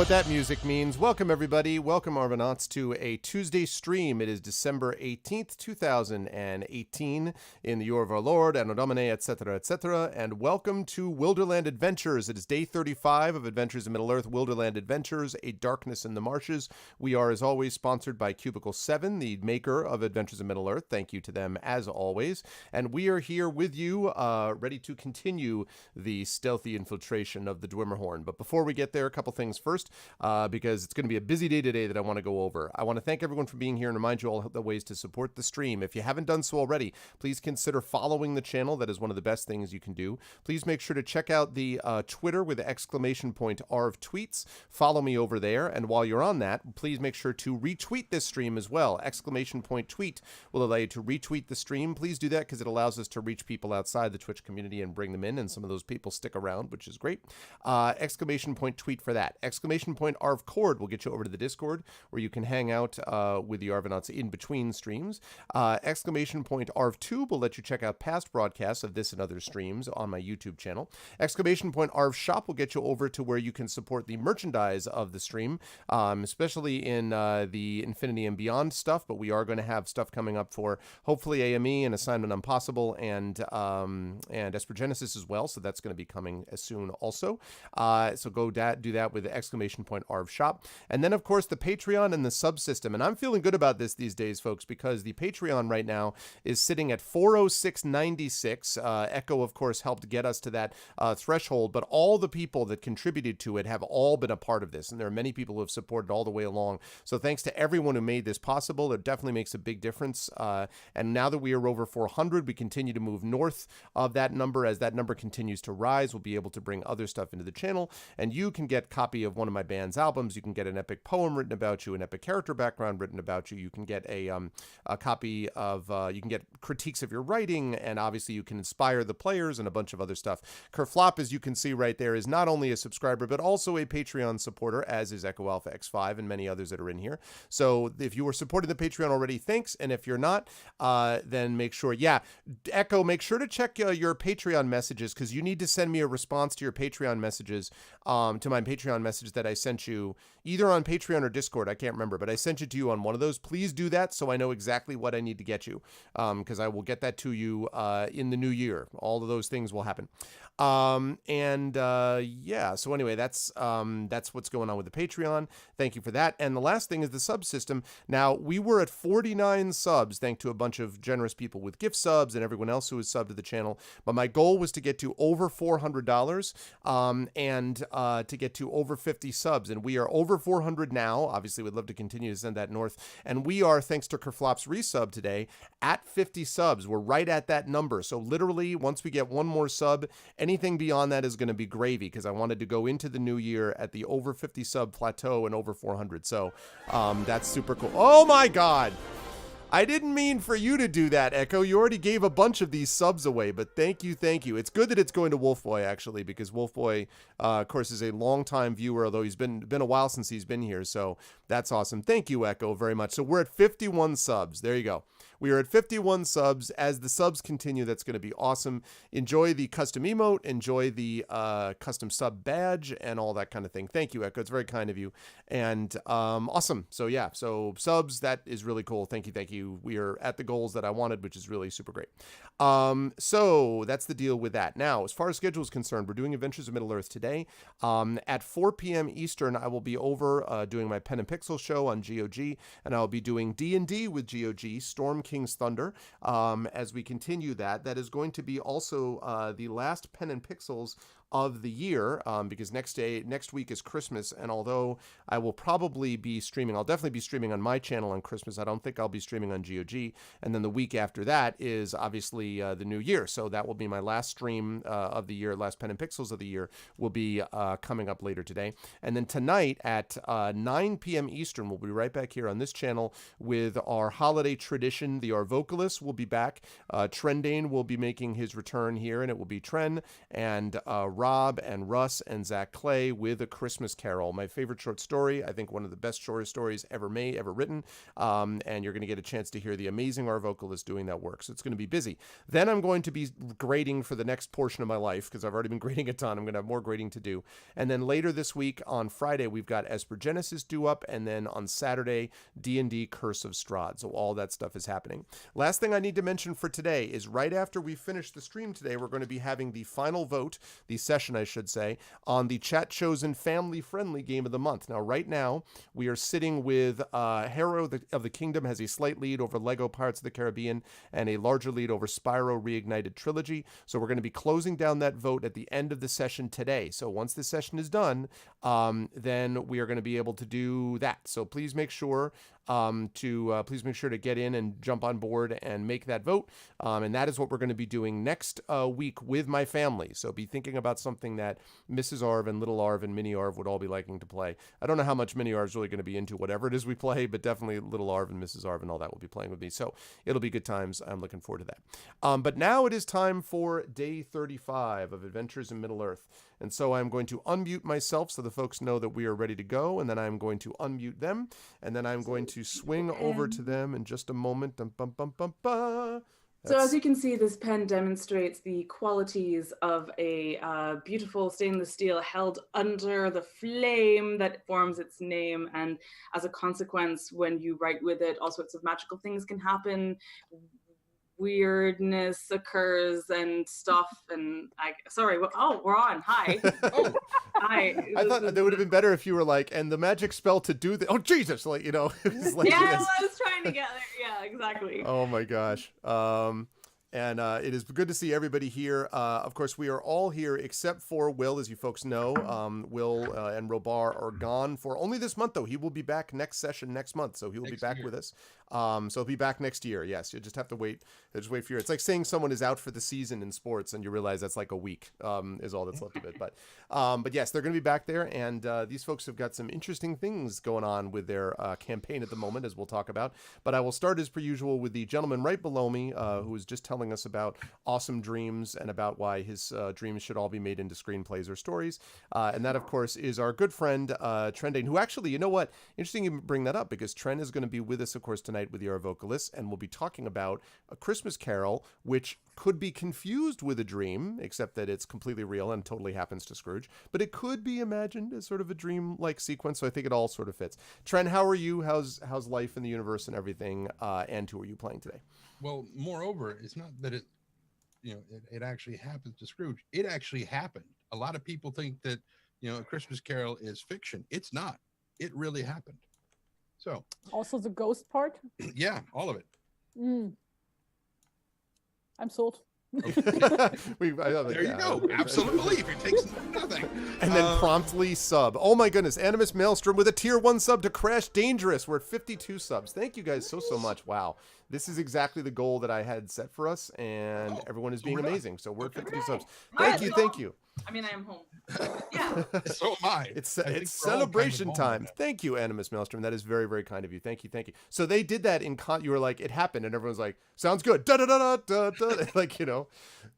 what that music means. Welcome, everybody. Welcome, Arvanauts, to a Tuesday stream. It is December 18th, 2018, in the year of our Lord, Anno Domini, etc., etc., and welcome to Wilderland Adventures. It is day 35 of Adventures in Middle-earth, Wilderland Adventures, A Darkness in the Marshes. We are, as always, sponsored by Cubicle 7, the maker of Adventures in Middle-earth. Thank you to them, as always. And we are here with you, ready to continue the stealthy infiltration of the Dwimmerhorn. But before we get there, a couple things first. Because it's going to be a busy day today that I want to go over. I want to thank everyone for being here and remind you all the ways to support the stream. If you haven't done so already, please consider following the channel. That is one of the best things you can do. Please make sure to check out the Twitter with the !ARV tweets. Follow me over there. And while you're on that, please make sure to retweet this stream as well. !tweet will allow you to retweet the stream. Please do that because it allows us to reach people outside the Twitch community and bring them in. And some of those people stick around, which is great. ! Tweet for that. !ARV Cord will get you over to the Discord where you can hang out with the Arvanauts in between streams. !ARV Tube will let you check out past broadcasts of this and other streams on my YouTube channel. !ARV Shop will get you over to where you can support the merchandise of the stream, especially in the Infinity and Beyond stuff, but we are going to have stuff coming up for hopefully AME and Assignment Impossible and Espergenesis as well, so that's going to be coming as soon also. So go do that with the !ARV Shop. And then, of course, the Patreon and the subsystem. And I'm feeling good about this these days, folks, because the Patreon right now is sitting at 406.96. Echo, of course, helped get us to that threshold, but all the people that contributed to it have all been a part of this. And there are many people who have supported all the way along. So thanks to everyone who made this possible. It definitely makes a big difference. And now that we are over 400, we continue to move north of that number. As that number continues to rise, we'll be able to bring other stuff into the channel. And you can get a copy of one of my band's albums. You can get an epic poem written about you, an epic character background written about you. You can get a copy of, you can get critiques of your writing, and obviously you can inspire the players and a bunch of other stuff. Kerflop, as you can see right there, is not only a subscriber, but also a Patreon supporter, as is Echo Alpha X5 and many others that are in here. So if you are supporting the Patreon already, thanks. And if you're not, then make sure, Echo, make sure to check your Patreon messages, because you need to send me a response to your Patreon messages, to my Patreon message that I sent you either on Patreon or Discord. I can't remember, but I sent it to you on one of those. Please do that so I know exactly what I need to get you, because I will get that to you in the new year. All of those things will happen. So anyway, that's what's going on with the Patreon. Thank you for that. And the last thing is the subsystem. Now, we were at 49 subs, thanks to a bunch of generous people with gift subs and everyone else who has subbed to the channel. But my goal was to get to over $400, and to get to over 50 subs. And we are over 400 now. Obviously, we'd love to continue to send that north. And we are, thanks to Kerflop's resub today, at 50 subs. We're right at that number. So literally, once we get one more sub, anything beyond that is going to be gravy, because I wanted to go into the new year at the over 50 sub plateau and over 400. So that's super cool. Oh my God. I didn't mean for you to do that, Echo. You already gave a bunch of these subs away, but thank you, thank you. It's good that it's going to Wolfboy, actually, because Wolfboy, of course, is a longtime viewer, although he's been a while since he's been here, so that's awesome. Thank you, Echo, very much. So we're at 51 subs. There you go. We are at 51 subs. As the subs continue, that's going to be awesome. Enjoy the custom emote, enjoy the custom sub badge, and all that kind of thing. Thank you, Echo. It's very kind of you. And awesome. So yeah, so subs, that is really cool. Thank you, thank you. We are at the goals that I wanted, which is really super great. So that's the deal with that. Now, as far as schedule is concerned, we're doing Adventures of Middle-earth today. At 4 p.m. Eastern, I will be over doing my Pen and Pixel show on GOG, and I'll be doing D&D with GOG, Storm King's Thunder, as we continue that. That is going to be also the last Pen and Pixels of the year, because next week is Christmas, and although I will probably be streaming, I'll definitely be streaming on my channel on Christmas. I don't think I'll be streaming on GOG, and then the week after that is obviously the new year, so that will be my last stream of the year. Last Pen and Pixels of the year will be coming up later today, and then tonight at 9 p.m. Eastern, we'll be right back here on this channel with our holiday tradition Tren, the Arvocalis, will be back. Trendane will be making his return here, and it will be Tren and Rob and Russ and Zach Clay with A Christmas Carol, my favorite short story. I think one of the best short stories ever written. And you're going to get a chance to hear the amazing Arvocalis doing that work. So it's going to be busy. Then I'm going to be grading for the next portion of my life because I've already been grading a ton. I'm going to have more grading to do. And then later this week on Friday, we've got Esper Genesis due up. And then on Saturday, D&D Curse of Strahd. So all that stuff is happening. Last thing I need to mention for today is right after we finish the stream today, we're going to be having the final vote, the session, I should say, on the Chat Chosen family-friendly game of the month. Now, right now, we are sitting with Harrow of the Kingdom has a slight lead over Lego Pirates of the Caribbean and a larger lead over Spyro Reignited Trilogy. So we're going to be closing down that vote at the end of the session today. So once this session is done, then we are going to be able to do that. So please make sure to get in and jump on board and make that vote. And that is what we're going to be doing next week with my family. So be thinking about something that Mrs. Arv and Little Arv and Mini Arv would all be liking to play. I don't know how much Mini Arv is really going to be into whatever it is we play, but definitely Little Arv and Mrs. Arv and all that will be playing with me. So it'll be good times. I'm looking forward to that. But now it is time for day 35 of Adventures in Middle-earth. And so I'm going to unmute myself so the folks know that we are ready to go. And then I'm going to unmute them. And then I'm going to swing over to them in just a moment. So as you can see, this pen demonstrates the qualities of a beautiful stainless steel held under the flame that forms its name. And as a consequence, when you write with it, all sorts of magical things can happen. Weirdness occurs and stuff, and we're on. Hi. Oh, hi. I thought that would have been better if you were like, and the magic spell to do the. Oh Jesus! Like it was like yeah, I was trying to get there. Yeah, exactly. Oh my gosh. And it is good to see everybody here. Of course, we are all here except for Will, as you folks know. Will and Robar are gone for only this month, though. He will be back next session next month, so he will be back with us. So he'll be back next year. Yes, you just have to wait. Just wait for your. It's like saying someone is out for the season in sports, and you realize that's like a week is all that's left of it. But yes, they're going to be back there, and these folks have got some interesting things going on with their campaign at the moment, as we'll talk about. But I will start as per usual with the gentleman right below me, who is just telling us about awesome dreams and about why his dreams should all be made into screenplays or stories. And that, of course, is our good friend Trendane, who actually, you know what? Interesting you bring that up because Tren is going to be with us, of course, tonight with the Arvocalis, and we'll be talking about A Christmas Carol, which could be confused with a dream, except that it's completely real and totally happens to Scrooge. But it could be imagined as sort of a dream-like sequence, so I think it all sort of fits. Tren, how are you? How's life in the universe and everything? And who are you playing today? Well, moreover, it's not that it actually happens to Scrooge. It actually happened. A lot of people think that, A Christmas Carol is fiction. It's not. It really happened. So. Also the ghost part? Yeah, all of it. I'm sold. Okay. There you go. Absolute belief. It takes nothing. And then promptly sub. Oh my goodness. Animus Maelstrom with a tier 1 sub to Crash Dangerous. We're at 52 subs. Thank you guys so much. Wow. This is exactly the goal that I had set for us, and everyone is being amazing. So we're at 52 subs. Thank you. I mean, I am home. Yeah. So am I. It's celebration time. Thank you, Animus Maelstrom. That is very, very kind of you. Thank you. So they did that in you were like, it happened, and everyone's like, sounds good. Da da da da da. Like,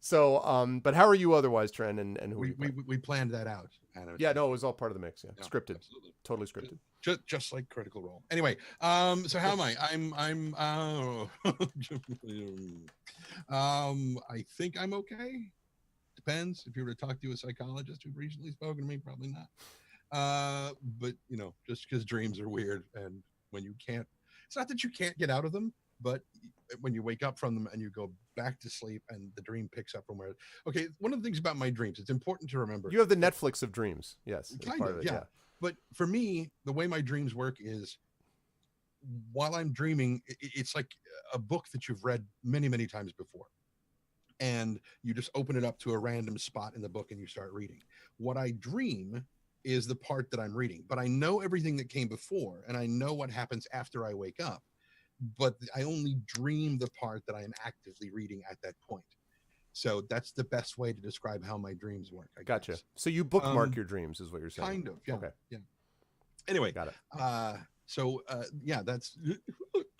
So, but how are you otherwise, Tren? And who we planned that out. Yeah, no, it was all part of the mix. Yeah, scripted, absolutely. Totally scripted. Just like Critical Role. Anyway, so how am I? I think I'm okay. Depends. If you were to talk to a psychologist who'd recently spoken to me, probably not. But just because dreams are weird, and when you can't, it's not that you can't get out of them, but when you wake up from them and you go back to sleep and the dream picks up from where. Okay, one of the things about my dreams, it's important to remember. You have the Netflix of dreams. Yes. Kind of, yeah. But for me, the way my dreams work is while I'm dreaming, it's like a book that you've read many, many times before. And you just open it up to a random spot in the book and you start reading. What I dream is the part that I'm reading, but I know everything that came before and I know what happens after I wake up, but I only dream the part that I am actively reading at that point. So that's the best way to describe how my dreams work. I Gotcha. guess. So you bookmark your dreams is what you're saying. Kind of. Yeah. Okay. Yeah. Anyway. Got it. Yeah, that's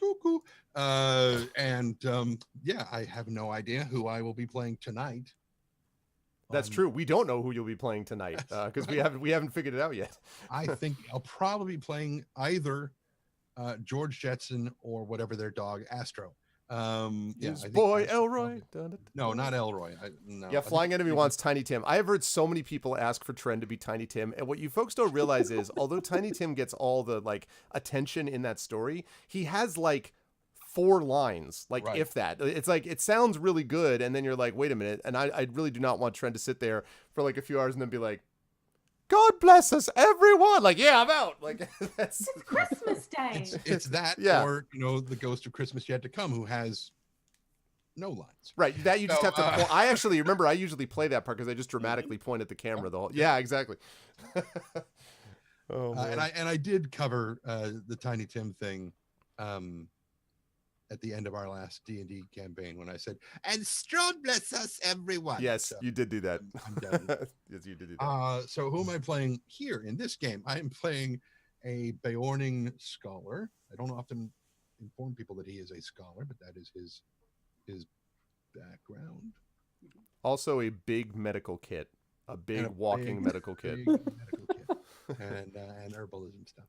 cuckoo. Yeah, I have no idea who I will be playing tonight. That's true. We don't know who you'll be playing tonight because we haven't figured it out yet. I think I'll probably be playing either George Jetson or whatever their dog, Astro. His boy Elroy. No, not Elroy. Yeah, Flying Enemy wants Tiny Tim. I have heard so many people ask for Tren to be Tiny Tim, and what you folks don't realize is, although Tiny Tim gets all the like attention in that story, he has like 4 lines, like Right. if that. It's like it sounds really good, and then you're like, wait a minute, and I really do not want Tren to sit there for like a few hours and then be like, God bless us, everyone. Like, yeah, I'm out. Like, that's It's Christmas Day. It's that, Yeah. or the Ghost of Christmas Yet to Come, who has no lines. right. That you just So, have to. I actually remember. I usually play that part because I just dramatically point at the camera the whole. Yeah, exactly. Oh man. And I did cover the Tiny Tim thing at the end of our last D&D campaign when I said, "And strong bless us, everyone." Yes, So, you did do that. I'm done. Yes, you did do that. So who am I playing here in this game? I am playing a Beorning scholar. I don't often inform people that he is a scholar, but that is his background. Also, a big medical kit, a big And a walking big- medical kit. big medical kit. and herbalism stuff.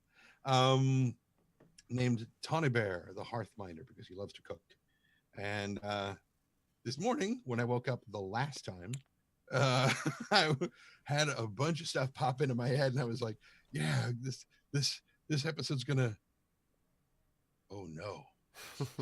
Named Tawny Bear, the Hearthminder, because he loves to cook. And this morning, when I woke up the last time, I had a bunch of stuff pop into my head, and I was like, "Yeah, this episode's gonna. Oh no!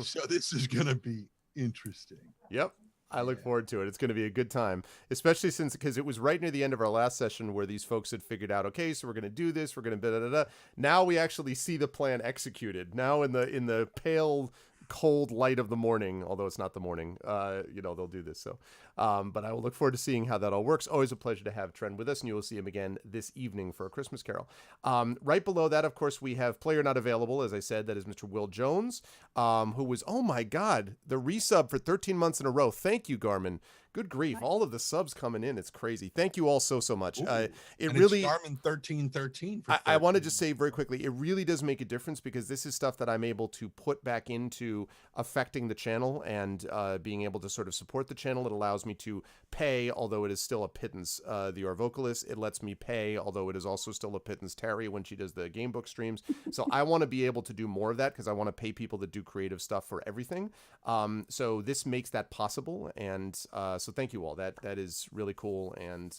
So this is gonna be interesting." Yep. I look forward to it. It's going to be a good time, especially because it was right near the end of our last session where these folks had figured out, okay, so we're going to do this. We're going to Now we actually see the plan executed. Now in the pale, cold light of the morning, although it's not the morning, they'll do this. So, but I will look forward to seeing how that all works. Always a pleasure to have Tren with us, and you will see him again this evening for A Christmas Carol. Right below that, of course, we have player not available. As I said, that is Mr. Will Jones, who was, oh my God, the resub for 13 months in a row. Thank you, Garmin. Good grief. All of the subs coming in. It's crazy. Thank you all so much. Ooh, It and really... it's Garmin 1313. I want to just say very quickly, it really does make a difference because this is stuff that I'm able to put back into affecting the channel and being able to sort of support the channel. It allows me to pay, although it is still a pittance, the Orvocalis. It lets me pay, although it is also still a pittance Terry when she does the game book streams. So I want to be able to do more of that because I want to pay people that do creative stuff for everything. So this makes that possible. And so thank you all. That is really cool. And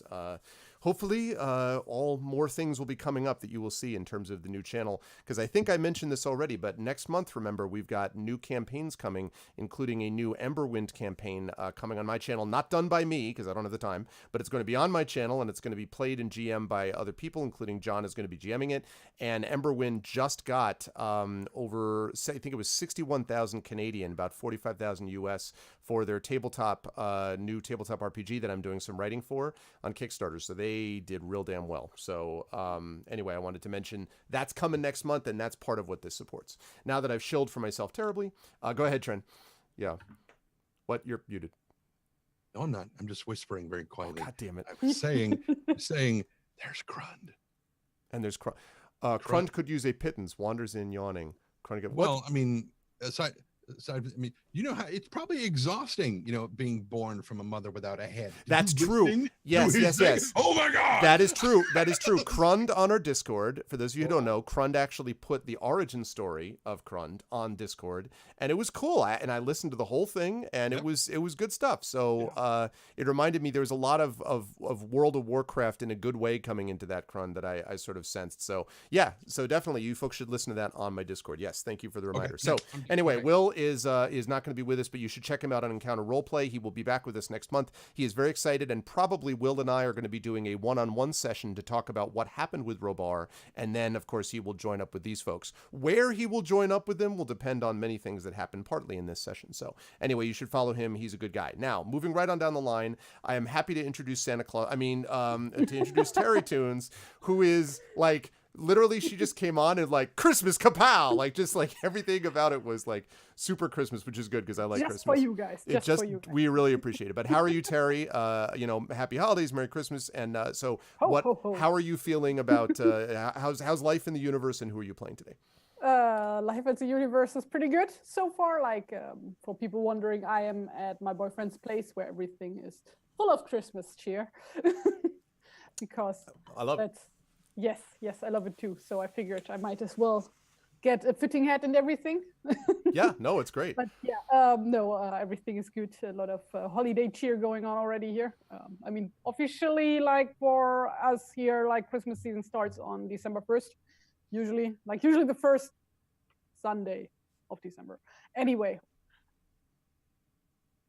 hopefully all more things will be coming up that you will see in terms of the new channel, because I think I mentioned this already, but next month, remember, we've got new campaigns coming, including a new Emberwind campaign coming on my channel, not done by me because I don't have the time, but it's going to be on my channel and it's going to be played in GM by other people, including John is going to be GMing it. And Emberwind just got over, I think it was 61,000 Canadian, about 45,000 US for their tabletop, new tabletop RPG that I'm doing some writing for on Kickstarter. So they did real damn well. So anyway, I wanted to mention that's coming next month, and that's part of what this supports. Now that I've shilled for myself terribly, go ahead, Tren. Yeah. What? You're muted. No, I'm not. I'm just whispering very quietly. God damn it. I was saying, there's Crund. And there's Crund. Crund could use a pittance, wanders in yawning. Well, I mean, aside, I mean, you know how it's probably exhausting, being born from a mother without a head. That's true. Yes. Oh my God. That is true. Crund on our Discord, for those of you who don't know, Crund actually put the origin story of Crund on Discord, and it was cool. I listened to the whole thing, and it was good stuff. So it reminded me there was a lot of World of Warcraft in a good way coming into that Crund that I sort of sensed. So yeah, so definitely you folks should listen to that on my Discord. Yes, thank you for the reminder. So anyway, Will is not going to be with us, but you should check him out on Encounter Roleplay. He will be back with us next month. He is very excited, and probably Will and I are going to be doing a one-on-one session to talk about what happened with Robar, and then, of course, he will join up with these folks. Where he will join up with them will depend on many things that happen partly in this session. So anyway, you should follow him. He's a good guy. Now, moving right on down the line, I am happy to introduce to introduce Terry Tunes, who is like... Literally, she just came on and like Christmas kapow, like just like everything about it was like super Christmas, which is good because I like Christmas. For you guys. Just for you guys. We really appreciate it. But how are you, Terry? Happy holidays, Merry Christmas, and Ho, ho, ho. How are you feeling about how's life in the universe, and who are you playing today? Life at the universe is pretty good so far. Like, for people wondering, I am at my boyfriend's place where everything is full of Christmas cheer. Because I love it. Yes, I love it too. So I figured I might as well get a fitting hat and everything. Yeah, no, it's great. But yeah, everything is good. A lot of holiday cheer going on already here. I mean, officially, like for us here, like Christmas season starts on December 1st, usually the first Sunday of December. Anyway,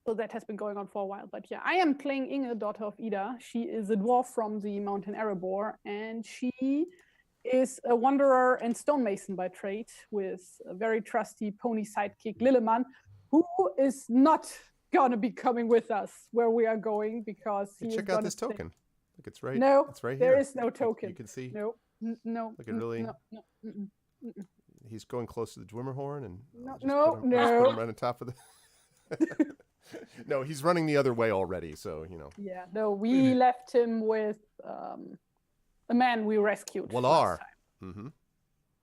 so that has been going on for a while. But yeah, I am playing Inge, daughter of Ida. She is a dwarf from the Mountain Erebor, and she is a wanderer and stonemason by trade with a very trusty pony sidekick, Lilleman, who is not gonna be coming with us where we are going because he check out this token. Look, it's right. No, it's right here. There is no token. You can see. No. Look at really. No. He's going close to the Dwimmerhorn, and no. Put him right on top of the. No, he's running the other way already. So you know. Yeah. No, we left him with a man we rescued. Wallar. Mm-hmm.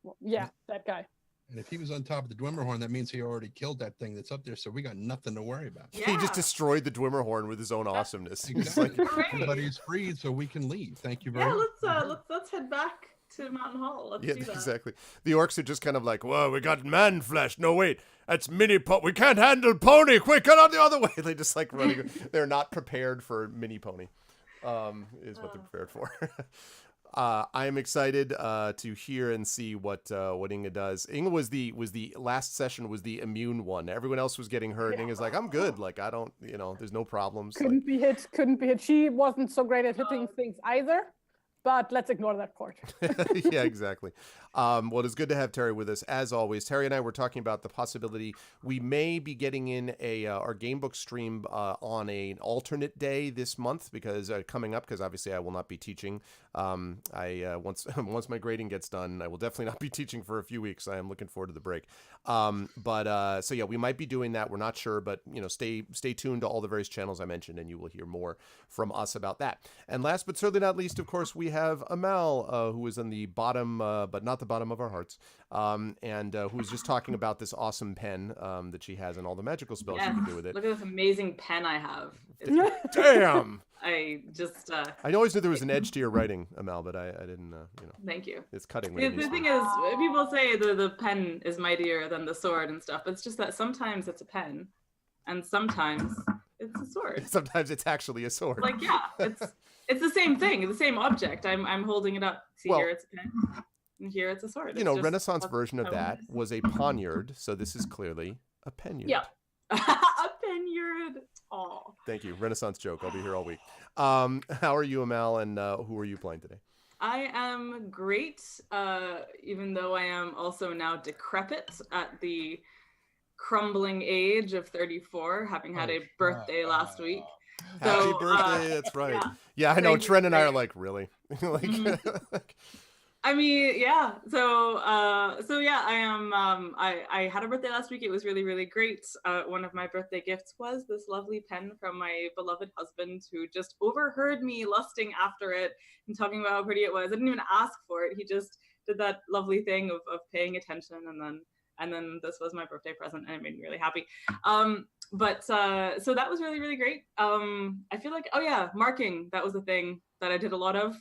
Well, yeah, that guy. And if he was on top of the Dwimmerhorn, that means he already killed that thing that's up there. So we got nothing to worry about. Yeah. He just destroyed the Dwimmerhorn with his own awesomeness. Exactly. Everybody's freed, so we can leave. Thank you very much. Yeah, let's head back to Mountain Hall. Let's do that. Exactly. The orcs are just kind of like, whoa, we got man flesh. No, wait, that's mini pony. We can't handle pony. Quick, get on the other way. They just like running. They're not prepared for mini pony. Is what they're prepared for. I am excited to hear and see what Inge does. Inge was the last session was the immune one. Everyone else was getting hurt. Yeah. Inge's like, I'm good. Like I don't, there's no problems. Couldn't be hit. She wasn't so great at hitting things either. But let's ignore that part. Yeah, exactly. Well, it's good to have Terry with us, as always. Terry and I were talking about the possibility we may be getting in our gamebook stream on an alternate day this month because coming up, because obviously I will not be teaching. Once my grading gets done, I will definitely not be teaching for a few weeks. I am looking forward to the break. So yeah, we might be doing that. We're not sure, but stay tuned to all the various channels I mentioned, and you will hear more from us about that. And last but certainly not least, of course, we have Amal, who is on the bottom, but not the bottom of our hearts, and who's just talking about this awesome pen that she has and all the magical spells you can do with it. Look at this amazing pen I have. Damn! I just... I always knew there was an edge to your writing, Amal, but I didn't, Thank you. It's cutting. The thing is, people say the pen is mightier than the sword and stuff, but it's just that sometimes it's a pen, and sometimes it's a sword. Sometimes it's actually a sword. Like, yeah, it's the same thing, the same object. I'm holding it up. See, here it's a pen, and here it's a sword. Renaissance version of that was a poniard, so this is clearly a peniard. Yeah. A peniard. Oh. Thank you. Renaissance joke. I'll be here all week. How are you, Amal, and who are you playing today? I am great, even though I am also now decrepit at the crumbling age of 34, having had a birthday last week. Happy birthday, that's right. Yeah, I know. Tren and I are like, really? I mean, yeah. So yeah, I am. I had a birthday last week. It was really, really great. One of my birthday gifts was this lovely pen from my beloved husband, who just overheard me lusting after it and talking about how pretty it was. I didn't even ask for it. He just did that lovely thing of paying attention, and then this was my birthday present, and it made me really happy. So that was really, really great. I feel like, marking, that was the thing that I did a lot of.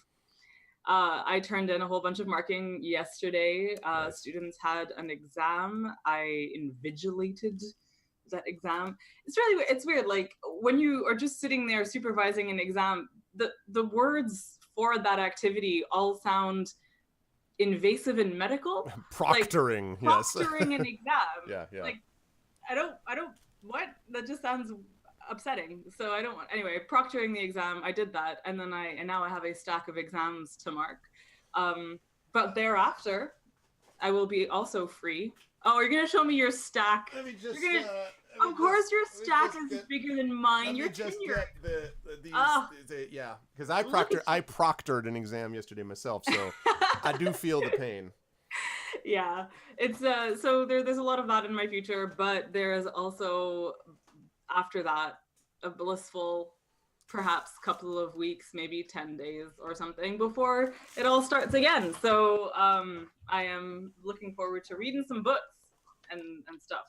I turned in a whole bunch of marking yesterday. Students had an exam. I invigilated that exam. It's weird. Like when you are just sitting there supervising an exam, the words for that activity all sound invasive and medical. Proctoring, like, yes. Proctoring an exam. Yeah. Like I don't. What? That just sounds upsetting. So I don't want. Anyway, proctoring the exam, I did that, and then now I have a stack of exams to mark. But thereafter, I will be also free. Oh, you're gonna show me your stack. Let me just. Of course, your stack is bigger than mine. You're tenured. Yeah, because I proctored an exam yesterday myself, so I do feel the pain. Yeah, it's so there's a lot of that in my future, but there is also after that a blissful perhaps a couple of weeks, maybe 10 days or something before it all starts again. So I am looking forward to reading some books and stuff.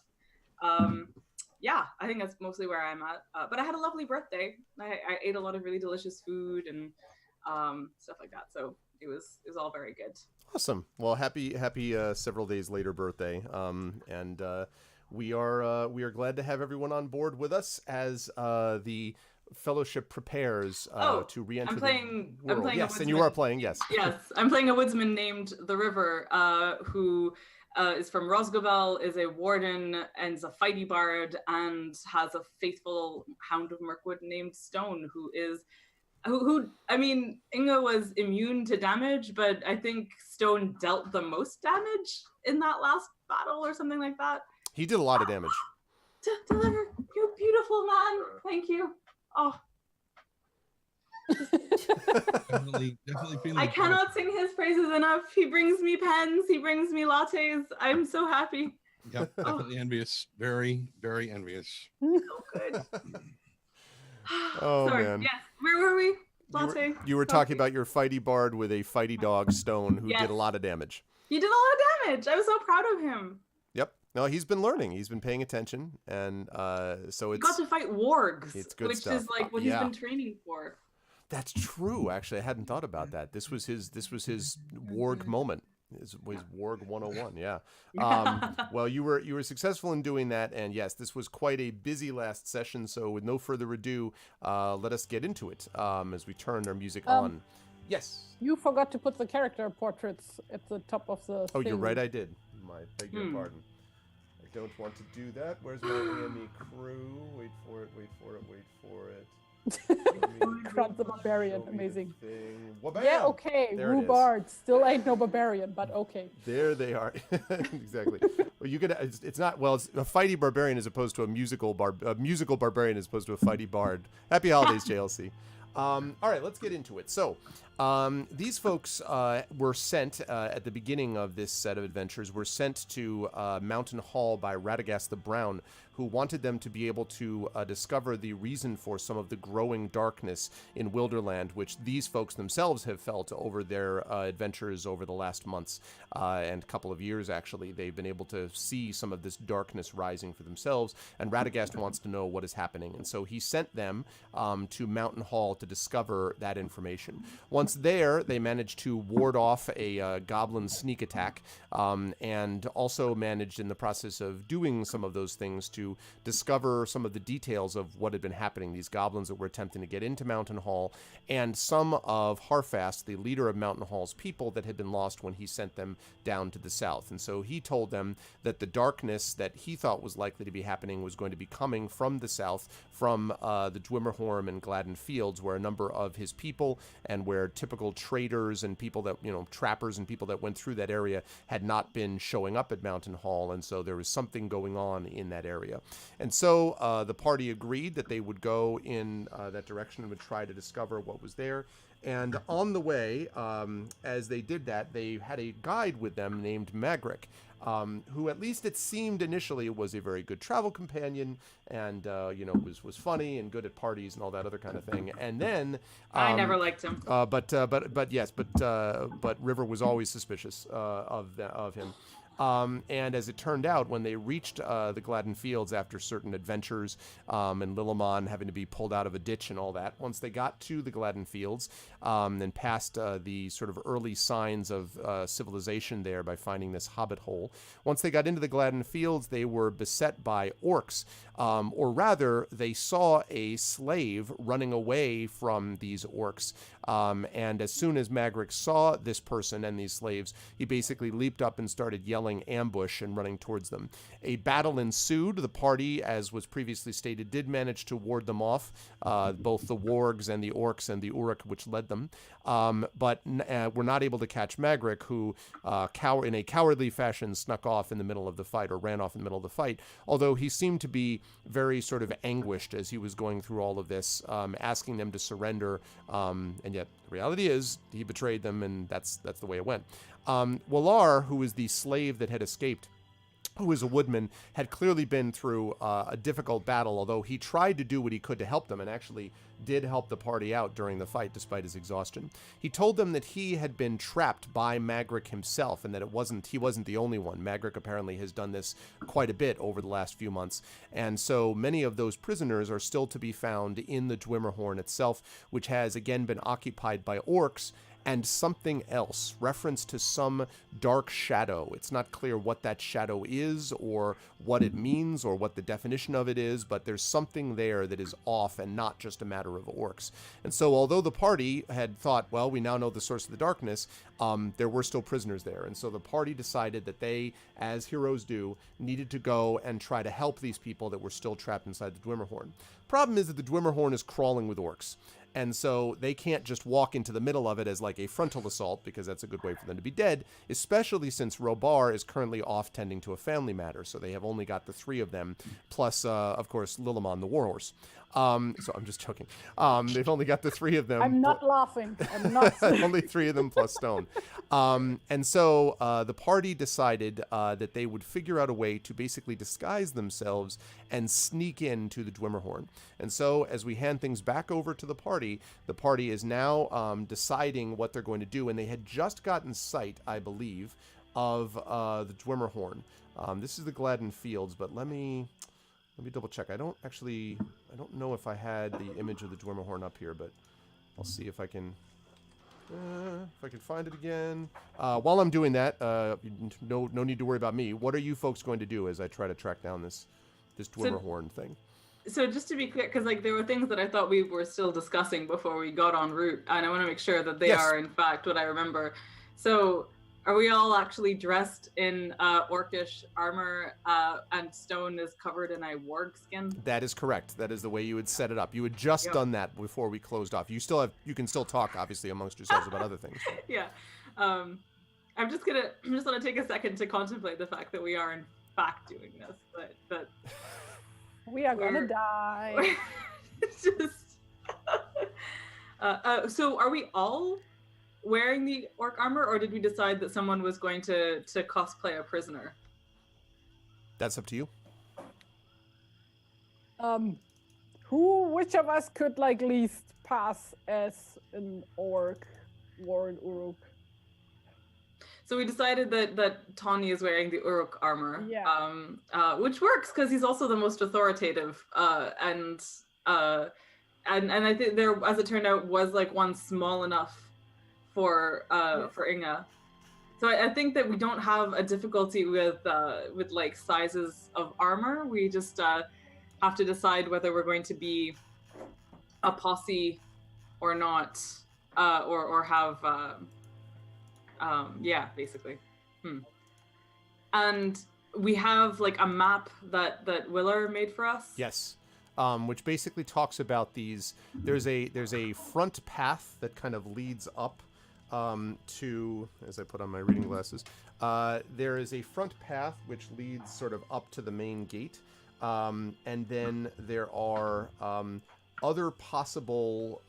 Yeah, I think that's mostly where I'm at. But I had a lovely birthday. I ate a lot of really delicious food and stuff like that. So it was all very good. Awesome. Well, happy several days later birthday. And we are glad to have everyone on board with us as the Fellowship prepares to re-enter the world. I'm playing yes, and you are playing. Yes. Yes, I'm playing a woodsman named the River, who is from Rosgovel, is a warden and is a fighty bard, and has a faithful hound of Mirkwood named Stone, who I mean, Inga was immune to damage, but I think Stone dealt the most damage in that last battle or something like that. He did a lot of damage. Deliver, you beautiful man. Thank you. Oh. Definitely feeling. I cannot sing his praises enough. He brings me pens. He brings me lattes. I'm so happy. Yep, definitely envious. Very, very envious. So good. Oh, sorry. man. Yes. Where were we? Latte. You were talking about your fighty bard with a fighty dog, Stone, who did a lot of damage. He did a lot of damage. I was so proud of him. Yep. No, he's been learning. He's been paying attention, and so it's. He got to fight wargs, it's good which stuff. is like what he's been training for. That's true. Actually, I hadn't thought about that. This was his warg moment. His warg 101. Yeah. Well, you were successful in doing that, and yes, this was quite a busy last session. So, with no further ado, let us get into it as we turn our music on. Yes. You forgot to put the character portraits at the top of the Oh, thing. you're right. I did. My beg your pardon. I don't want to do that. Where's my AME crew? Wait for it. Crowd the barbarian, amazing. Wha-bam! Yeah, okay, Rhubarb. Still ain't no barbarian, but okay. There they are. Exactly. Well, you could. It's a fighty barbarian as opposed to a musical barbarian as opposed to a fighty bard. Happy holidays, JLC. All right, let's get into it. So, these folks were sent at the beginning of this set of adventures. Were sent to Mountain Hall by Radagast the Brown, who wanted them to be able to discover the reason for some of the growing darkness in Wilderland, which these folks themselves have felt over their adventures over the last months and couple of years. Actually, they've been able to see some of this darkness rising for themselves, and Radagast wants to know what is happening, and so he sent them to Mountain Hall to discover that information. Once there, they managed to ward off a goblin sneak attack, and also managed in the process of doing some of those things to discover some of the details of what had been happening. These goblins that were attempting to get into Mountain Hall, and some of Harfast, the leader of Mountain Hall's people, that had been lost when he sent them down to the south. And so he told them that the darkness that he thought was likely to be happening was going to be coming from the south, from the Dwimmerhorn and Gladden Fields, where a number of his people and where typical traders and people that, trappers and people that went through that area had not been showing up at Mountain Hall. And so there was something going on in that area. And so the party agreed that they would go in that direction and would try to discover what was there. And on the way, as they did that, they had a guide with them named Magric, who, at least it seemed initially, was a very good travel companion and, was funny and good at parties and all that other kind of thing. And then... I never liked him. But River was always suspicious of him. And as it turned out, when they reached the Gladden Fields after certain adventures and Lillimon having to be pulled out of a ditch and all that, once they got to the Gladden Fields and past the sort of early signs of civilization there by finding this hobbit hole, once they got into the Gladden Fields, they were beset by orcs, or rather, they saw a slave running away from these orcs. And as soon as Magric saw this person and these slaves, he basically leaped up and started yelling ambush and running towards them. A battle ensued. The party, as was previously stated, did manage to ward them off, both the wargs and the orcs and the uruk which led them, but were not able to catch Magric, who in a cowardly fashion snuck off in the middle of the fight, or ran off in the middle of the fight, although he seemed to be very sort of anguished as he was going through all of this, asking them to surrender, and yet the reality is he betrayed them, and that's the way it went. Wallar, who was the slave that had escaped, who was a woodman, had clearly been through a difficult battle, although he tried to do what he could to help them and actually did help the party out during the fight despite his exhaustion. He told them that he had been trapped by Magric himself and that he wasn't the only one. Magric apparently has done this quite a bit over the last few months, and so many of those prisoners are still to be found in the Dwimmerhorn itself, which has again been occupied by orcs and something else, reference to some dark shadow. It's not clear what that shadow is or what it means or what the definition of it is, but there's something there that is off and not just a matter of orcs. And so although the party had thought, well, we now know the source of the darkness, there were still prisoners there. And so the party decided that they, as heroes do, needed to go and try to help these people that were still trapped inside the Dwimmerhorn. Problem is that the Dwimmerhorn is crawling with orcs. And so they can't just walk into the middle of it as like a frontal assault, because that's a good way for them to be dead, especially since Robar is currently off tending to a family matter. So they have only got the 3 of them, plus, of course, Lilimon, the warhorse. So I'm just joking. They've only got the 3 of them. I'm not laughing. I'm not. Only 3 of them plus Stone. And so the party decided that they would figure out a way to basically disguise themselves and sneak into the Dwimmerhorn. And so as we hand things back over to the party is now deciding what they're going to do. And they had just gotten sight, I believe, of the Dwimmerhorn. This is the Gladden Fields, but let me double check. I don't know if I had the image of the Dwimmerhorn up here, but I'll see if I can find it again. While I'm doing that, no need to worry about me. What are you folks going to do as I try to track down this Dwimmerhorn thing? So just to be clear, because like there were things that I thought we were still discussing before we got en route, and I want to make sure that they are in fact what I remember. So are we all actually dressed in orcish armor, and Stone is covered in a warg skin? That is correct. That is the way you would set it up. You had just done that before we closed off. You can still talk, obviously, amongst yourselves about other things. Yeah. I'm just gonna take a second to contemplate the fact that we are in fact doing this, but we are gonna die. Just so are we all wearing the orc armor, or did we decide that someone was going to cosplay a prisoner? That's up to you. Which of us could like least pass as an orc or an uruk? So we decided that Tawny is wearing the Uruk armor, which works because he's also the most authoritative, and I think there, as it turned out, was like one small enough for Inga. So I think that we don't have a difficulty with like sizes of armor. We just have to decide whether we're going to be a posse or not, or have. Basically. And we have like a map that Willer made for us. Yes. Which basically talks about these. There's a front path that kind of leads up to, as I put on my reading glasses, there is a front path which leads sort of up to the main gate, and then there are other possible,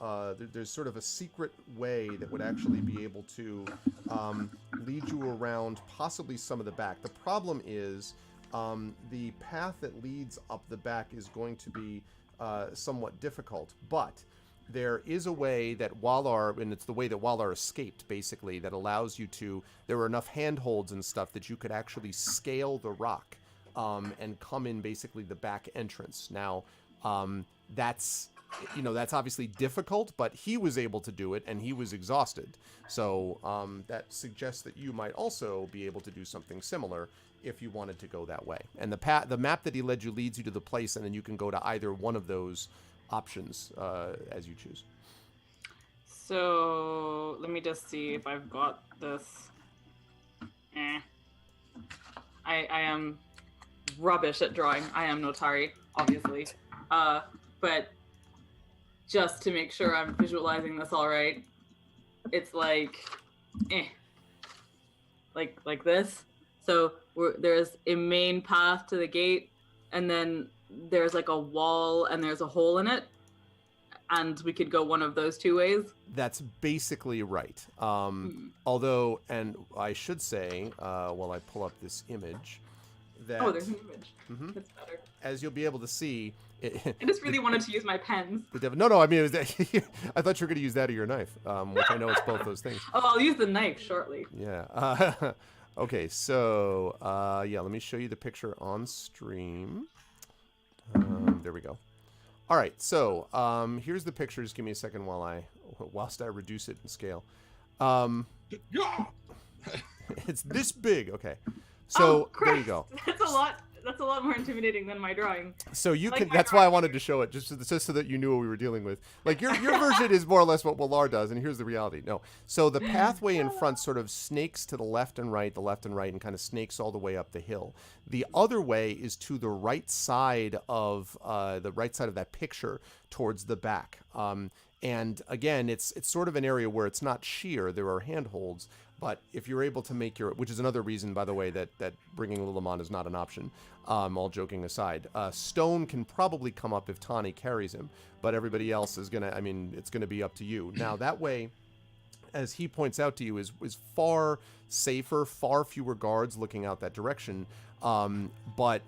there's sort of a secret way that would actually be able to lead you around possibly some of the back. The problem is the path that leads up the back is going to be somewhat difficult, but there is a way that Walar, and it's the way that Walar escaped, basically, that allows you to, there are enough handholds and stuff that you could actually scale the rock and come in basically the back entrance. Now, that's obviously difficult, but he was able to do it, and he was exhausted. So that suggests that you might also be able to do something similar if you wanted to go that way. And the map that he led you leads you to the place, and then you can go to either one of those options as you choose. So let me just see if I've got this. I am rubbish at drawing. I am Notari, obviously. But just to make sure I'm visualizing this all right, it's like this. So there's a main path to the gate, and then there's like a wall, and there's a hole in it, and we could go one of those two ways. That's basically right. Although, and I should say, while I pull up this image, that... Oh, there's an image. Mhm. That's better. As you'll be able to see... I just really wanted to use my pens. No, I mean, it was I thought you were going to use that or your knife, which I know it's both those things. Oh, I'll use the knife shortly. Yeah. Okay, so, yeah, let me show you the picture on stream. There we go. All right, so here's the picture. Just give me a second whilst I reduce it in scale. It's this big. Okay, so there you go. That's a lot more intimidating than my drawing. So you can. My That's why I drawing. wanted to show it, just so that you knew what we were dealing with. Like your version is more or less what Willar does, and here's the reality. No, so the pathway in front sort of snakes to the left and right, and kind of snakes all the way up the hill. The other way is to the right side of that picture, towards the back. And again, it's sort of an area where it's not sheer. There are handholds. But if you're able to make which is another reason, by the way, that bringing Lilimon is not an option, all joking aside, Stone can probably come up if Tawny carries him, but everybody else is it's gonna be up to you. Now that way, as he points out to you, is far safer, far fewer guards looking out that direction, but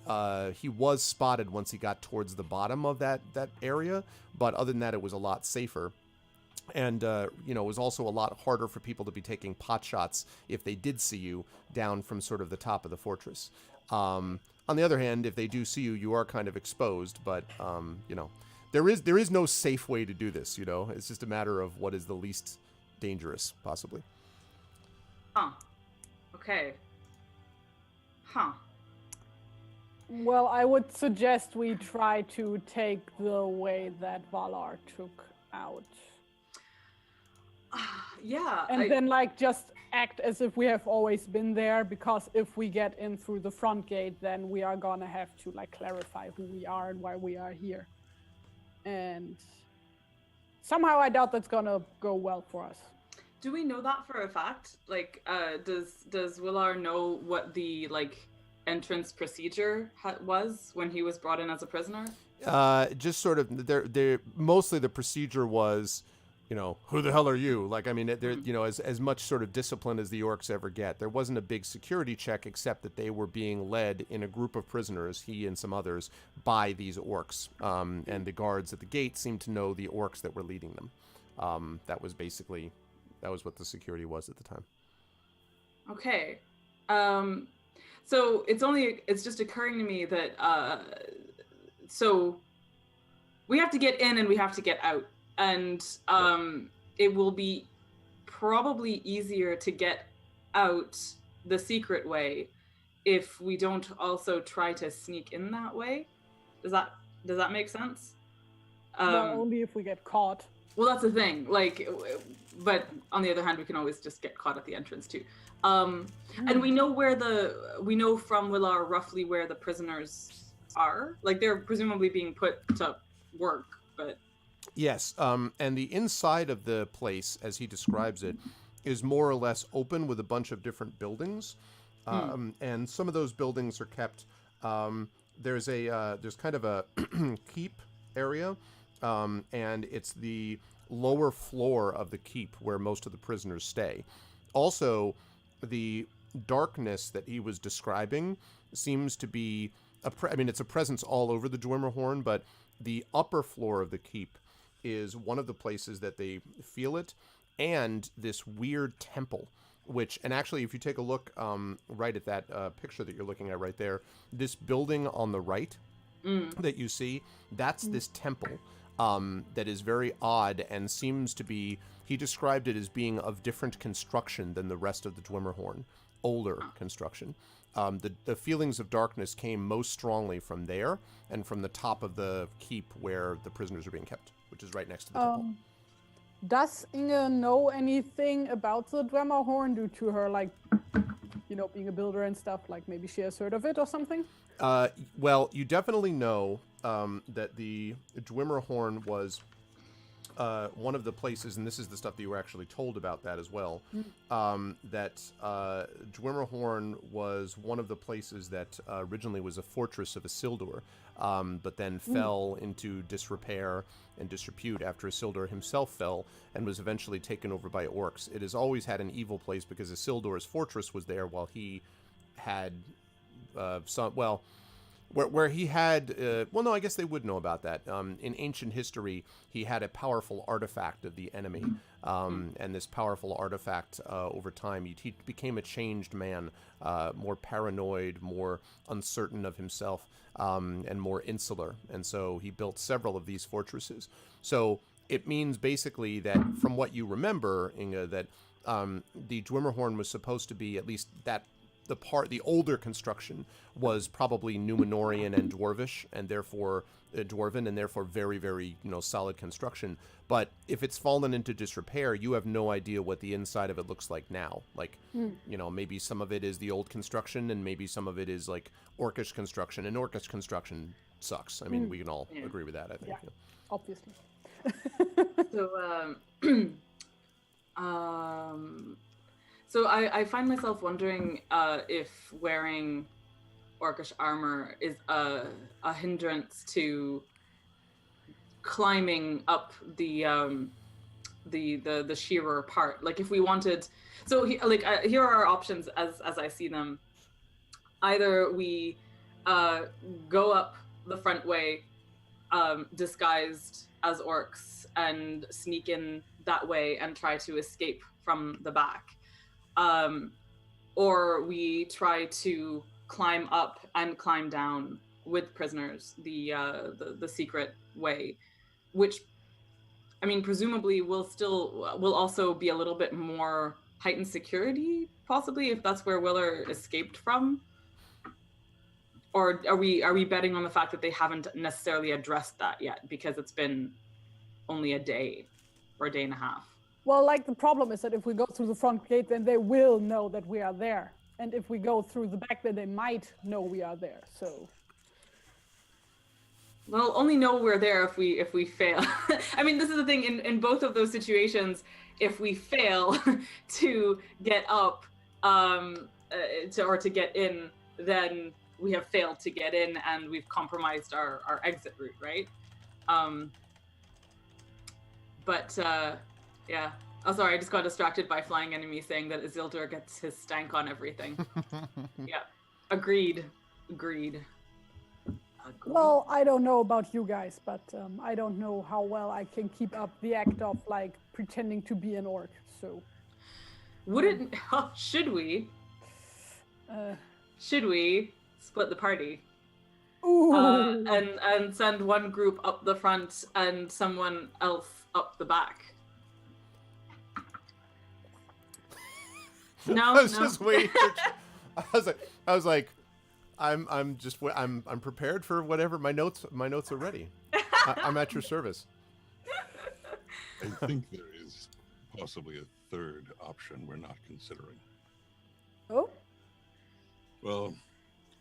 he was spotted once he got towards the bottom of that area, but other than that, it was a lot safer. And, it was also a lot harder for people to be taking pot shots if they did see you down from sort of the top of the fortress. On the other hand, if they do see you, you are kind of exposed. But, there is no safe way to do this, It's just a matter of what is the least dangerous, possibly. Huh. Okay. Huh. Well, I would suggest we try to take the way that Valar took out. Yeah. And then, just act as if we have always been there, because if we get in through the front gate, then we are gonna have to, clarify who we are and why we are here. And somehow I doubt that's gonna go well for us. Do we know that for a fact? Does Willar know what the, entrance procedure was when he was brought in as a prisoner? Just sort of, mostly the procedure was... who the hell are you? As much sort of discipline as the orcs ever get. There wasn't a big security check, except that they were being led in a group of prisoners, he and some others, by these orcs. And the guards at the gate seemed to know the orcs that were leading them. That was what the security was at the time. Okay. So it's just occurring to me that, so we have to get in and we have to get out. And it will be probably easier to get out the secret way if we don't also try to sneak in that way. Does that make sense? Only if we get caught. Well, that's the thing. But on the other hand, we can always just get caught at the entrance too. And we know from Willar roughly where the prisoners are. They're presumably being put to work, but. Yes, and the inside of the place, as he describes it, is more or less open with a bunch of different buildings, and some of those buildings are kept. There's kind of a keep area, and it's the lower floor of the keep where most of the prisoners stay. Also, the darkness that he was describing seems to be it's a presence all over the Dwemerhorn, but the upper floor of the keep is one of the places that they feel it, and this weird temple, and actually, if you take a look right at that picture that you're looking at right there, this building on the right that you see, that's this temple that is very odd and seems to be, he described it as being of different construction than the rest of the Dwemerhorn, older construction. The feelings of darkness came most strongly from there and from the top of the keep where the prisoners are being kept, which is right next to the temple. Does Inge know anything about the Dwemerhorn due to her, being a builder and stuff? Maybe she has heard of it or something? Well, you definitely know that the Dwemerhorn was one of the places, and this is the stuff that you were actually told about that as well, that Dwemerhorn was one of the places that originally was a fortress of Isildur, but then fell into disrepair and disrepute after Isildur himself fell and was eventually taken over by orcs. It has always had an evil place because Isildur's fortress was there while he had some where he had well, no, I guess they would know about that. In ancient history, he had a powerful artifact of the enemy, and this powerful artifact over time he became a changed man, more paranoid, more uncertain of himself, and more insular. And so he built several of these fortresses. So it means basically that, from what you remember, Inga, that the Dwimmerhorn was supposed to be, at least that the older construction was probably Numenorian and Dwarvish, and therefore Dwarven, and therefore very, very solid construction. But if it's fallen into disrepair, you have no idea what the inside of it looks like now. Like maybe some of it is the old construction, and maybe some of it is like Orcish construction, and Orcish construction sucks. I mean, we can all agree with that, I think. Yeah, obviously. So I find myself wondering if wearing Orcish armor is a hindrance to climbing up the sheerer part. Like, if we wanted, here are our options as I see them. Either we go up the front way, disguised as orcs, and sneak in that way and try to escape from the back. Or we try to climb up and climb down with prisoners, the secret way, which, I mean, presumably will also be a little bit more heightened security, possibly, if that's where Willer escaped from. Or are we betting on the fact that they haven't necessarily addressed that yet because it's been only a day or a day and a half? Well, like, the problem is that if we go through the front gate, then they will know that we are there. And if we go through the back, then they might know we are there. So, we'll only know we're there if we fail. I mean, this is the thing, in both of those situations, if we fail to get up to get in, then we have failed to get in and we've compromised our exit route, right? Yeah. Oh, sorry, I just got distracted by flying enemy saying that Isildur gets his stank on everything. Yeah. Agreed. Well, I don't know about you guys, but I don't know how well I can keep up the act of, like, pretending to be an orc, so... Should we split the party? Ooh. And send one group up the front and someone else up the back? No, I was just waiting. I was like, I'm prepared for whatever. My notes are ready. I'm at your service. I think there is possibly a third option we're not considering. Oh? Well,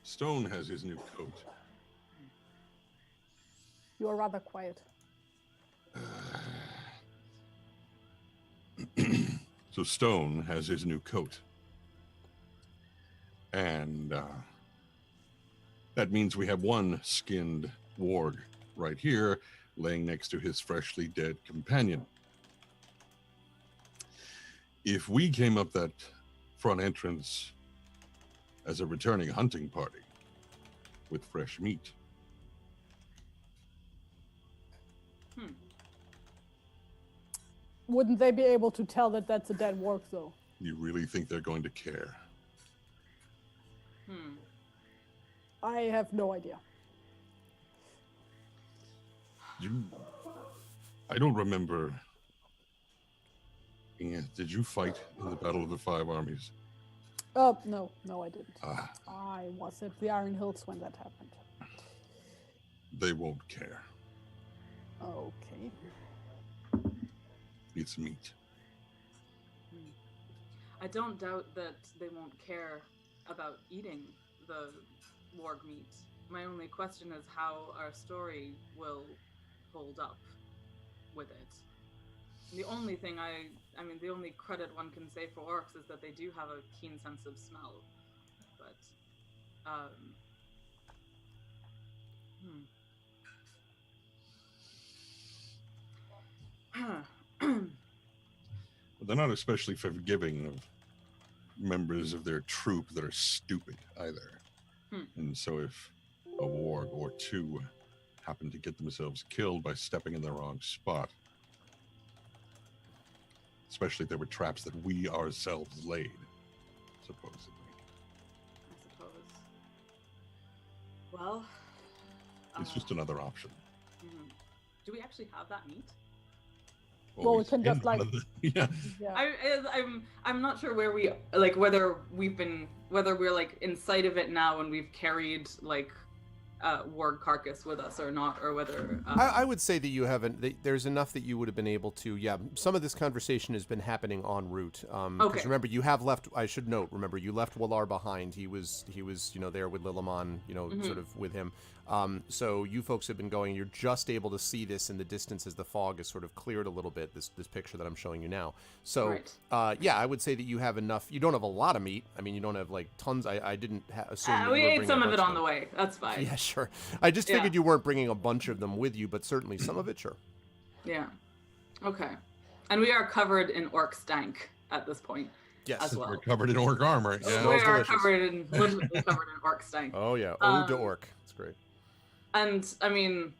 Stone has his new coat. You are rather quiet. So Stone has his new coat. And that means we have one skinned warg right here, laying next to his freshly dead companion. If we came up that front entrance as a returning hunting party with fresh meat. Wouldn't they be able to tell that that's a dead warg, though? You really think they're going to care? I have no idea. I don't remember. Yeah, did you fight in the Battle of the Five Armies? Oh, no, I didn't. I was at the Iron Hills when that happened. They won't care. Okay. It's meat. I don't doubt that they won't care about eating the warg meat. My only question is how our story will hold up with it. The only thing the only credit one can say for orcs is that they do have a keen sense of smell. But, They're not especially forgiving of members of their troop that are stupid either. And so if a warg or two happen to get themselves killed by stepping in the wrong spot, especially if there were traps that we ourselves laid, supposedly. I suppose. Well, It's just another option. do we actually have that meat? Well, we can just like yeah. I'm not sure where we like whether we're like in sight of it now and we've carried like warg carcass with us or not, or whether I would say that you haven't. There's enough that you would have been able to. Yeah, some of this conversation has been happening en route. Because remember, you have left. I should note. Remember, you left Wallar behind. He was there with Lilimon. Sort of with him. So you folks have been going. You're just able to see this in the distance as the fog is sort of cleared a little bit. This picture that I'm showing you now. So yeah, I would say that you have enough. You don't have a lot of meat. I mean, you don't have like tons. I didn't assume. That we you were ate some of it on them. the way. That's fine. Yeah, sure. I just figured you weren't bringing a bunch of them with you, but certainly some of it, sure. Yeah. Okay. And we are covered in orc stank at this point. Yes. As well. We're covered in orc armor. Yeah. We literally are covered in orc stank. Oh yeah, ode to orc. It's great. And I mean,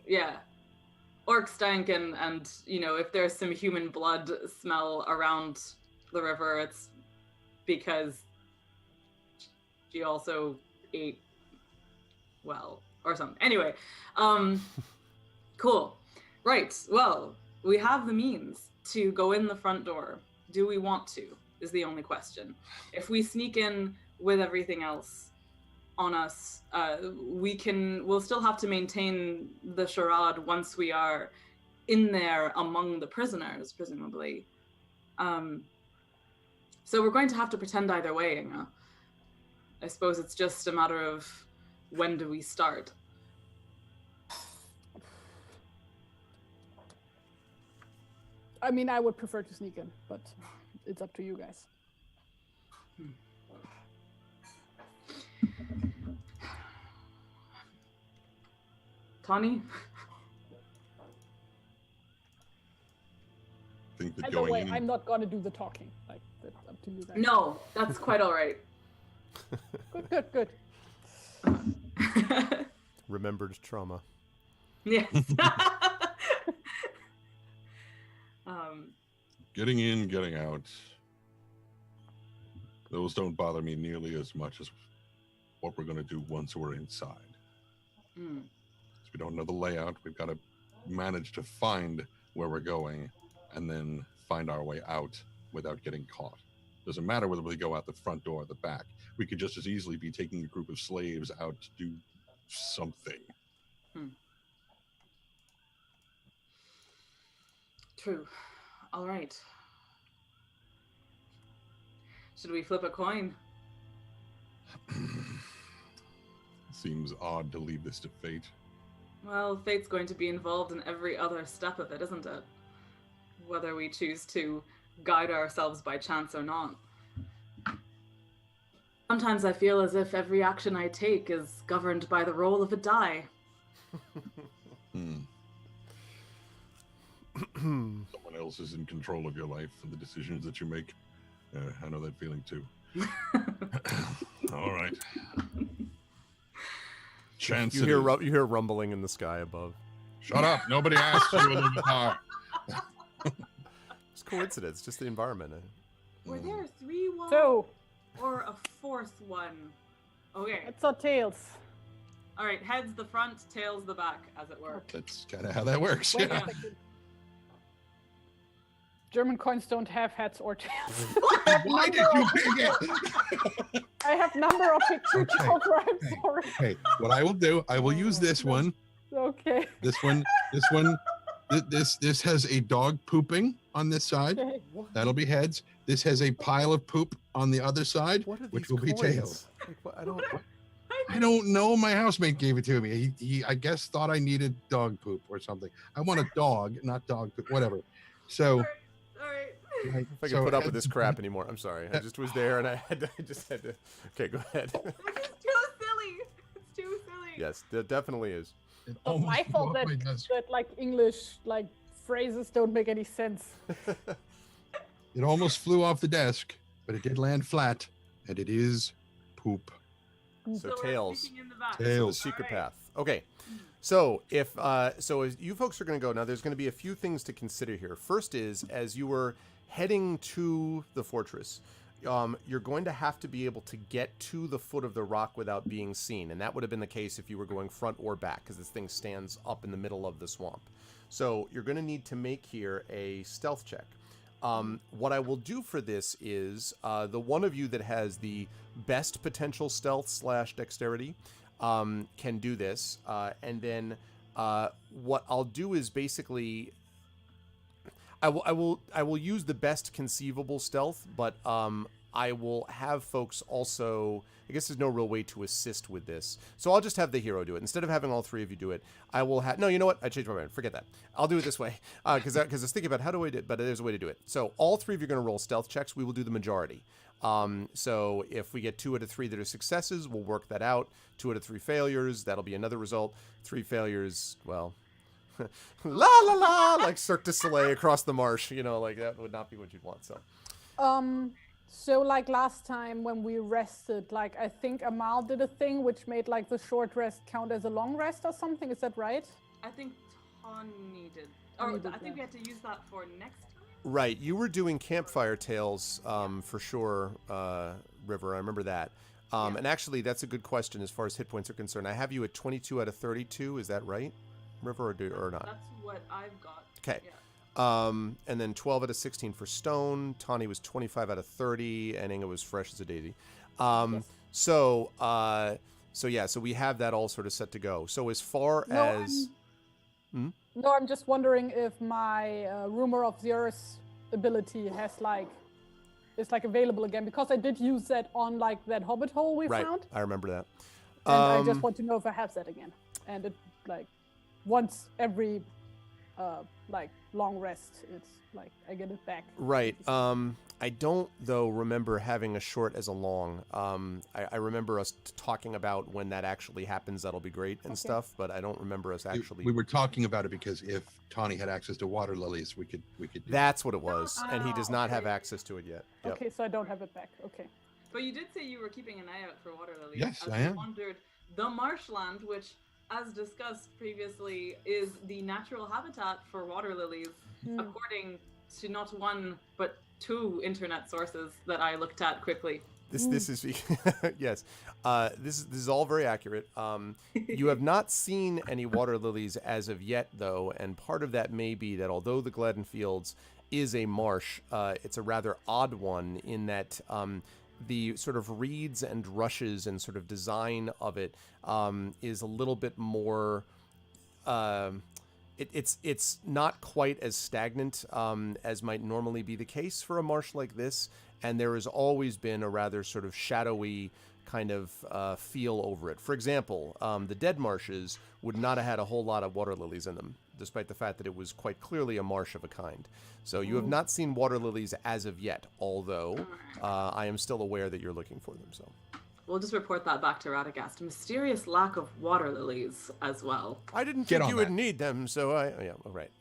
yeah, orc stank and if there's some human blood smell around the river, it's because she also ate well or something. Anyway, cool. Right. Well, we have the means to go in the front door. Do we want to? Is the only question. If we sneak in with everything else on us, we'll still have to maintain the charade once we are in there among the prisoners, presumably. So we're going to have to pretend either way, Inga. I suppose it's just a matter of when do we start? I mean, I would prefer to sneak in, but it's up to you guys. Tawny? I think that By the going way, in. I'm not gonna do the talking. Like, that's up to you guys. No, that's quite all right. Good. Remembered trauma. Yes. Getting in, getting out. Those don't bother me nearly as much as what we're going to do once we're inside. Mm. Because we don't know the layout. We've got to manage to find where we're going and then find our way out without getting caught. Doesn't matter whether we go out the front door or the back. We could just as easily be taking a group of slaves out to do something. True. All right. Should we flip a coin? Seems odd to leave this to fate. Well, fate's going to be involved in every other step of it, isn't it? Whether we choose to guide ourselves by chance or not. Sometimes I feel as if every action I take is governed by the roll of a die. Someone else is in control of your life and the decisions that you make. I know that feeling too. All right. Chance. You hear rumbling in the sky above. Shut up! Nobody asked you in the car. It's coincidence, just the environment. Were there 3 ones So, or a 4th one? Okay. it's our tails. All right. Heads the front, tails the back, as it were. That's kind of how that works. Wait Yeah. a second. German coins don't have heads or tails. Why did you pick it? I have number of pictures Okay, over. I'm okay. sorry. Okay, what I will do, I will use this one. Okay. This one. This has a dog pooping on this side. Okay. That'll be heads. This has a pile of poop on the other side, What are which these will be coins? tails. Like, what? I don't. I don't know. My housemate gave it to me. He I guess thought I needed dog poop or something. I want a dog, not dog poop, whatever. So, All right. like, If I can put up with this crap anymore, I'm sorry. I just was there and I just had to. Okay, go ahead. This is too silly. It's too silly. Yes, there definitely is. it It's almost my flew fault off that, my desk. that like English like phrases don't make any sense. It almost flew off the desk, but it did land flat, and it is poop. So we're tails. sneaking in the back. Tails. So the secret All right. path. Okay. So if as you folks are going to go now, there's going to be a few things to consider here. First is as you were heading to the fortress, you're going to have to be able to get to the foot of the rock without being seen, and that would have been the case if you were going front or back, because this thing stands up in the middle of the swamp. So you're going to need to make here a stealth check. What I will do for this is the one of you that has the best potential stealth / dexterity can do this, and then what I'll do is basically I will use the best conceivable stealth, but I will have folks also. I guess there's no real way to assist with this, so I'll just have the hero do it instead of having all three of you do it. I will have no. You know what? I changed my mind. Forget that. I'll do it this way because I was thinking about how do I do it, but there's a way to do it. So all three of you are going to roll stealth checks. We will do the majority. So if we get 2 out of 3 that are successes, we'll work that out. 2 out of 3 failures, that'll be another result. 3 failures, well, la la la, like Cirque du Soleil across the marsh. You know, like that would not be what you'd want. So like last time when we rested, like I think Amal did a thing which made like the short rest count as a long rest or something. Is that right? I think Tawny did. Tawny Or did I think that. we had to use that for next time. Right, you were doing campfire tales for sure, River. I remember that. And actually, that's a good question as far as hit points are concerned. I have you at 22 out of 32. Is that right, River, or not? That's what I've got. Okay. Yeah. And then 12 out of 16 for Stone. Tawny was 25 out of 30, and Inga was fresh as a daisy. Yes. So we have that all sort of set to go. So as far as... No, I'm just wondering if my Rumor of Xeris ability is available again, because I did use that on like that hobbit hole we Right, found. I remember that. And I just want to know if I have that again. And it like once every long rest, it's like I get it back. Right. I don't, though, remember having a short as a long. I remember us talking about when that actually happens, that'll be great and stuff, but I don't remember us actually... We were talking about it because if Tawny had access to water lilies, we could do That's what it was, and he does not have okay. access to it yet. Yep. Okay, so I don't have it back. Okay. But you did say you were keeping an eye out for water lilies. Yes, as I we am. Wondered, the marshland, which, as discussed previously, is the natural habitat for water lilies, according to not one but 2 internet sources that I looked at quickly. This is yes. This is all very accurate. You have not seen any water lilies as of yet, though, and part of that may be that although the Gladden Fields is a marsh, it's a rather odd one in that the sort of reeds and rushes and sort of design of it is a little bit more. It's not quite as stagnant as might normally be the case for a marsh like this, and there has always been a rather sort of shadowy kind of feel over it. For example, the dead marshes would not have had a whole lot of water lilies in them, despite the fact that it was quite clearly a marsh of a kind. So you have not seen water lilies as of yet, although I am still aware that you're looking for them. So. We'll just report that back to Radagast. Mysterious lack of water lilies as well. I didn't Get think on you would that. need them, so yeah, all right.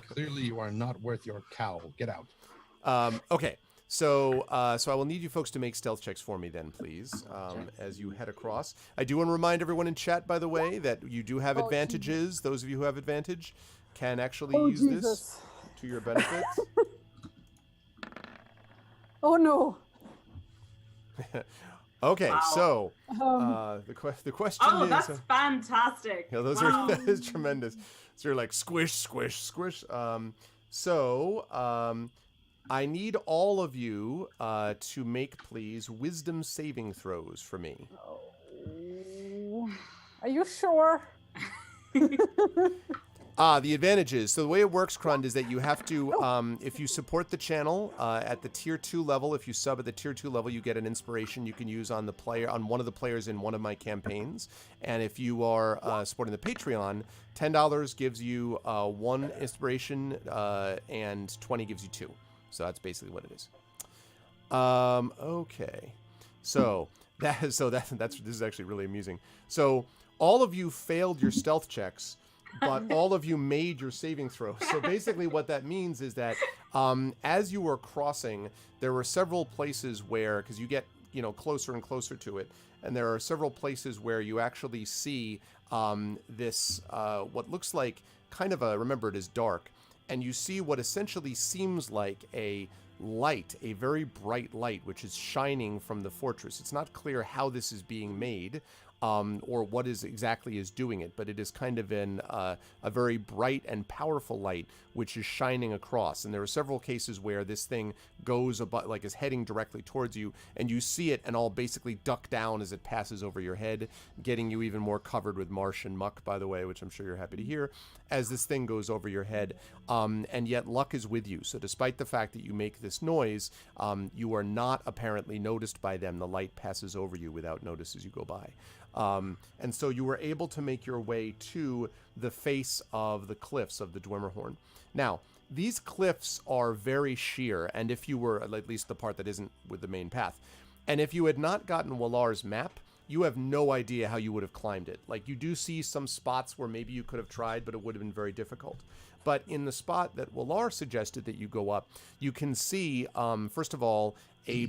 Clearly, you are not worth your cow. Get out. Okay, so I will need you folks to make stealth checks for me then, please, as you head across. I do want to remind everyone in chat, by the way, that you do have advantages. Those of you who have advantage can actually use this to your benefit. Oh no. Okay, Wow. so the question Oh, is... that's fantastic. Yeah, those Wow. that is tremendous. So you're like squish, squish, squish. I need all of you to make, please, wisdom saving throws for me. Oh. Are you sure? The advantages. So the way it works, Krund, is that you have to, if you support the channel at the tier 2 level, if you sub at the tier 2 level, you get an inspiration you can use on the player, on one of the players in one of my campaigns. And if you are supporting the Patreon, $10 gives you 1 inspiration, and 20 gives you 2. So that's basically what it is. Okay. So this is actually really amusing. So all of you failed your stealth checks, but all of you made your saving throw. So basically what that means is that as you were crossing, there were several places where, because you get closer and closer to it. And there are several places where you actually see this, what looks like kind of remember it is dark, and you see what essentially seems like a light, a very bright light, which is shining from the fortress. It's not clear how this is being made, or what exactly is doing it, but it is kind of a very bright and powerful light which is shining across. And there are several cases where this thing goes is heading directly towards you, and you see it and all basically duck down as it passes over your head, getting you even more covered with marsh and muck, by the way, which I'm sure you're happy to hear, as this thing goes over your head. And yet luck is with you. So despite the fact that you make this noise, you are not apparently noticed by them. The light passes over you without notice as you go by. And so you were able to make your way to the face of the cliffs of the Dwemerhorn. Now, these cliffs are very sheer, and if you were, at least the part that isn't with the main path, and if you had not gotten Wallar's map, you have no idea how you would have climbed it. Like, you do see some spots where maybe you could have tried, but it would have been very difficult. But in the spot that Wallar suggested that you go up, you can see, first of all, a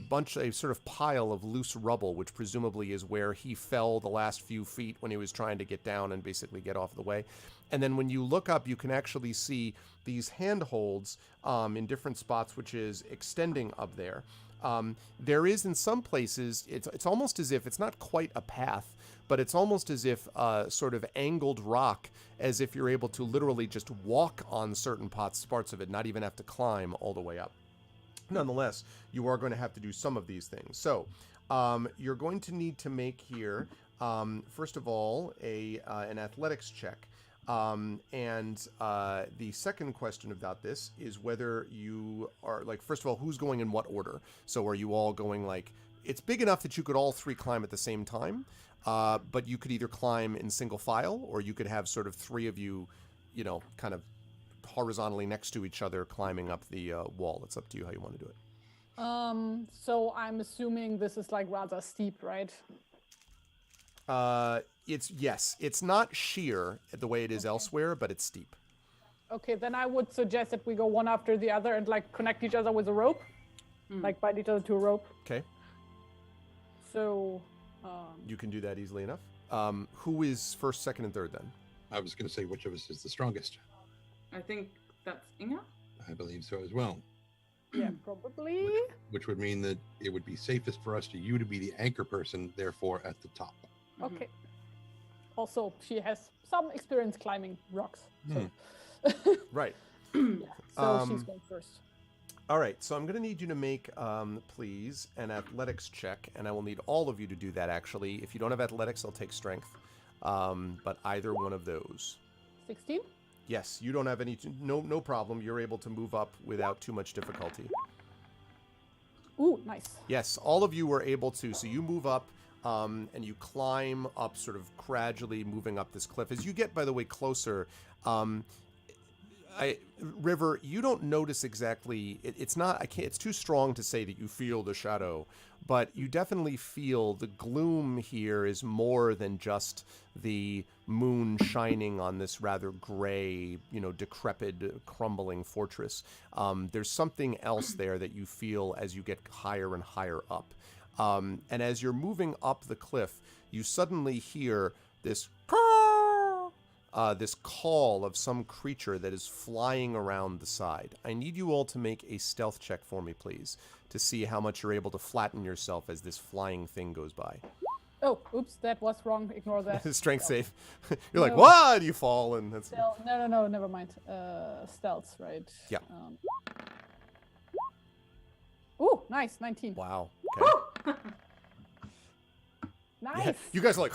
sort of pile of loose rubble, which presumably is where he fell the last few feet when he was trying to get down and basically get off the way. And then when you look up, you can actually see these handholds in different spots, which is extending up there. There is in some places, it's almost as if it's not quite a path, but it's almost as if sort of angled rock, as if you're able to literally just walk on certain parts of it, not even have to climb all the way up. Nonetheless, you are going to have to do some of these things. So you're going to need to make here, first of all, an athletics check. And the second question about this is whether you are, first of all, who's going in what order? So are you all going, it's big enough that you could all three climb at the same time, but you could either climb in single file, or you could have sort of three of you, kind of horizontally next to each other climbing up the wall. It's up to you how you want to do it. So I'm assuming this is rather steep, right? It's not sheer the way it is elsewhere, but it's steep. Okay, then I would suggest that we go one after the other and connect each other with a rope, bind each other to a rope. Okay. So you can do that easily enough. Who is first, second, and third then? I was going to say, which of us is the strongest? I think that's Inga. I believe so as well. Yeah, probably. Which would mean that it would be safest for you to be the anchor person, therefore at the top. Okay. Also, she has some experience climbing rocks. So. Right. Yeah, so she's going first. All right, so I'm going to need you to make, please, an athletics check, and I will need all of you to do that, actually. If you don't have athletics, I'll take strength, but either one of those. 16? Yes, you don't have any, no problem. You're able to move up without too much difficulty. Ooh, nice. Yes, all of you were able to, so you move up, and you climb up, sort of gradually moving up this cliff. As you get, by the way, closer, River, you don't notice exactly, it's too strong to say that you feel the shadow, but you definitely feel the gloom here is more than just the moon shining on this rather gray, decrepit, crumbling fortress. There's something else there that you feel as you get higher and higher up. And as you're moving up the cliff, you suddenly hear this call of some creature that is flying around the side. I need you all to make a stealth check for me, please, to see how much you're able to flatten yourself as this flying thing goes by. Oh, oops, that was wrong. Ignore that. Strength save. You're like, what? You fall, and that's... No, never mind. Stealth, right? Yeah. Ooh, nice, 19. Wow. Okay. Nice. Yeah, you guys are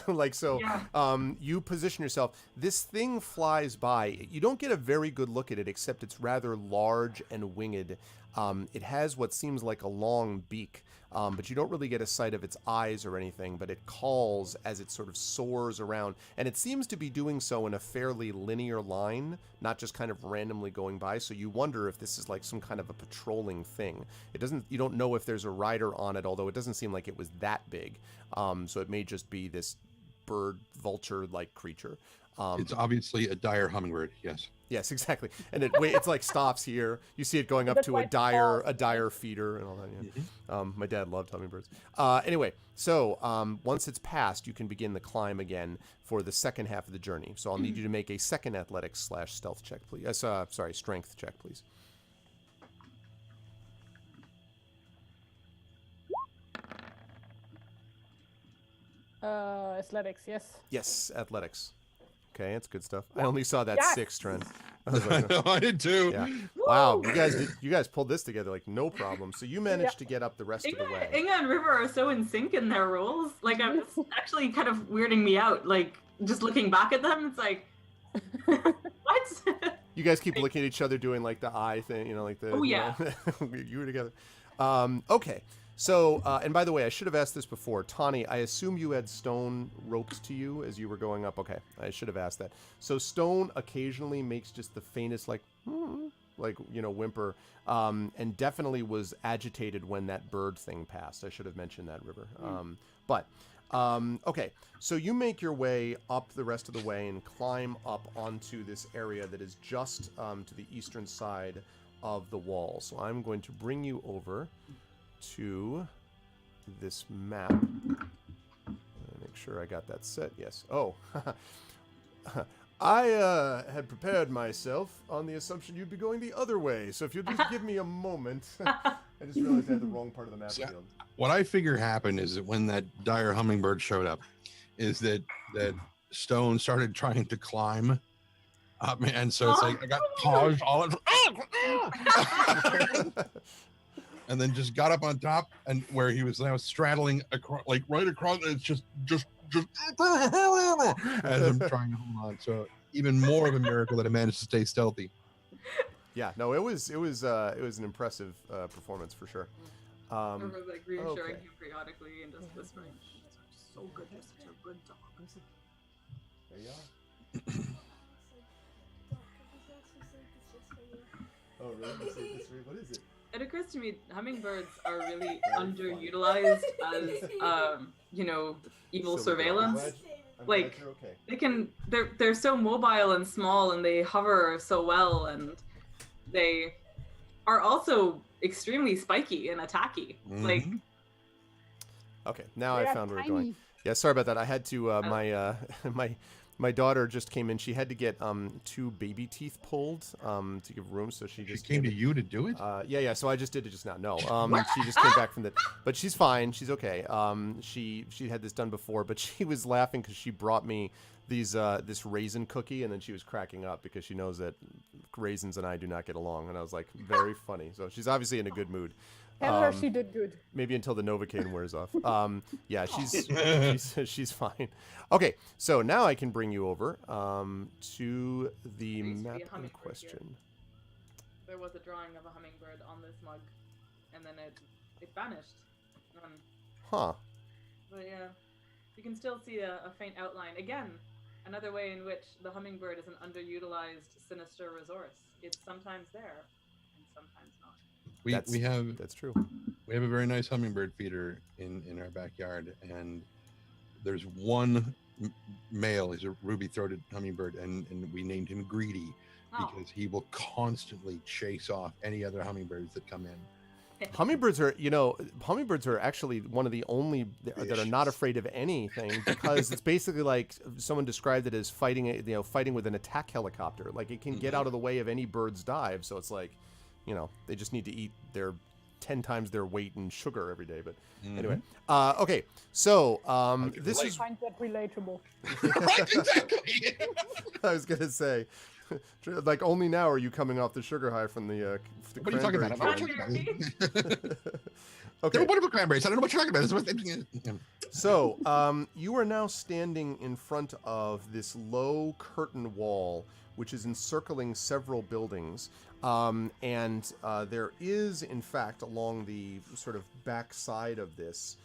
like, so, Yeah. you position yourself. This thing flies by. You don't get a very good look at it, except it's rather large and winged. It has what seems like a long beak, but you don't really get a sight of its eyes or anything, but it calls as it sort of soars around. And it seems to be doing so in a fairly linear line, not just kind of randomly going by. So you wonder if this is like some kind of a patrolling thing. You don't know if there's a rider on it, although it doesn't seem like it was that big. So it may just be this bird vulture-like creature. It's obviously a dire hummingbird, yes. Yes, exactly. And it's like stops here. You see it going up That's to why a it's paused. dire feeder and all that. Yeah. My dad loved hummingbirds. Anyway, so once it's passed, you can begin the climb again for the second half of the journey. So I'll need you to make a second athletics/stealth check, please. Sorry, strength check, please. Athletics, yes. Yes, athletics. Okay, that's good stuff. I only saw that Yes! 6, Trent. I was like, No, I did too. yeah. Wow, you guys pulled this together like no problem. So you managed to get up the rest of the way. Inga and River are so in sync in their roles. Like, it's actually kind of weirding me out. Like, just looking back at them, it's like, what? You guys keep looking at each other doing like the eye thing, like the. Oh, yeah. You were together. Okay. So, and by the way, I should have asked this before. Tawny, I assume you had stone roped to you as you were going up. Okay, I should have asked that. So stone occasionally makes just the faintest, like whimper, and definitely was agitated when that bird thing passed. I should have mentioned that, River. Okay, so you make your way up the rest of the way and climb up onto this area that is just to the eastern side of the wall. So I'm going to bring you over to this map. Make sure I got that set. Yes. Oh, I had prepared myself on the assumption you'd be going the other way. So if you'll just give me a moment. I just realized I had the wrong part of the map. So, what I figure happened is that when that dire hummingbird showed up, is that Stone started trying to climb up, and so it's like I got paused all of and then just got up on top, and where he was now straddling across, like right across. It's just as I'm trying to hold on. So even more of a miracle that I managed to stay stealthy. Yeah, no, it was an impressive performance for sure. I remember like reassuring him periodically and just whispering, "So good, you're such a good dog." There you are. Oh, really? What is it? It occurs to me hummingbirds are really underutilized as evil surveillance. I'm like glad you're okay. they can they're so mobile and small, and they hover so well, and they are also extremely spiky and attacky. Like okay, now I found where we're going. Yeah, sorry about that. I had to my daughter just came in. She had to get 2 baby teeth pulled to give room, so she came to you to do it. Yeah. So I just did it just now. No, she just came back from the. But she's fine. She's okay. She had this done before, but she was laughing because she brought me this raisin cookie, and then she was cracking up because she knows that raisins and I do not get along, and I was like, very funny. So she's obviously in a good mood. Tell her she did good. Maybe until the Novocaine wears off. Yeah, she's fine. Okay, so now I can bring you over to the map in question. Here. There was a drawing of a hummingbird on this mug, and then it vanished. Huh. But yeah, you can still see a faint outline. Again, another way in which the hummingbird is an underutilized, sinister resource. It's sometimes there, and sometimes not. That's true. We have a very nice hummingbird feeder in our backyard, and there's one male. He's a ruby-throated hummingbird, and we named him Greedy because he will constantly chase off any other hummingbirds that come in. Hummingbirds are actually one of the only that are not afraid of anything, because it's basically like someone described it as fighting with an attack helicopter. Like it can get out of the way of any bird's dive. So it's like, they just need to eat their 10 times their weight in sugar every day. But anyway, okay. So this is. I find that relatable. Exactly. I was gonna say, like, only now are you coming off the sugar high from the. What are you talking about? Okay. They're wonderful cranberries. I don't know what you're talking about. So, you are now standing in front of this low curtain wall, which is encircling several buildings. And there is, in fact, along the sort of back side of this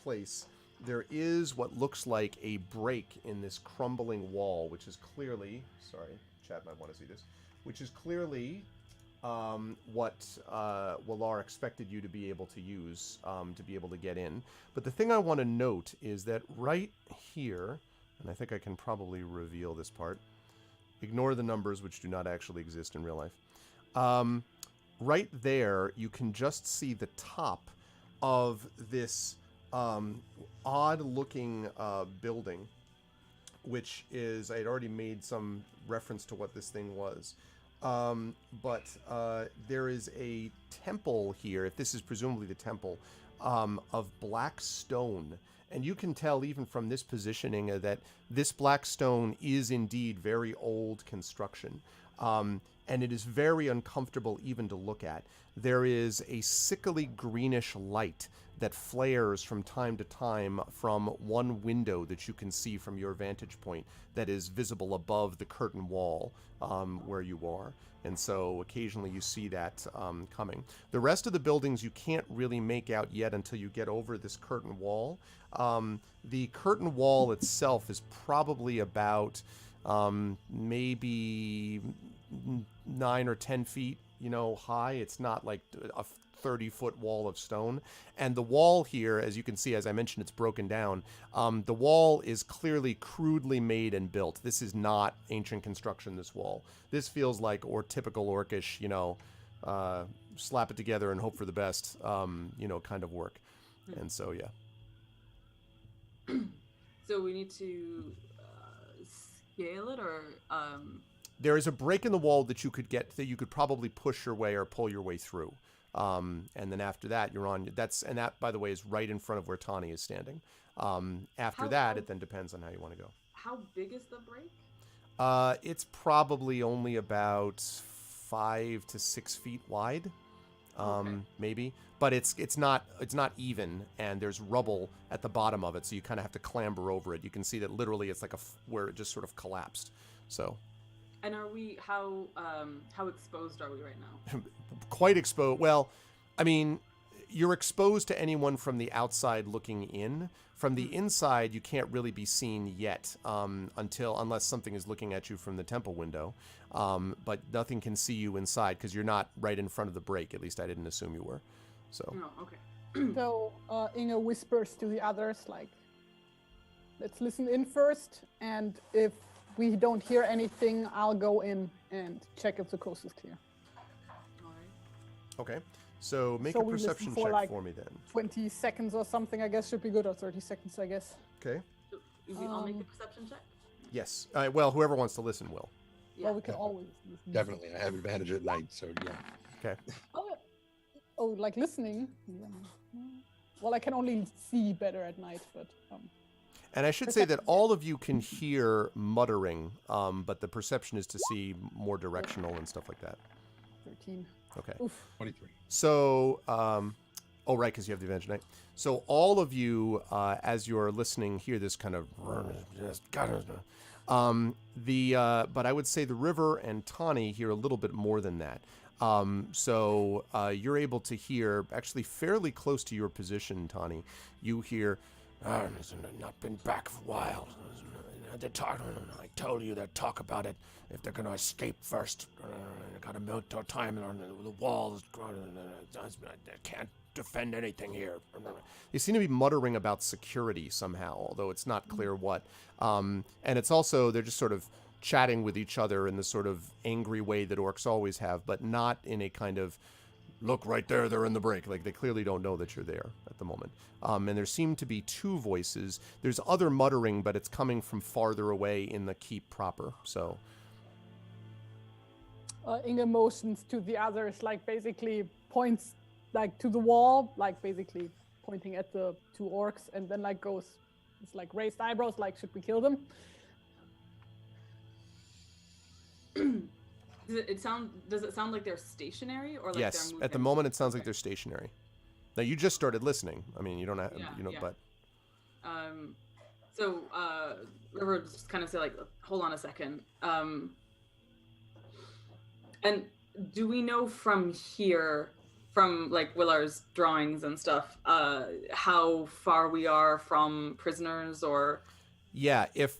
place, there is what looks like a break in this crumbling wall, which is clearly, sorry, chat might want to see this, which is clearly what Willar expected you to be able to use to be able to get in. But the thing I want to note is that right here, and I think I can probably reveal this part, Ignore the numbers, which do not actually exist in real life. Right there, you can just see the top of this odd-looking building, which is... I had already made some reference to what this thing was. But there is a temple here, if this is presumably the temple, of black stone. And you can tell even from this positioning that this black stone is indeed very old construction. And it is very uncomfortable even to look at. There is a sickly greenish light that flares from time to time from one window that you can see from your vantage point that is visible above the curtain wall where you are. And so occasionally you see that coming. The rest of the buildings you can't really make out yet until you get over this curtain wall. The curtain wall itself is probably about maybe 9 or 10 feet, high. It's not like a 30-foot wall of stone. And the wall here, as you can see, as I mentioned, it's broken down. The wall is clearly crudely made and built. This is not ancient construction, this wall. This feels like typical orcish, slap it together and hope for the best, kind of work. And so, yeah. So we need to scale it, or... There is a break in the wall that you could get, that you could probably push your way or pull your way through. And then after that, you're on. That, by the way, is right in front of where Tawny is standing. After that, it then depends on how you want to go. How big is the break? It's probably only about 5 to 6 feet wide, maybe. But it's not even, and there's rubble at the bottom of it, so you kind of have to clamber over it. You can see that literally it's like where it just sort of collapsed. So. And are we how exposed are we right now? Quite exposed. Well, I mean, you're exposed to anyone from the outside looking in. From the inside, you can't really be seen yet unless something is looking at you from the temple window. But nothing can see you inside because you're not right in front of the break. At least I didn't assume you were. So. Oh, okay. So Inge whispers to the others, like, let's listen in first, and if we don't hear anything, I'll go in and check if the coast is clear. All right. Okay. So make a perception check like for me then. 20 seconds or something, I guess, should be good, or 30 seconds, I guess. Okay. So I'll make a perception check? Yes. Well, whoever wants to listen will. Yeah. Well, we can always listen. Definitely. I have advantage at night, so yeah. Okay. Oh, like listening? Well, I can only see better at night, but... And I should say that all of you can hear muttering, but the perception is to see more directional and stuff like that. 13. Okay. Oof. 23. So, right, because you have the advantage night. So all of you, as you're listening, hear this kind of... but I would say the river and Tawny hear a little bit more than that. So you're able to hear, actually fairly close to your position, Tawny, you hear... not been back for a while. I told you they'd talk about it if they're going to escape first. Got to build time on the walls. I can't defend anything here. They seem to be muttering about security somehow, although it's not clear what. And it's also, they're just sort of chatting with each other in the sort of angry way that orcs always have, but not in a kind of, look right there, they're in the break. Like, they clearly don't know that you're there at the moment. And there seem to be two voices. There's other muttering, but it's coming from farther away in the keep proper. So Inge motions to the others, like basically points like to the wall, like basically pointing at the two orcs, and then like goes, it's like raised eyebrows, like, should we kill them? Does it sound like they're stationary, or like yes, they're moving? at the moment it sounds like they're stationary. Now you just started listening. I mean, you don't have, but. So River just kind of say like, hold on a second. And do we know from here, from like Willar's drawings and stuff, how far we are from prisoners, or? Yeah, if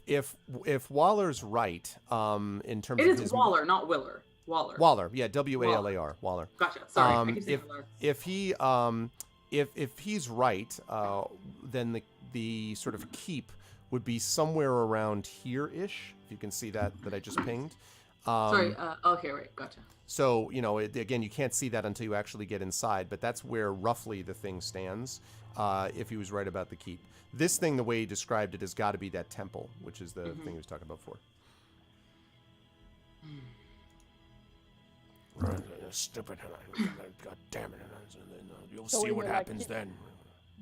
Waller's right, in terms it of is his... Waller, not Willer. Waller. Yeah, Walar, Waller. Gotcha. Sorry, I keep saying Willer. If he's right, then the sort of keep would be somewhere around here-ish. If you can see that I just pinged. Sorry. Okay, right. Gotcha. So, again, you can't see that until you actually get inside, but that's where roughly the thing stands, if he was right about the keep. This thing, the way he described it, has got to be that temple, which is the thing he was talking about before. Stupid. God damn it. You'll see what happens then.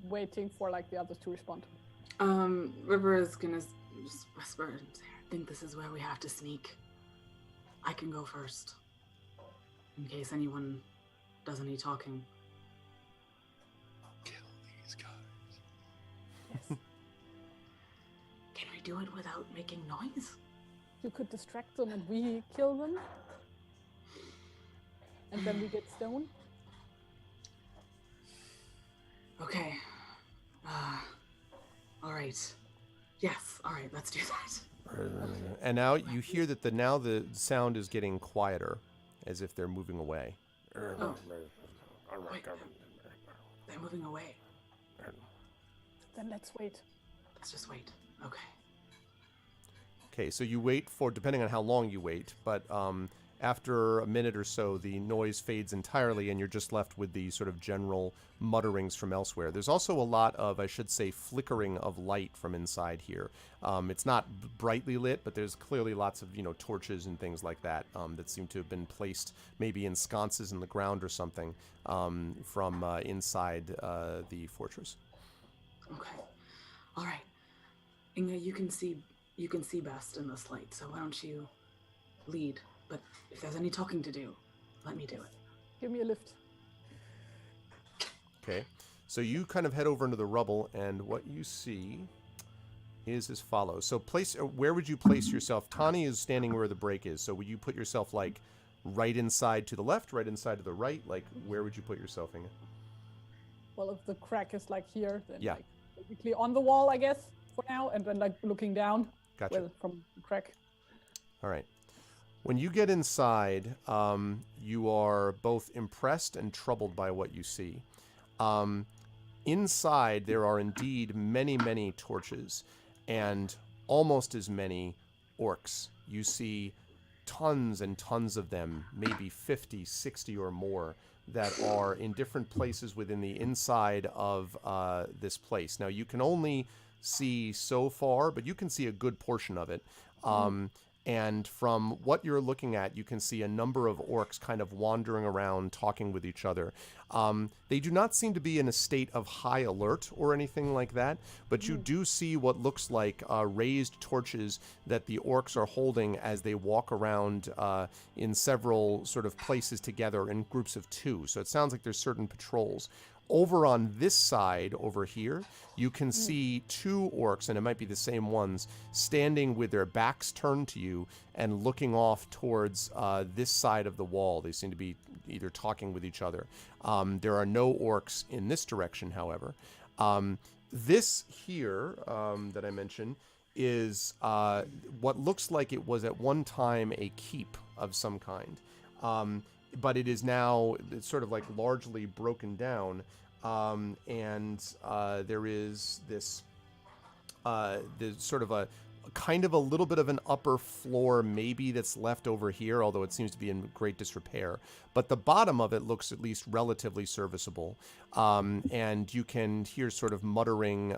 Waiting for the others to respond. River is gonna just whisper and say, I think this is where we have to sneak. I can go first. In case anyone does any talking. Kill these guys. Yes. Can we do it without making noise? You could distract them and we kill them. And then we get stoned. Okay. All right. Yes. All right. Let's do that. And now you hear that the sound is getting quieter, as if they're moving away. Oh. Wait. They're moving away. Then let's wait. Let's just wait. Okay. Okay, so you wait for, depending on how long you wait, but after a minute or so, the noise fades entirely, and you're just left with the sort of general mutterings from elsewhere. There's also a lot of, I should say, flickering of light from inside here. It's not brightly lit, but there's clearly lots of, torches and things like that that seem to have been placed maybe in sconces in the ground or something from inside the fortress. Okay. All right. Inga, you can see best in this light, so why don't you lead? But if there's any talking to do, let me do it. Give me a lift. Okay, so you kind of head over into the rubble, and what you see is as follows. So where would you place yourself? Tani is standing where the break is, so would you put yourself right inside to the left, right inside to the right? Where would you put yourself, Inga? Well, if the crack is here, then yeah. Basically on the wall, I guess, for now, and then looking down. Gotcha. Well, from the crack. All right. When you get inside, you are both impressed and troubled by what you see. Inside, there are indeed many, many torches and almost as many orcs. You see tons and tons of them, maybe 50, 60 or more, that are in different places within the inside of this place. Now, you can only see so far, but you can see a good portion of it. And from what you're looking at, you can see a number of orcs kind of wandering around, talking with each other. They do not seem to be in a state of high alert or anything like that, but you do see what looks like raised torches that the orcs are holding as they walk around in several sort of places together in groups of two. So it sounds like there's certain patrols. Over on this side, over here, you can see two orcs, and it might be the same ones, standing with their backs turned to you and looking off towards this side of the wall. They seem to be either talking with each other. There are no orcs in this direction, however. This here that I mentioned is what looks like it was at one time a keep of some kind. But it is now, it's sort of largely broken down, and there is this there's sort of a kind of a little bit of an upper floor maybe that's left over here, although it seems to be in great disrepair. But the bottom of it looks at least relatively serviceable, and you can hear sort of muttering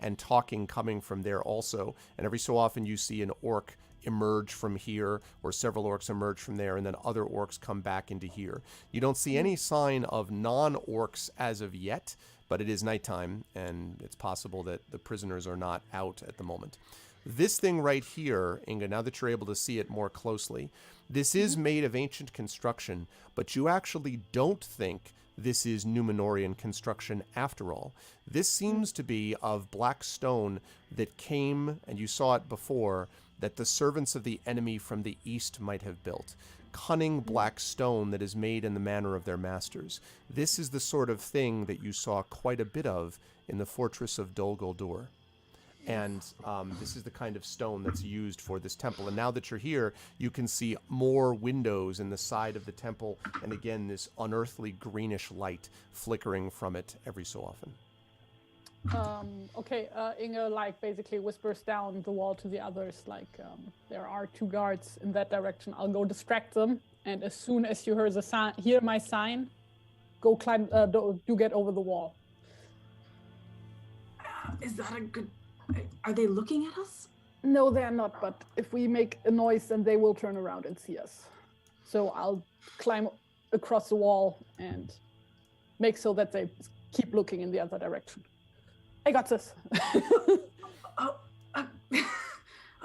and talking coming from there also. And every so often you see an orc emerge from here, or several orcs emerge from there, and then other orcs come back into here. You don't see any sign of non-orcs as of yet, but it is nighttime, and it's possible that the prisoners are not out at the moment. This thing right here, Inga, now that you're able to see it more closely, this is made of ancient construction, but you actually don't think this is Numenorian construction after all. This seems to be of black stone that came, and you saw it before, that the servants of the enemy from the east might have built. Cunning black stone that is made in the manner of their masters. This is the sort of thing that you saw quite a bit of in the fortress of Dol Guldur. And this is the kind of stone that's used for this temple. And now that you're here, you can see more windows in the side of the temple, and again, this unearthly greenish light flickering from it every so often. Okay, Inge like basically whispers down the wall to the others, like there are 2 guards in that direction. I'll go distract them, and as soon as you hear my sign, go climb. Do get over the wall. Is that a good? Are they looking at us? No, they're not. But if we make a noise, then they will turn around and see us. So I'll climb across the wall and make so that they keep looking in the other direction. I got this.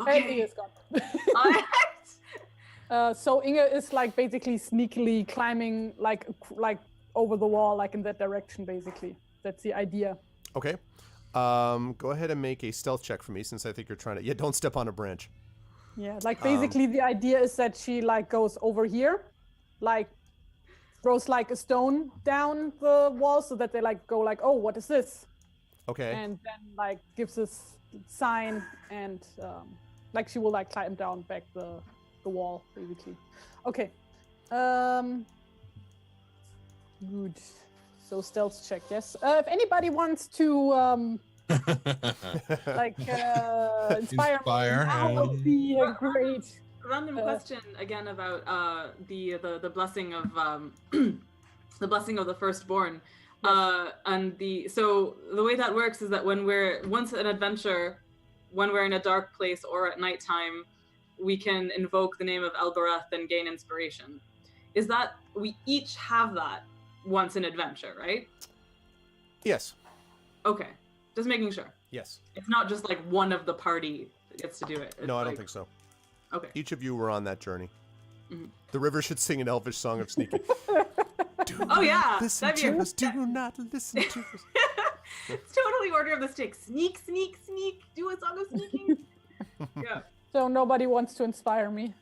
Okay. Inge is gone. So Inge is like basically sneakily climbing like over the wall, like in that direction, basically. That's the idea. Okay. Go ahead and make a stealth check for me, since I think you're trying to... Yeah, don't step on a branch. Yeah, like basically the idea is that she like goes over here, like throws like a stone down the wall so that they like go like, oh, what is this? Okay. And then like gives this sign and like she will like climb down back the wall basically. Okay. Good. So stealth check, yes. If anybody wants to like inspire me, that would be a great Random question again about the blessing of the blessing of the firstborn. And so the way that works is that when we're in a dark place or at nighttime, we can invoke the name of Elbereth and gain inspiration. Is that we each have that once in adventure, right? Yes. Okay, just making sure. Yes. It's not just like one of the party gets to do it. No, I don't think so. Okay. Each of you were on that journey. Mm-hmm. The river should sing an elvish song of sneaking. Listen to us. Do not listen to us. It's totally Order of the Stick. Sneak, sneak, sneak. Do a song of sneaking. Yeah. So nobody wants to inspire me.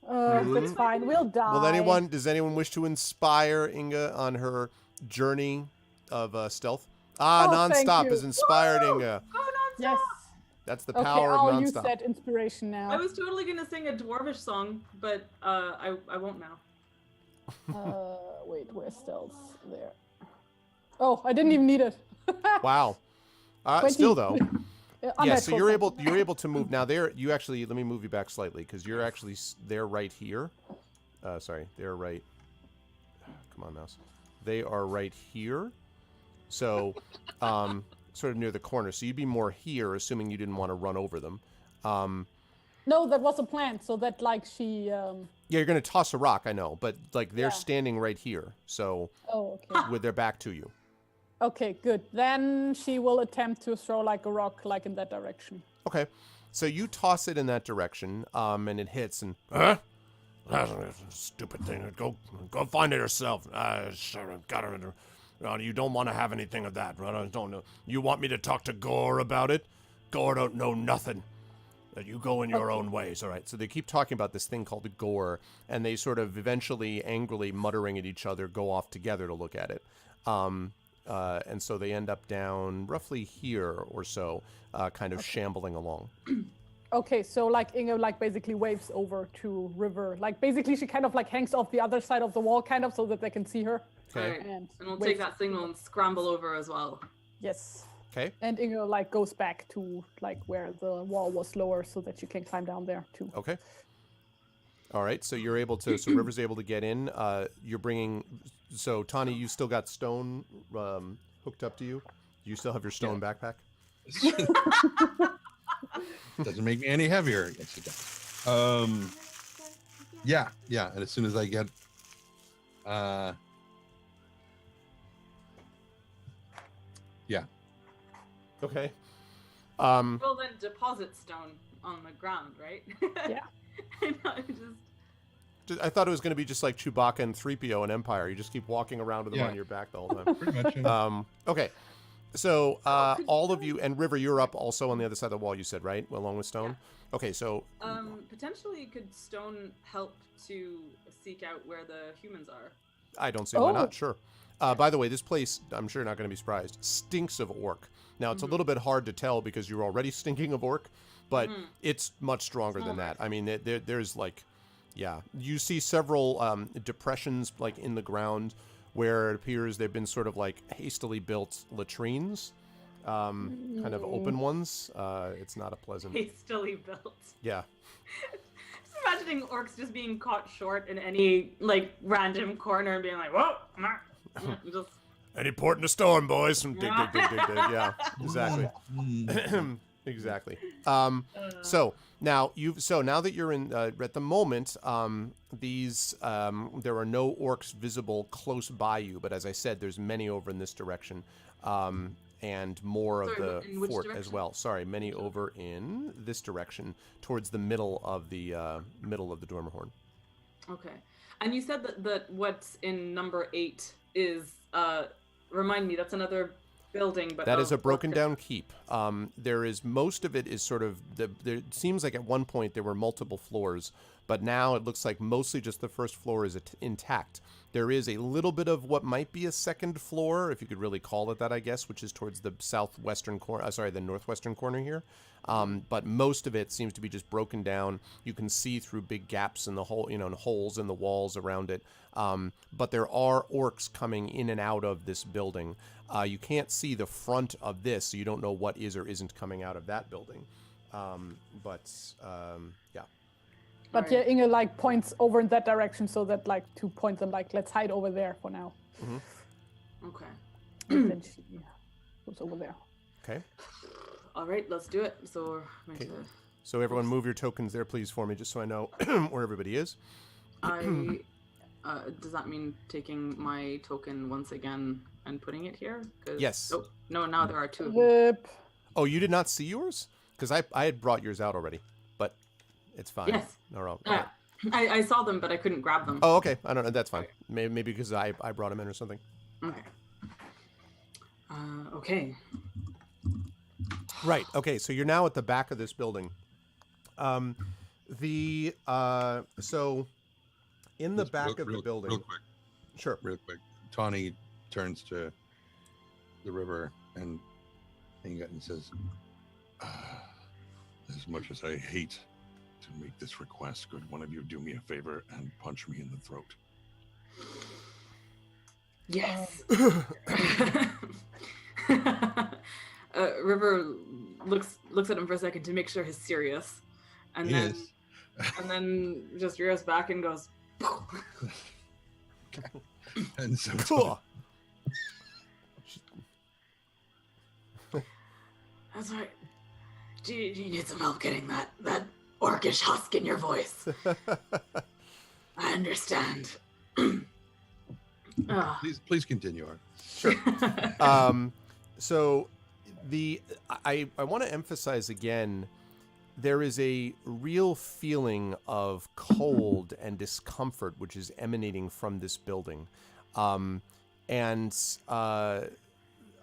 That's fine. We'll die. Does anyone wish to inspire Inge on her journey of stealth? Nonstop has inspired Inge. Go nonstop. Yes. That's the power of nonstop. I'll use that inspiration now. I was totally gonna sing a dwarvish song, but I won't now. Wait, where's stealth? There. Oh, I didn't even need it. Wow. 20. Still though. Yeah, so you're Unnatural able to move now. Let me move you back slightly because you're actually they're right here. They're right. Come on, mouse. They are right here. So, sort of near the corner. So you'd be more here, assuming you didn't want to run over them. No, that was a plan. So that like she. Yeah, you're gonna toss a rock. I know, but like they're standing right here. So. Oh, okay. With their back to you. Okay, good. Then she will attempt to throw like a rock, like in that direction. Okay, so you toss it in that direction, and it hits, and that's a stupid thing. Go find it yourself. You don't want to have anything of that. I don't know. You want me to talk to Gore about it? Gore don't know nothing. You go in your own ways. All right. So they keep talking about this thing called Gore, and they sort of eventually, angrily muttering at each other, go off together to look at it. And so they end up down roughly here or so, kind of shambling along. Okay, so like Inge like basically waves over to River. Like basically she kind of like hangs off the other side of the wall kind of so that they can see her. Okay. Right. And we'll take that signal and scramble over as well. Yes. Okay. And Inge like goes back to like where the wall was lower so that you can climb down there too. Okay. All right, so you're able to. So River's able to get in. You're bringing. So Tani, you still got stone hooked up to you. You still have your stone backpack. Doesn't make me any heavier. Yes, it does. Yeah. And as soon as I get, yeah. Okay. Well, then deposit stone on the ground, right? Yeah. I thought it was going to be just like Chewbacca and 3PO in Empire. You just keep walking around with them on your back the whole time. Pretty much. Yeah. Okay. So all of you, and River, you're up also on the other side of the wall, you said, right? Along with Stone? Yeah. Okay, so... potentially could Stone help to seek out where the humans are? I don't see why not. Sure. By the way, this place, I'm sure you're not going to be surprised, stinks of orc. Now, it's a little bit hard to tell because you're already stinking of orc, but it's much stronger than that. I mean, there's like... Yeah, you see several depressions like in the ground where it appears they've been sort of like hastily built latrines, kind of open ones. It's not a pleasant. Hastily built. Yeah. Just imagining orcs just being caught short in any like random corner and being like, "Whoa, just." Any port in a storm, boys. Dig, dig, dig, dig, dig. Yeah, exactly. Exactly. So now that you're in at the moment, these there are no orcs visible close by you, but as I said, there's many over in this direction, and more of the fort as well. Sorry, many over in this direction towards the middle of the Dormerhorn. Okay, and you said that what's in number 8 is remind me, that's another building, but that is a broken down keep. There is most of it is sort of there seems like at one point there were multiple floors, but now it looks like mostly just the first floor is intact. There is a little bit of what might be a second floor, if you could really call it that, I guess, which is towards the southwestern corner. The northwestern corner here. But most of it seems to be just broken down. You can see through big gaps in the hole, and holes in the walls around it. But there are orcs coming in and out of this building. You can't see the front of this, so you don't know what is or isn't coming out of that building. Yeah. But yeah, Inge like points over in that direction, so that like to point them like, let's hide over there for now. Mm-hmm. Okay. And then she goes over there. Okay. All right, let's do it. So, okay. So everyone move your tokens there, please, for me, just so I know where everybody is. Does that mean taking my token once again and putting it here? Yes. Oh, no, now there are 2 of them. Oh, you did not see yours? Because I had brought yours out already, but it's fine. Yes. No. I saw them, but I couldn't grab them. Oh, okay. I don't know. That's fine. Maybe because I brought them in or something. Okay. Okay. Right. Okay. So you're now at the back of this building. So in the back of the building. Real quick. Sure. Real quick. Tawny turns to the river and Inga and says, "As much as I hate to make this request, could one of you do me a favor and punch me in the throat?" Yes. River looks at him for a second to make sure he's serious, and then just rears back and goes. And so cool. That's right. Do you need some help getting that orcish husk in your voice? I understand. Please continue. Sure. So I want to emphasize again, there is a real feeling of cold and discomfort which is emanating from this building.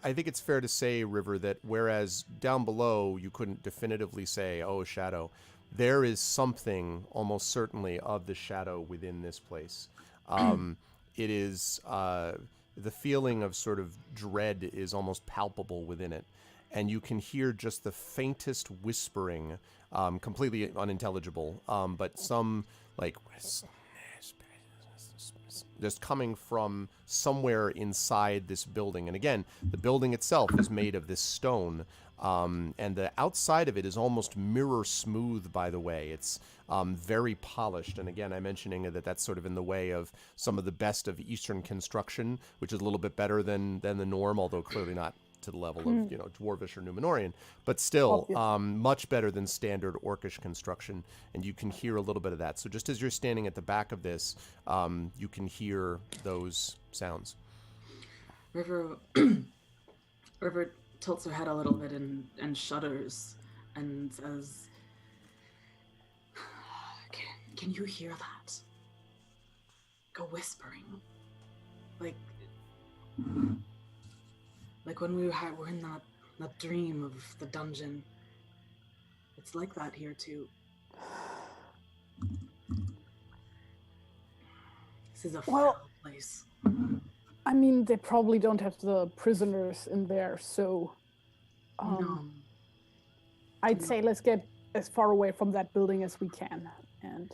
I think it's fair to say, River, that whereas down below you couldn't definitively say, oh, shadow, there is something almost certainly of the shadow within this place. It is the feeling of sort of dread is almost palpable within it. And you can hear just the faintest whispering, completely unintelligible, but some like just coming from somewhere inside this building. And again, the building itself is made of this stone, and the outside of it is almost mirror smooth, by the way. It's very polished. And again, I'm mentioning that that's sort of in the way of some of the best of Eastern construction, which is a little bit better than the norm, although clearly not to the level of Dwarvish or Numenorian, but still much better than standard Orcish construction, and you can hear a little bit of that. So just as you're standing at the back of this, you can hear those sounds. River tilts her head a little bit and shudders and says, "Can you hear that? Go whispering, like when we're in that dream of the dungeon. It's like that here too. This is a foul place." I mean, they probably don't have the prisoners in there, so No. I'd say let's get as far away from that building as we can, and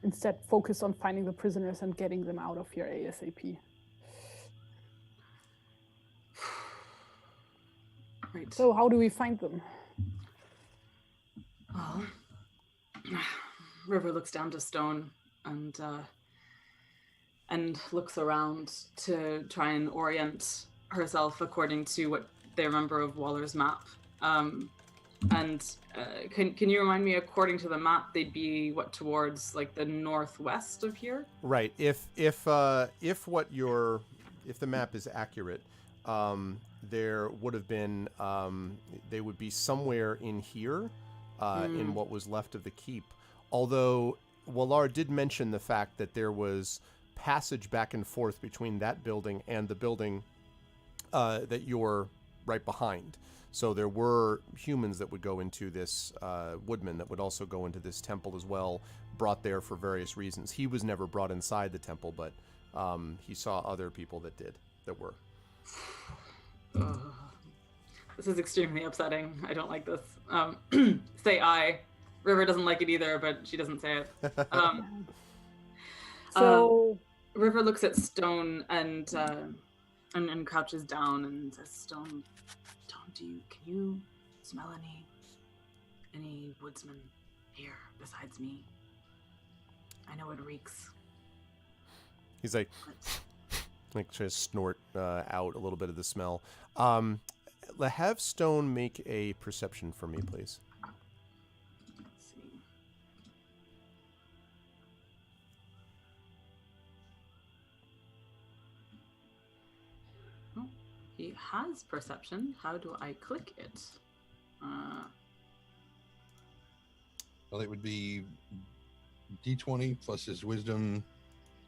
instead focus on finding the prisoners and getting them out of here ASAP. Right. So how do we find them? Well, River looks down to Stone and looks around to try and orient herself according to what they remember of Waller's map. Can you remind me, according to the map, they'd be towards like the northwest of here? Right. If the map is accurate, there would have been they would be somewhere in here, in what was left of the keep. Although Wallar did mention the fact that there was passage back and forth between that building and the building that you're right behind. So there were humans that would go into this, woodmen that would also go into this temple as well, brought there for various reasons. He was never brought inside the temple, but he saw other people that were. This is extremely upsetting. I don't like this. Say I. River doesn't like it either, but she doesn't say it. So River looks at Stone and crouches down and says, Stone, can you smell any woodsman here besides me? I know it reeks. He's like trying to snort out a little bit of the smell. Have Stone make a perception for me, please. Let's see. Oh, he has perception. How do I click it? Well, it would be D20 plus his wisdom,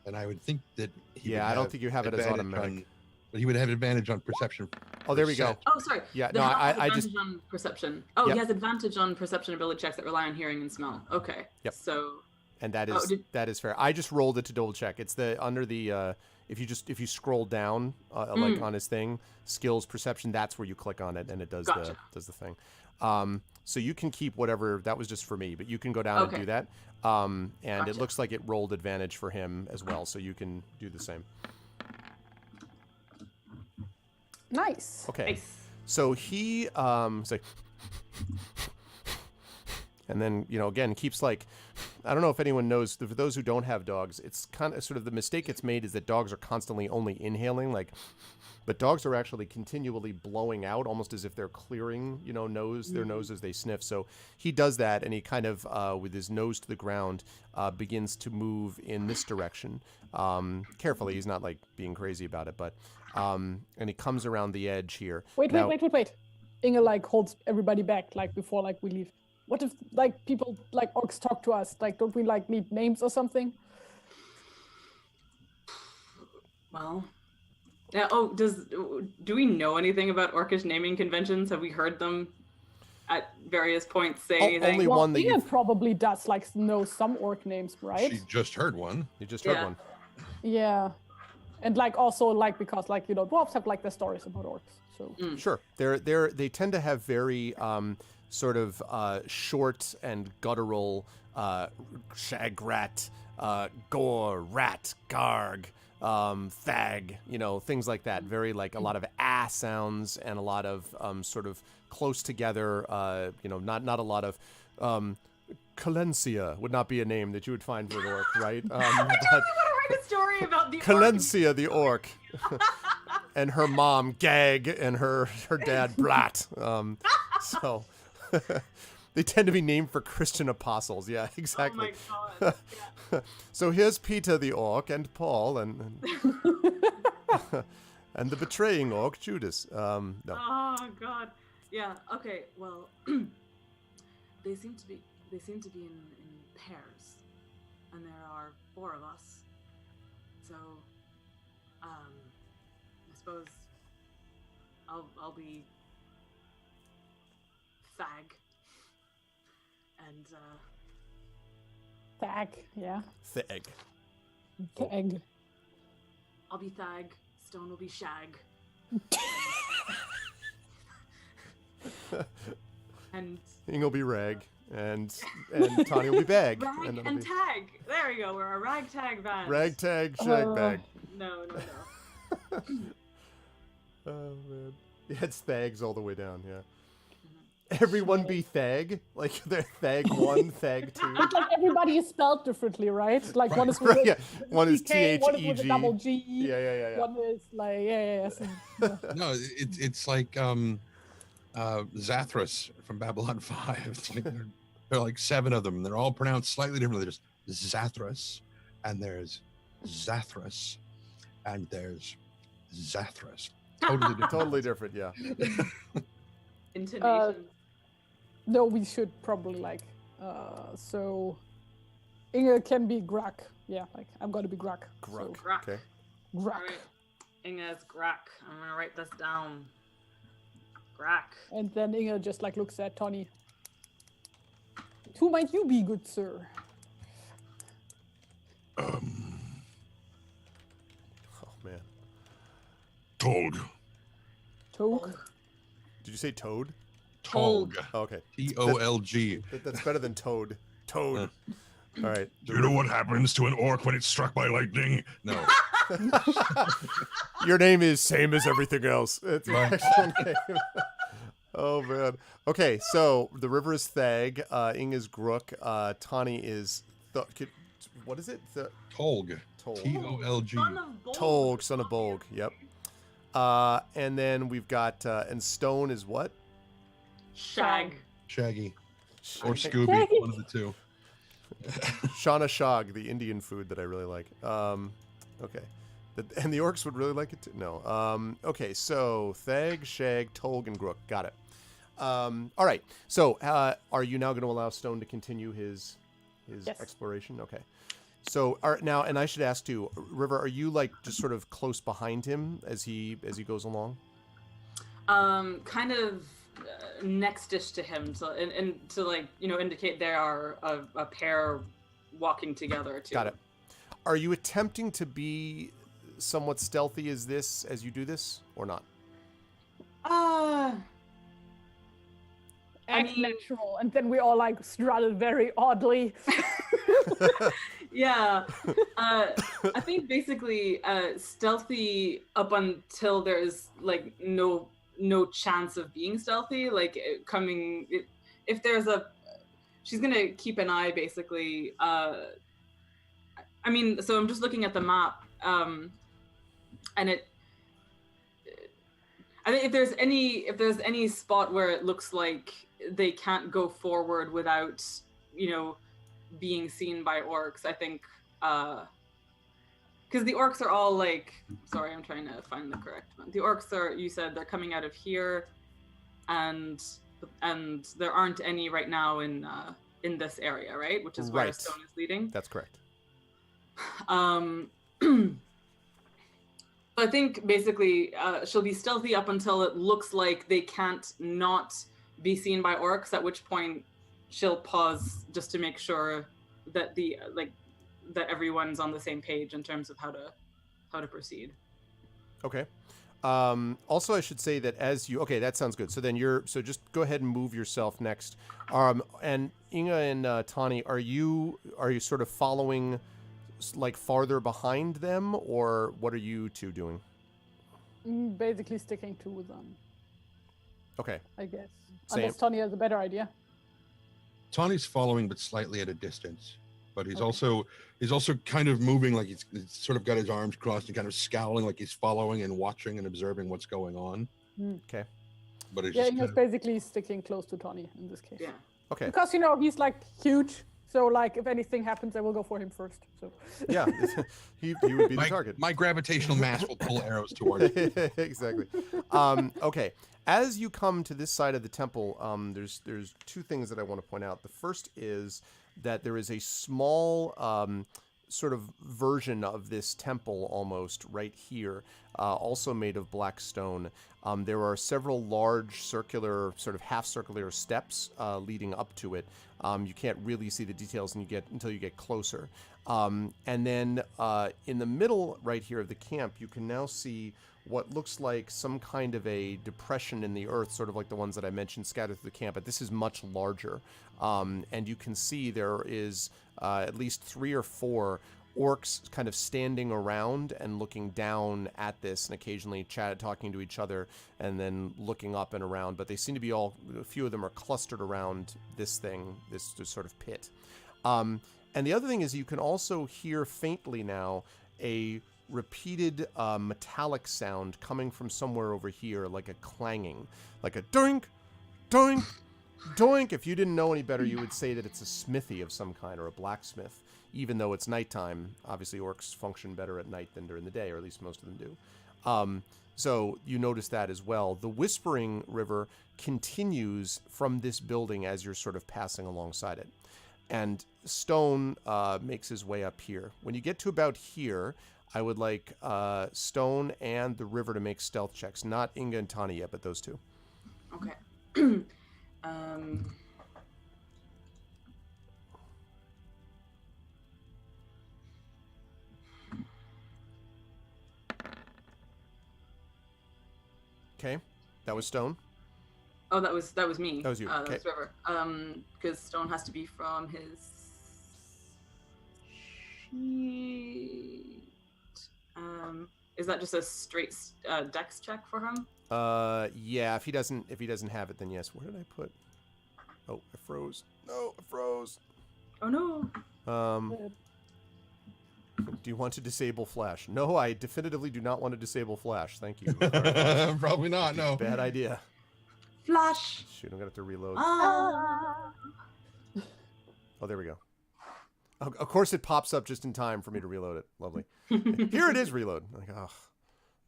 and I would think that I don't think you have it as automatic. But he would have advantage on perception. Oh, there we go. Oh, sorry. Yeah, Then no, he has I advantage just on perception. Oh, Yep. he has advantage on perception ability checks that rely on hearing and smell. Okay. Yep. So. And that is that is fair. I just rolled it to double check. It's the under the if you scroll down like on his thing, skills perception, that's where you click on it and it does Gotcha. the thing. So you can keep whatever, that was just for me, but you can go down and do that. And Gotcha. it looks like it rolled advantage for him as well, so you can do the same. Nice. Okay. Nice. So he say and then, again, keeps like, I don't know if anyone knows, for those who don't have dogs, it's kind of sort of the mistake it's made is that dogs are constantly only inhaling, but dogs are actually continually blowing out, almost as if they're clearing, their nose as they sniff. So he does that, and he kind of, with his nose to the ground, begins to move in this direction. Carefully, he's not like being crazy about it, but, and he comes around the edge here. Wait. Inge holds everybody back before we leave. What if people orcs talk to us? Don't we need names or something? Well, yeah. Oh, do we know anything about orcish naming conventions? Have we heard them at various points say anything? Only one that Inge probably does know some orc names, right? She just heard one. You just heard one. Yeah, and also because dwarves have their stories about orcs. So Sure, they tend to have very sort of short and guttural shagrat, gore, rat, garg, thag, things like that. Very a lot of sounds and a lot of sort of close together, not a lot of Calencia would not be a name that you would find for an orc, right? I totally want to write a story about the Calencia the orc. And her mom Gag and her dad Blat. So they tend to be named for Christian apostles. Yeah, exactly. Oh my god. Yeah. So here's Peter the orc and Paul and and the betraying orc Judas. No. Oh god. Yeah. Okay. Well, they seem to be in pairs, and there are 4 of us. So, I suppose I'll be Thag. And Thag, yeah. Thag. Thag. I'll be Thag. Stone will be Shag. And Inge will be Rag, and Tanya will be Bag. Rag and Tag. There we go. We're a ragtag band. Ragtag, shag bag. No. Oh man. Yeah, it's Thags all the way down, yeah. Everyone be Thag? Like they're Thag 1, Thag 2? It's like everybody is spelled differently, right? Like one is with Right, yeah. One is TK, one is with a THEG. double G. Yeah. One is like, No, it's like Zathras from Babylon 5. It's like there are like 7 of them. They're all pronounced slightly differently. There's Zathras, and there's Zathras, and there's Zathras. Totally different. Totally different, yeah. Intonation. No, we should probably like, so Inge can be Grak. Yeah, like I'm gonna be Grak. Gruk. So, Grak. Okay. Grak. All right. Inge's Grak. I'm gonna write this down. Grak. And then Inge just like looks at Tony. Who might you be, good sir? Oh, man. Tolg. Toke. Did you say Toad? Tolg. Oh, okay. Tolg. That's better than Toad. Toad. All right. Do you know what happens to an orc when it's struck by lightning? No. Your name is same as everything else. It's your Right. actual name. Oh, man. Okay, so the river is Thag. Ing is Grook. Tani is... what is it? Tolg. Tolg. Tolg. Son of Bolg. Tolg, son of Bolg. Yep. And then we've got... and Stone is what? Shag. Shaggy. Or Shag. Scooby. Shaggy. One of the two. Shana Shag, the Indian food that I really like. Okay. And the orcs would really like it too? No. Okay, so Thag, Shag, Tolg, and Grook. Got it. All right. So are you now going to allow Stone to continue his Yes. exploration? Okay. So now, and I should ask too, River, are you like just sort of close behind him as he goes along? Kind of next-ish to him, and to like indicate they are a pair walking together too. Got it. Are you attempting to be somewhat stealthy as you do this, or not? Act natural, and then we all like strutted very oddly. Yeah. I think basically stealthy up until there's like no chance of being stealthy. Like if there's she's gonna keep an eye basically. So I'm just looking at the map, and I think if there's any spot where it looks like they can't go forward without being seen by orcs, I think because the orcs are all like, sorry, I'm trying to find the correct one. The orcs are, you said they're coming out of here, and there aren't any right now in this area, right? Which is where Right. Stone is leading. That's correct. So I think basically she'll be stealthy up until it looks like they can't not be seen by orcs, at which point she'll pause just to make sure that that everyone's on the same page in terms of how to proceed. Okay. Also, I should say that okay, that sounds good. So then so just go ahead and move yourself next. And Inga and Tani, are you sort of following like farther behind them, or what are you two doing? Basically sticking to them, Okay. I guess. Same. Unless Tony has a better idea. Tawny's following, but slightly at a distance. But he's Okay. also kind of moving, like he's sort of got his arms crossed and kind of scowling, like he's following and watching and observing what's going on. Okay. But he's Yeah, just he's kind of, basically sticking close to Tony in this case. Yeah. Okay. Because he's like huge, so like if anything happens, I will go for him first. So Yeah. he would be the target. my gravitational mass will pull arrows towards me. Exactly. Okay. As you come to this side of the temple, there's two things that I want to point out. The first is that there is a small sort of version of this temple almost right here, also made of black stone. There are several large circular, sort of half-circular steps leading up to it. You can't really see the details until you get closer. And then in the middle right here of the camp, you can now see what looks like some kind of a depression in the earth, sort of like the ones that I mentioned scattered through the camp, but this is much larger. And you can see there is at least 3 or 4 orcs kind of standing around and looking down at this, and occasionally talking to each other, and then looking up and around. But they seem to be a few of them are clustered around this thing, this sort of pit. And the other thing is you can also hear faintly now a repeated metallic sound coming from somewhere over here, like a clanging, like a doink, doink, doink. If you didn't know any better, you would say that it's a smithy of some kind, or a blacksmith, even though it's nighttime. Obviously, orcs function better at night than during the day, or at least most of them do. So you notice that as well. The Whispering River continues from this building as you're sort of passing alongside it. And Stone makes his way up here. When you get to about here, I would like Stone and the River to make stealth checks. Not Inga and Tani yet, but those two. Okay. Okay, that was Stone. Oh, that was me. That was you. Okay. That's River. Because Stone has to be from his sheet. Is that just a straight dex check for him? Yeah. If he doesn't have it, then yes. Where did I put? Oh, I froze. No, I froze. Oh no. Do you want to disable Flash? No, I definitively do not want to disable Flash. Thank you. Probably not. No. Bad idea. Flash. Shoot, I'm gonna have to reload. Ah. Oh, there we go. Of course, it pops up just in time for me to reload it. Lovely. Here it is, reload. Like, oh. All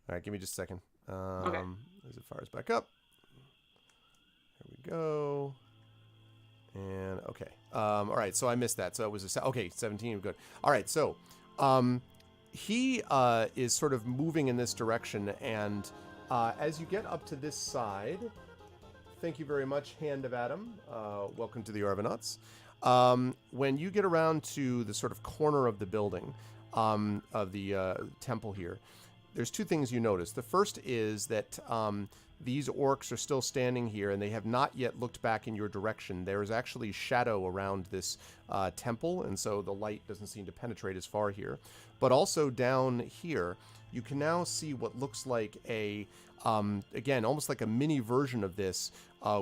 right, give me just a second. Okay. As it fires back up. There we go. And okay. All right, so I missed that. So it was okay, 17. Good. All right, so he is sort of moving in this direction, and as you get up to this side, thank you very much, Hand of Adam. Welcome to the Arvanauts. When you get around to the sort of corner of the building, of the temple here, there's two things you notice. The first is that these orcs are still standing here, and they have not yet looked back in your direction. There is actually shadow around this temple, and so the light doesn't seem to penetrate as far here. But also down here, you can now see what looks like a, again, almost like a mini version of this,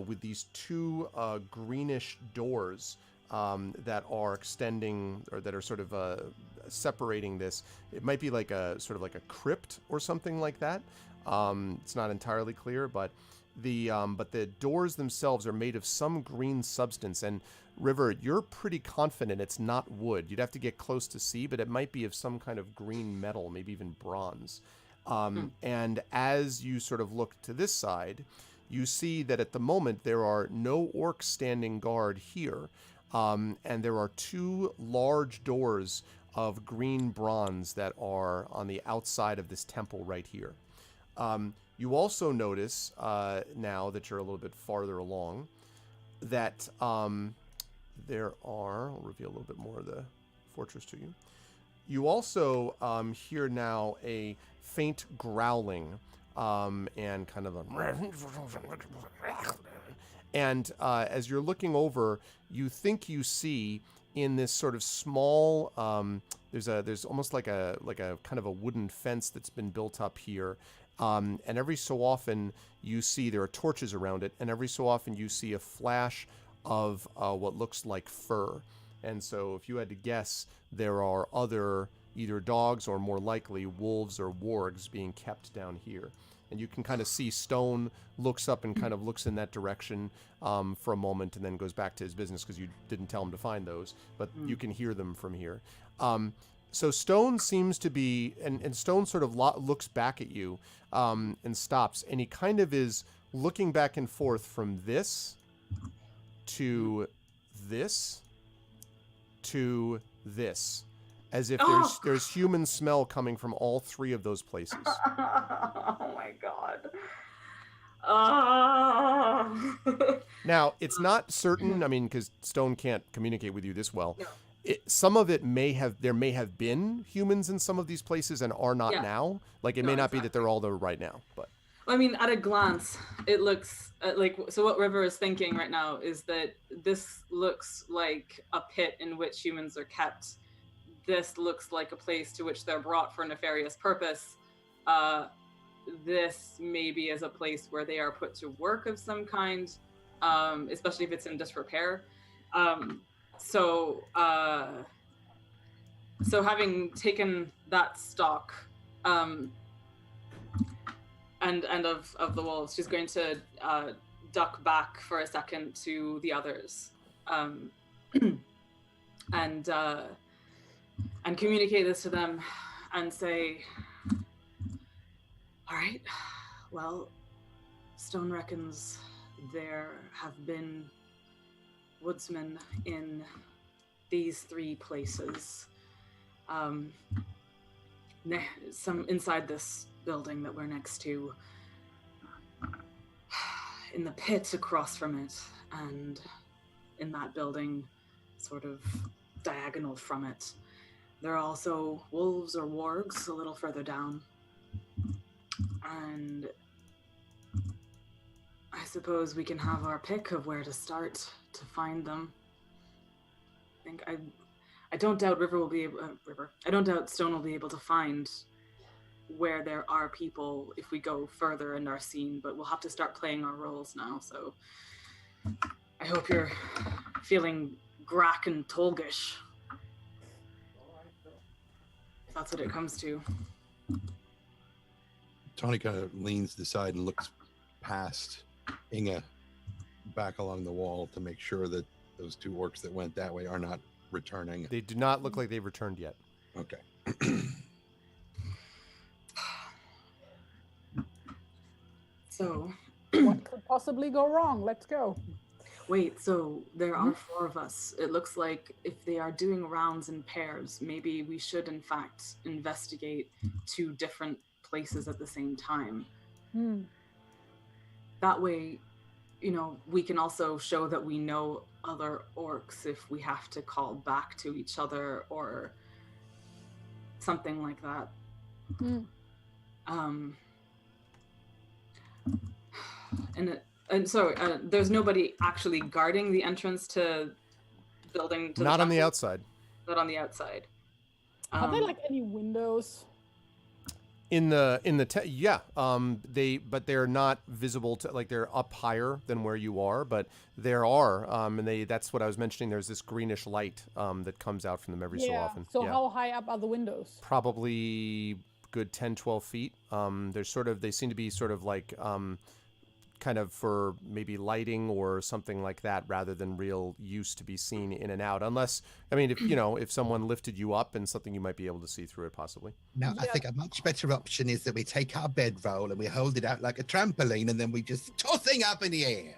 with these two greenish doors that are extending, or that are sort of separating this. It might be like a sort of like a crypt or something like that. It's not entirely clear, but the doors themselves are made of some green substance. And River, you're pretty confident it's not wood. You'd have to get close to see, but it might be of some kind of green metal, maybe even bronze. And as you sort of look to this side, you see that at the moment there are no orcs standing guard here. And there are two large doors of green bronze that are on the outside of this temple right here. You also notice, now that you're a little bit farther along, that there are, I'll reveal a little bit more of the fortress to you. You also hear now a faint growling, and kind of a... And as you're looking over, you think you see in this sort of small, there's almost like a kind of a wooden fence that's been built up here. And every so often you see there are torches around it, and every so often you see a flash of what looks like fur. And so if you had to guess, there are other either dogs or more likely wolves or wargs being kept down here. And you can kind of see Stone looks up and kind of looks in that direction for a moment and then goes back to his business because you didn't tell him to find those. But you can hear them from here. So Stone seems to be, and Stone sort of looks back at you and stops. And he kind of is looking back and forth from this to this to this. As if there's human smell coming from all three of those places. Oh my god. Now, it's not certain, I mean, because Stone can't communicate with you this well. No. Some of it there may have been humans in some of these places and are not now. Like, it may not be that they're all there right now, but... I mean, at a glance, it looks like, so what River is thinking right now is that this looks like a pit in which humans are kept. this looks like a place to which they're brought for nefarious purpose. This maybe is a place where they are put to work of some kind, especially if it's in disrepair. So having taken that stock, and of the wolves, she's going to duck back for a second to the others, and communicate this to them, and say, all right, well, Stone reckons there have been woodsmen in these 3 places. Some inside this building that we're next to, in the pit across from it, and in that building, sort of diagonal from it. There are also wolves or wargs a little further down. And I suppose we can have our pick of where to start to find them. I don't doubt I don't doubt Stone will be able to find where there are people if we go further in our scene, but we'll have to start playing our roles now, so I hope you're feeling grack and tolgish. If that's what it comes to. Tawny kind of leans to the side and looks past Inga back along the wall to make sure that those 2 orcs that went that way are not returning. They do not look like they've returned yet. Okay. So, What could possibly go wrong? Let's go. wait, so there are 4 of us. It looks like if they are doing rounds in pairs, maybe we should in fact investigate 2 different places at the same time. That way, we can also show that we know other orcs if we have to call back to each other or something like that. And so there's nobody actually guarding the entrance to building. To Not the on the temple? outside. Not on the outside. Are there like any windows? Yeah, they're not visible to, like, they're up higher than where you are, but there are, and that's what I was mentioning. There's this greenish light that comes out from them every so often. So how high up are the windows? Probably good 10, 12 feet. They seem to be sort of like kind of for maybe lighting or something like that, rather than real use to be seen in and out. Unless, if someone lifted you up and something, you might be able to see through it possibly. No, I think a much better option is that we take our bedroll and we hold it out like a trampoline and then we just tossing up in the air.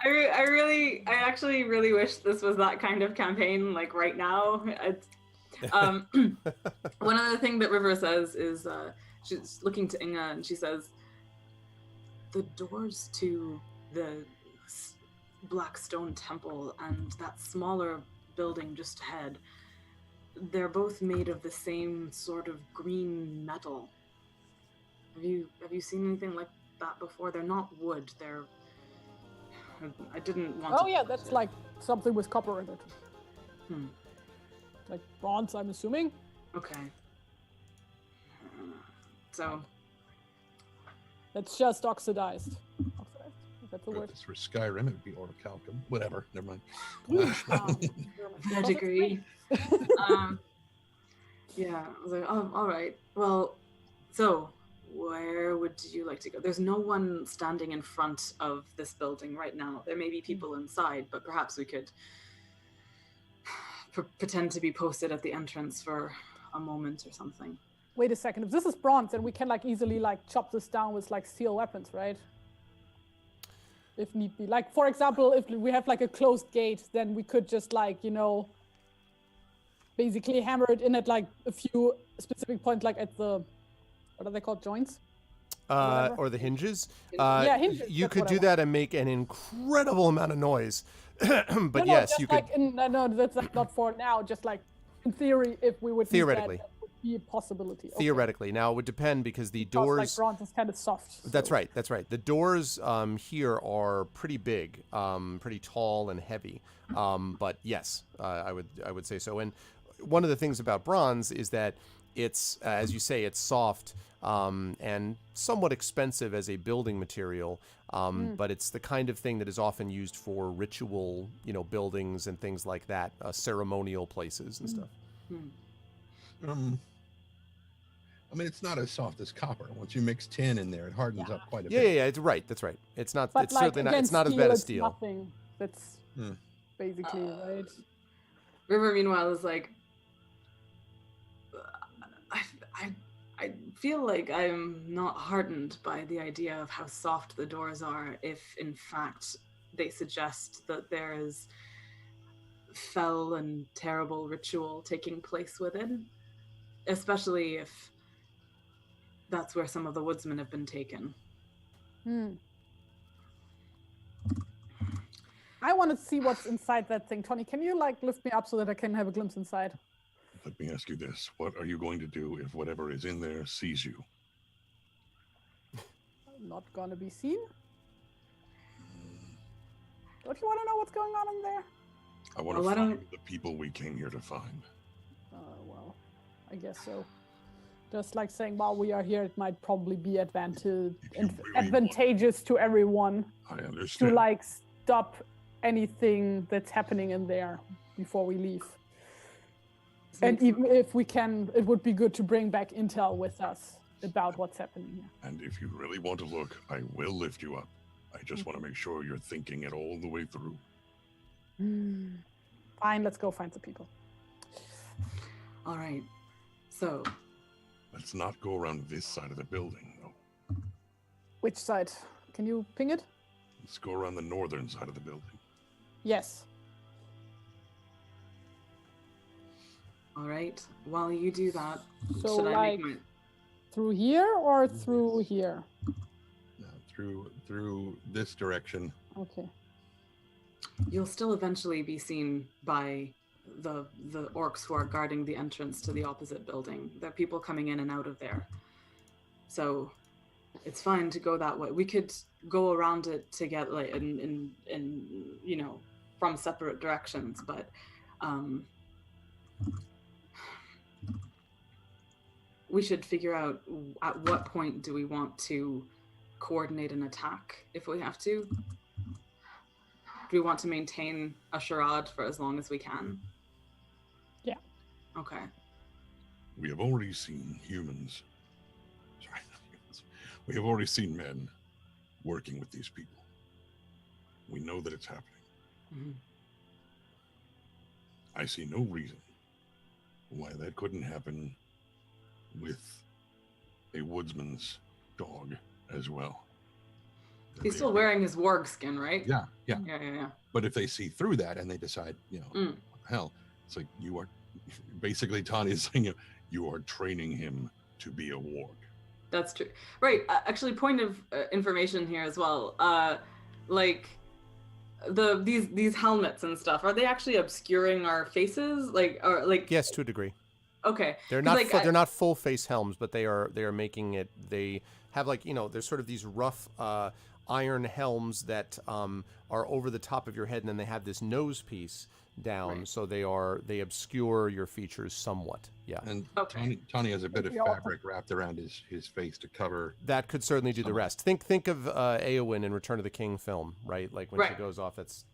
I actually really wish this was that kind of campaign, like right now. One other thing that River says is she's looking to Inga and she says, the doors to the Black Stone Temple and that smaller building just ahead, they're both made of the same sort of green metal. Have you seen anything like that before? They're not wood. I didn't want to... Oh yeah, that's like something with copper in it. Like bronze, I'm assuming. Okay. So... It's just oxidized. Oxidized? Is that the If word? it's for Skyrim, it would be orichalcum. Whatever, never mind. Third degree. Yeah, I was like, oh, all right. Well, so where would you like to go? There's no one standing in front of this building right now. There may be people inside, but perhaps we could pretend to be posted at the entrance for a moment or something. Wait a second. If this is bronze, then we can like easily like chop this down with like steel weapons, right? If need be. Like, for example, if we have like a closed gate, then we could just like, basically hammer it in at like a few specific points, like at the, what are they called, joints? Or the hinges. Hinges. You that's could what do I want. that and make an incredible amount of noise. But No, yes, just you like could. no, that's like not for now. Just like in theory, if we would need Theoretically. that would be a possibility. Okay. Theoretically. Now, it would depend because the Because, doors... like bronze is kind of soft. That's so- right. That's right. The doors here are pretty big, pretty tall and heavy. But yes, I would say so. And one of the things about bronze is that it's, as you say, it's soft and somewhat expensive as a building material, but it's the kind of thing that is often used for ritual, buildings and things like that, ceremonial places and stuff. I mean, it's not as soft as copper. Once you mix tin in there, it hardens up quite a bit. Yeah, it's right. That's right. It's not. But It's certainly not. It's not as bad as steel. Nothing. That's basically right. River, meanwhile, is like, I feel like I'm not heartened by the idea of how soft the doors are if, in fact, they suggest that there is fell and terrible ritual taking place within, especially if that's where some of the woodsmen have been taken. I want to see what's inside that thing. Tony, can you lift me up so that I can have a glimpse inside? Let me ask you this. What are you going to do if whatever is in there sees you? Not gonna be seen? Don't you want to know what's going on in there? I want to find the people we came here to find. Well, I guess so. Just like saying, while we are here, it might probably be advantageous to everyone. I understand. To stop anything that's happening in there before we leave. And even if we can, it would be good to bring back intel with us about what's happening here. And if you really want to look, I will lift you up. I just want to make sure you're thinking it all the way through. Fine, let's go find some people. All right. So... let's not go around this side of the building, though. Which side? Can you ping it? Let's go around the northern side of the building. Yes. All right. While you do that, so should I make my... through here or through here? No, through this direction. Okay. You'll still eventually be seen by the orcs who are guarding the entrance to the opposite building. There are people coming in and out of there. So it's fine to go that way. We could go around it to get in from separate directions, but we should figure out at what point do we want to coordinate an attack if we have to. Do we want to maintain a charade for as long as we can? Yeah. Okay. We have already seen humans. Sorry, not humans. We have already seen men working with these people. We know that it's happening. Mm-hmm. I see no reason why that couldn't happen with a woodsman's dog as well. He's still wearing his warg skin, right? Yeah. Yeah. But if they see through that and they decide, what the hell, it's like you are basically Tani is saying you are training him to be a warg. That's true. Right. Actually, point of information here as well. These helmets and stuff, are they actually obscuring our faces? Yes, to a degree. Okay. They're not they're not full face helms, but they are making it. They have there's sort of these rough iron helms that are over the top of your head, and then they have this nose piece down, right. So they obscure your features somewhat. Yeah. And Tony has a bit of fabric wrapped around his face to cover. That could certainly do the rest. Think of Eowyn in Return of the King film, right? Like when she goes off, that's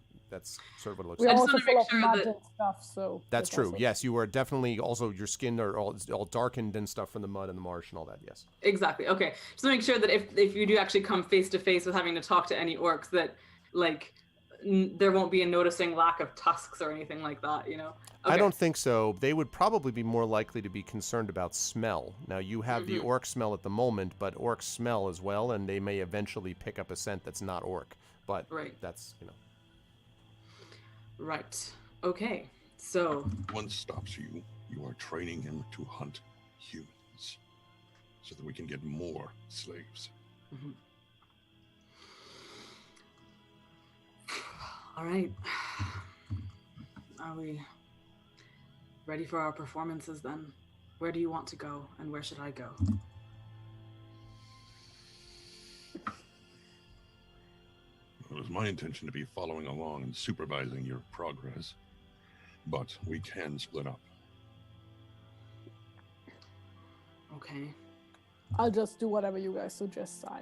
sort of what it looks like. We're also full of mud and stuff, so... That's true. Yes, you are definitely... Also, your skin are all darkened and stuff from the mud and the marsh and all that, yes. Exactly. Okay. Just to make sure that if you do actually come face-to-face with having to talk to any orcs, that, there won't be a noticing lack of tusks or anything like that, Okay. I don't think so. They would probably be more likely to be concerned about smell. Now, you have the orc smell at the moment, but orcs smell as well, and they may eventually pick up a scent that's not orc. But that's, Right. Okay. So... if one stops you, you are training him to hunt humans so that we can get more slaves. Mm-hmm. All right. Are we ready for our performances then? Where do you want to go, and where should I go? It was my intention to be following along and supervising your progress, but we can split up. Okay. I'll just do whatever you guys suggest. I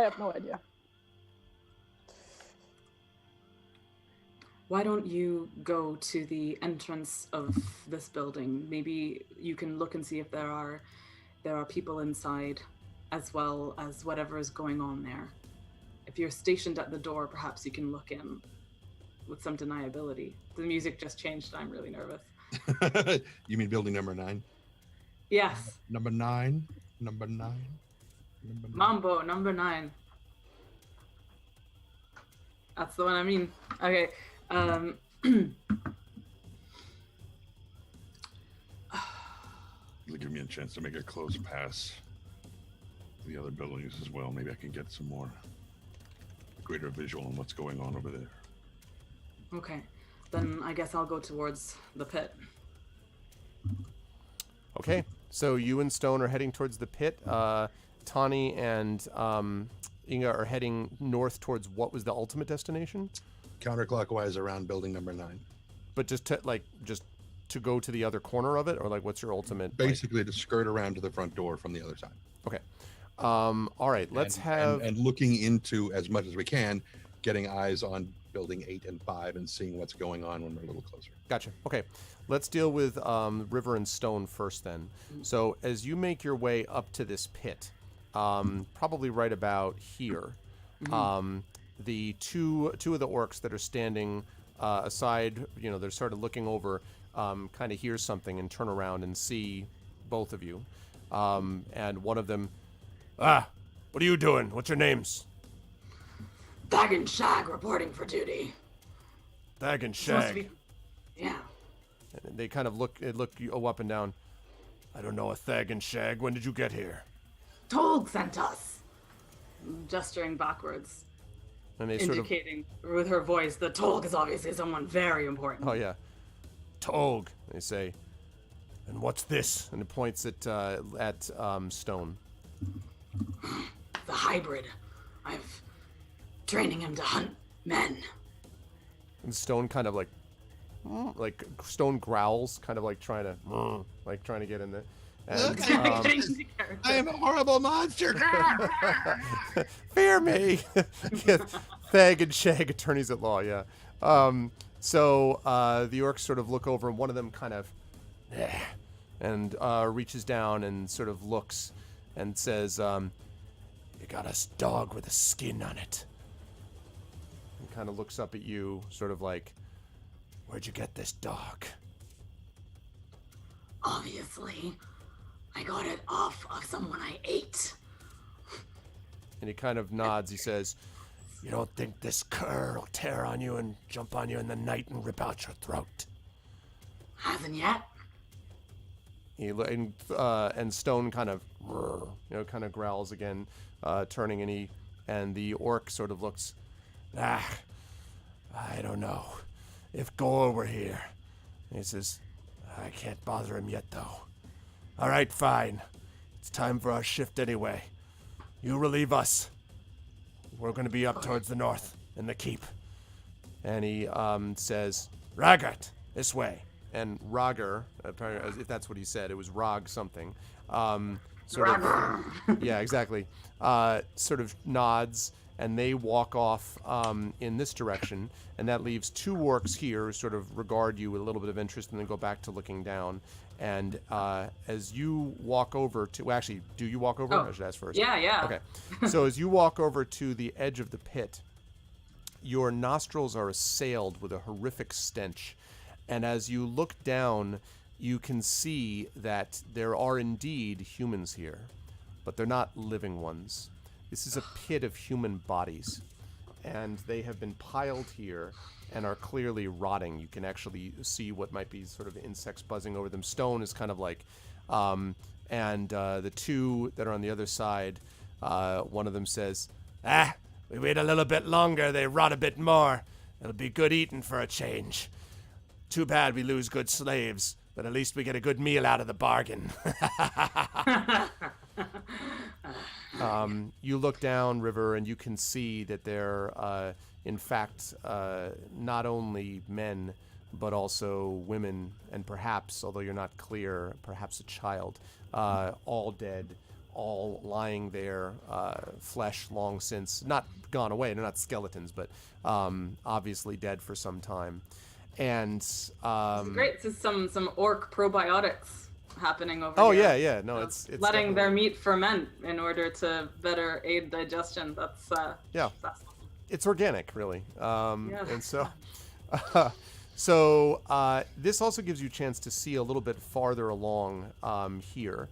have no idea. Why don't you go to the entrance of this building? Maybe you can look and see if there are people inside, as well as whatever is going on there. If you're stationed at the door, perhaps you can look in with some deniability. The music just changed. I'm really nervous. You mean building number 9? Yes. Number 9. Number 9. Number 9. Mambo, number 9. That's the one I mean. Okay. It'll give me a chance to make a close pass to the other buildings as well. Maybe I can get some more greater visual on what's going on over there. Okay. Then I guess I'll go towards the pit. Okay, so you and Stone are heading towards the pit. Tawny and Inga are heading north towards what was the ultimate destination? Counterclockwise around building number 9. But just to go to the other corner of it, or like what's your ultimate? Basically, to skirt around to the front door from the other side. Okay. All right. Let's have and looking into as much as we can, getting eyes on building 8 and 5 and seeing what's going on when we're a little closer. Gotcha. Okay. Let's deal with River and Stone first then. So as you make your way up to this pit, probably right about here, the two of the orcs that are standing aside, they're sort of looking over, kind of hear something and turn around and see both of you. And one of them, what are you doing? What's your names? Thag and Shag reporting for duty. Thag and Supposed to Shag. Yeah. And they kind of look you up and down. I don't know a Thag and Shag. When did you get here? Tolg sent us. Gesturing backwards. And they indicating with her voice that Tolg is obviously someone very important. Oh yeah, Tolg. They say, and what's this? And it points at Stone. The hybrid. I'm training him to hunt men. And Stone kind of like Stone growls, kind of like trying to get in there. And, I am a horrible monster. Fear me. Yes, Thag and Shag, attorneys at law. Yeah. So the orcs sort of look over, and one of them kind of, and reaches down and sort of looks and says, "You got a dog with a skin on it." And kind of looks up at you, sort of like, "Where'd you get this dog?" Obviously, I got it off of someone I ate. And he kind of nods. He says, "You don't think this cur will tear on you and jump on you in the night and rip out your throat?" Hasn't yet. And Stone kind of, kind of growls again, turning, and the orc sort of looks, I don't know. If Gore were here, he says, I can't bother him yet though. All right, fine. It's time for our shift anyway. You relieve us. We're going to be up towards the north in the keep. And he says, Raggart, this way. And Ragar, if that's what he said, it was Rog something. Yeah, exactly. Sort of nods, and they walk off in this direction. And that leaves two orcs here who sort of regard you with a little bit of interest and then go back to looking down. And as you walk over to... Well, actually, do you walk over? I should ask first. Yeah. Okay. So as you walk over to the edge of the pit, your nostrils are assailed with a horrific stench. And as you look down, you can see that there are indeed humans here, but they're not living ones. This is a pit of human bodies, and they have been piled here and are clearly rotting. You can actually see what might be sort of insects buzzing over them. Stone is kind of like, and the two that are on the other side, one of them says, we wait a little bit longer, they rot a bit more. It'll be good eating for a change. Too bad we lose good slaves, but at least we get a good meal out of the bargain. You look down, River, and you can see that they're, in fact, not only men, but also women, and perhaps, although you're not clear, perhaps a child, all dead, all lying there, flesh long since not gone away. They're not skeletons, but obviously dead for some time. And It's great. This is some orc probiotics happening over here. Oh yeah. No, it's letting their meat ferment in order to better aid digestion. That's that's it's organic, really. Yeah. And so this also gives you a chance to see a little bit farther along here.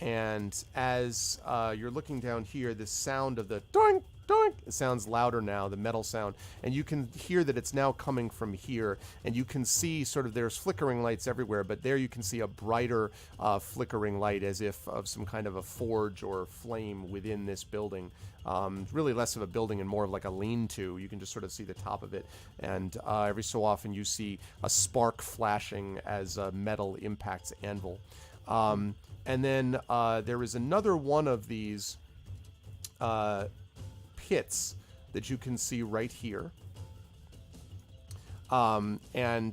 And as you're looking down here, the sound of the doink, doink, it sounds louder now, the metal sound. And you can hear that it's now coming from here. And you can see sort of there's flickering lights everywhere, but there you can see a brighter flickering light as if of some kind of a forge or flame within this building. Really less of a building and more of like a lean-to. You can just sort of see the top of it. And every so often you see a spark flashing as metal impacts anvil. And then there is another one of these pits that you can see right here. And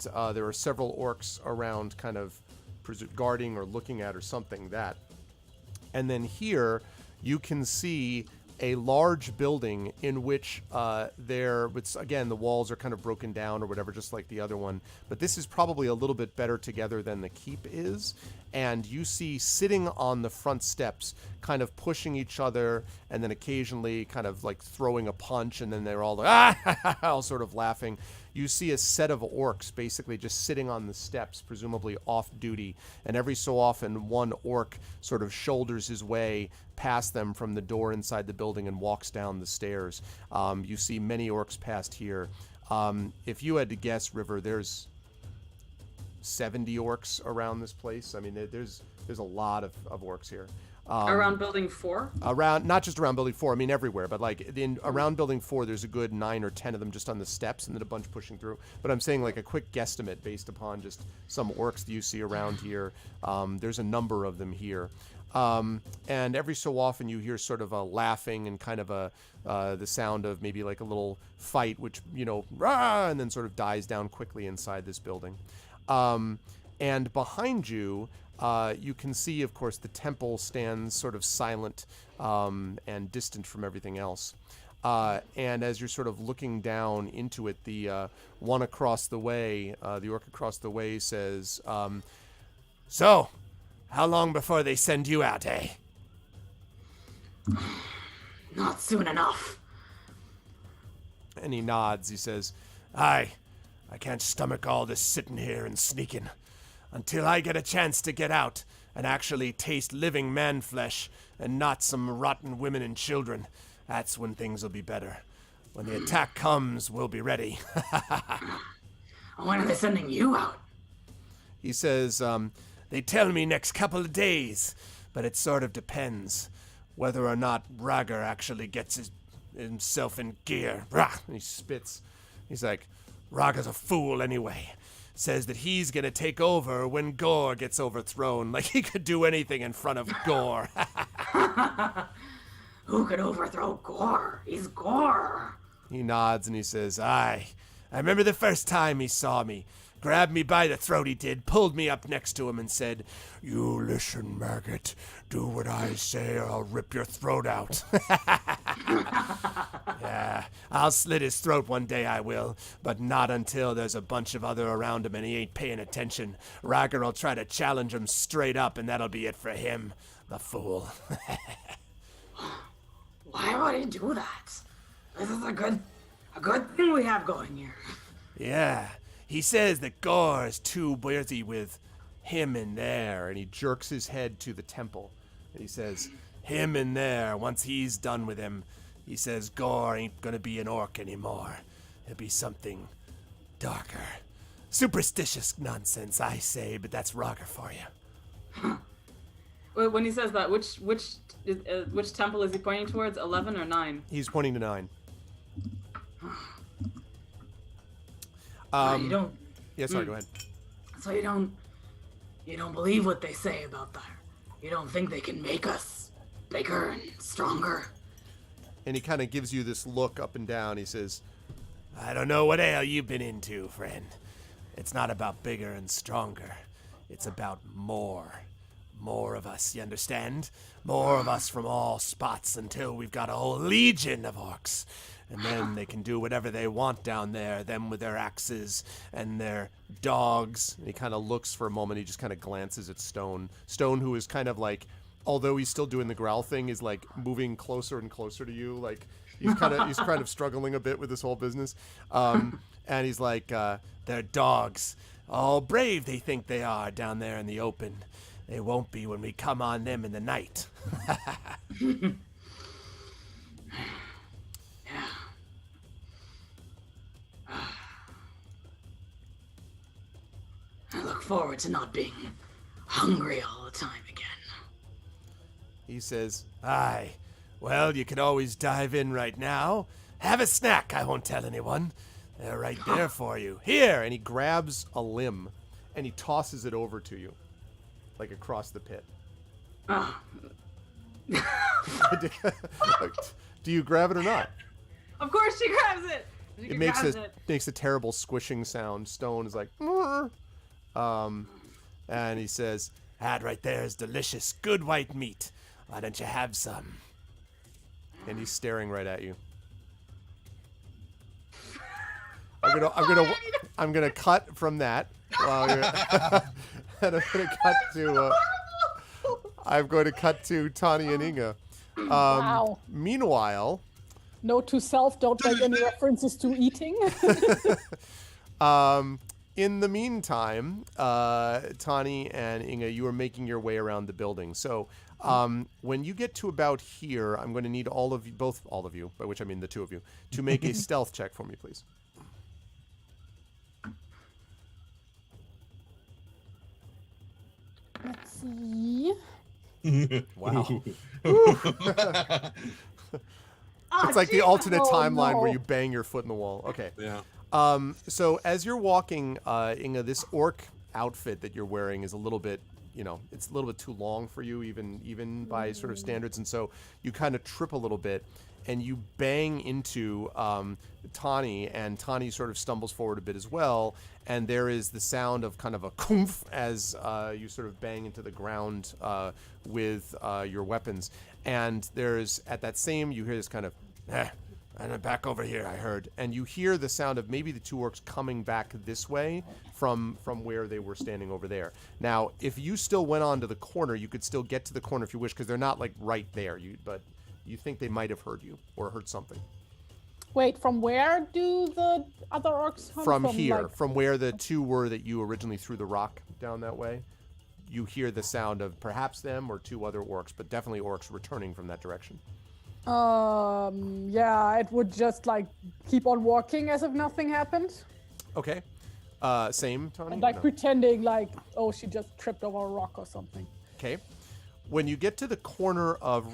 there are several orcs around kind of guarding or looking at or something that. And then here you can see a large building in which again, the walls are kind of broken down or whatever, just like the other one. But this is probably a little bit better together than the keep is. And you see sitting on the front steps, kind of pushing each other, and then occasionally kind of like throwing a punch, and then they're all like, all sort of laughing. You see a set of orcs basically just sitting on the steps, presumably off duty, and every so often one orc sort of shoulders his way past them from the door inside the building and walks down the stairs. You see many orcs past here. If you had to guess, River, there's 70 orcs around this place. I mean, there's a lot of orcs here. Around Building 4? Not just around Building 4, I mean everywhere, but like around Building 4 there's a good 9 or 10 of them just on the steps and then a bunch pushing through. But I'm saying like a quick guesstimate based upon just some orcs that you see around here. There's a number of them here. And every so often you hear sort of a laughing and kind of the sound of maybe like a little fight, which, rah, and then sort of dies down quickly inside this building. And behind you, you can see, of course, the temple stands sort of silent and distant from everything else. And as you're sort of looking down into it, the one across the way, the orc across the way says, "So, how long before they send you out, eh?" Not soon enough. And he nods. He says, I can't stomach all this sitting here and sneaking. Until I get a chance to get out and actually taste living man flesh and not some rotten women and children, that's when things will be better. When the attack comes, we'll be ready." When are they sending you out? He says, "They tell me next couple of days, but it sort of depends whether or not Rager actually gets himself in gear." And he spits. He's like, "Rager's a fool anyway. Says that he's going to take over when Gore gets overthrown. Like he could do anything in front of Gore." Who could overthrow Gore? He's Gore. He nods and he says, I remember the first time he saw me. Grabbed me by the throat, he did, pulled me up next to him and said, "You listen, maggot. Do what I say or I'll rip your throat out." Yeah, I'll slit his throat one day, I will, but not until there's a bunch of other around him and he ain't paying attention. Rager will try to challenge him straight up and that'll be it for him, the fool. Why would he do that? This is a good thing we have going here. Yeah. He says that Gore is too busy with him in there, and he jerks his head to the temple. And he says, him in there, once he's done with him, he says Gore ain't gonna be an orc anymore. It'll be something darker. Superstitious nonsense, I say, but that's Rager for you. When he says that, which temple is he pointing towards? 11 or 9? He's pointing to 9. You don't. Yeah, sorry, go ahead. So you don't believe what they say about that. You don't think they can make us bigger and stronger. And he kind of gives you this look up and down. He says, I don't know what ail you've been into, friend. It's not about bigger and stronger. It's about more. More of us, you understand? More of us from all spots until we've got a whole legion of orcs. And then they can do whatever they want down there, them with their axes and their dogs. And he kind of looks for a moment. He just kind of glances at Stone. Stone, who is kind of like, although he's still doing the growl thing, is like moving closer and closer to you. Like he's kind of struggling a bit with this whole business. And he's like, they're dogs. All brave they think they are down there in the open. They won't be when we come on them in the night. I look forward to not being hungry all the time again. He says, aye, well, you can always dive in right now. Have a snack, I won't tell anyone. They're right there for you. Here! And he grabs a limb, and he tosses it over to you, like across the pit. Do you grab it or not? Of course she grabs it! It makes a terrible squishing sound. Stone is like, and he says, that right there is delicious, good white meat. Why don't you have some? And he's staring right at you. I'm gonna cut from that. And I'm going to cut to Tani and Inga. Wow. Meanwhile, note to self: don't make any references to eating. in the meantime, Tani and Inga, you are making your way around the building. So when you get to about here, I'm going to need all of you, by which I mean the two of you, to make a stealth check for me, please. Let's see. Wow. It's like the alternate timeline where you bang your foot in the wall. Okay. Yeah. So as you're walking, Inga, this orc outfit that you're wearing is a little bit, it's a little bit too long for you, even by sort of standards, and so you kind of trip a little bit, and you bang into Tani, and Tani sort of stumbles forward a bit as well, and there is the sound of kind of a kumph as you sort of bang into the ground with your weapons, and there's, at that same, you hear this kind of, and I'm back over here, I heard. And you hear the sound of maybe the two orcs coming back this way from where they were standing over there. Now, if you still went on to the corner, you could still get to the corner if you wish, because they're not, like, right there. But you think they might have heard you or heard something. Wait, from where do the other orcs come from? From here, from where the two were that you originally threw the rock down that way. You hear the sound of perhaps them or two other orcs, but definitely orcs returning from that direction. Yeah, it would just keep on walking as if nothing happened. Okay. Same, Tony? And pretending she just tripped over a rock or something. Okay. When you get to the corner of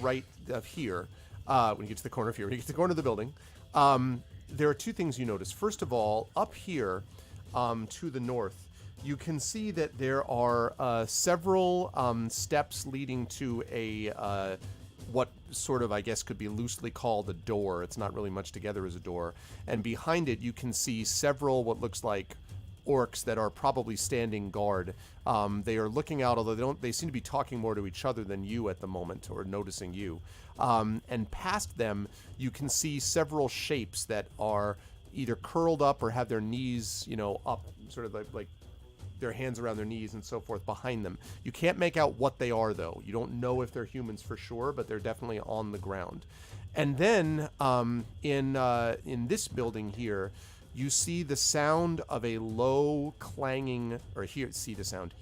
here, when you get to the corner of the building, there are two things you notice. First of all, up here to the north, you can see that there are several steps leading to a what sort of, I guess, could be loosely called a door. It's not really much together as a door. And behind it, you can see several what looks like orcs that are probably standing guard. They are looking out, although they seem to be talking more to each other than you at the moment, or noticing you. And past them, you can see several shapes that are either curled up or have their knees, up, sort of like their hands around their knees and so forth behind them. You can't make out what they are, though. You don't know if they're humans for sure, but they're definitely on the ground. And then in this building here, you see the sound of a low clanging, or hear the sound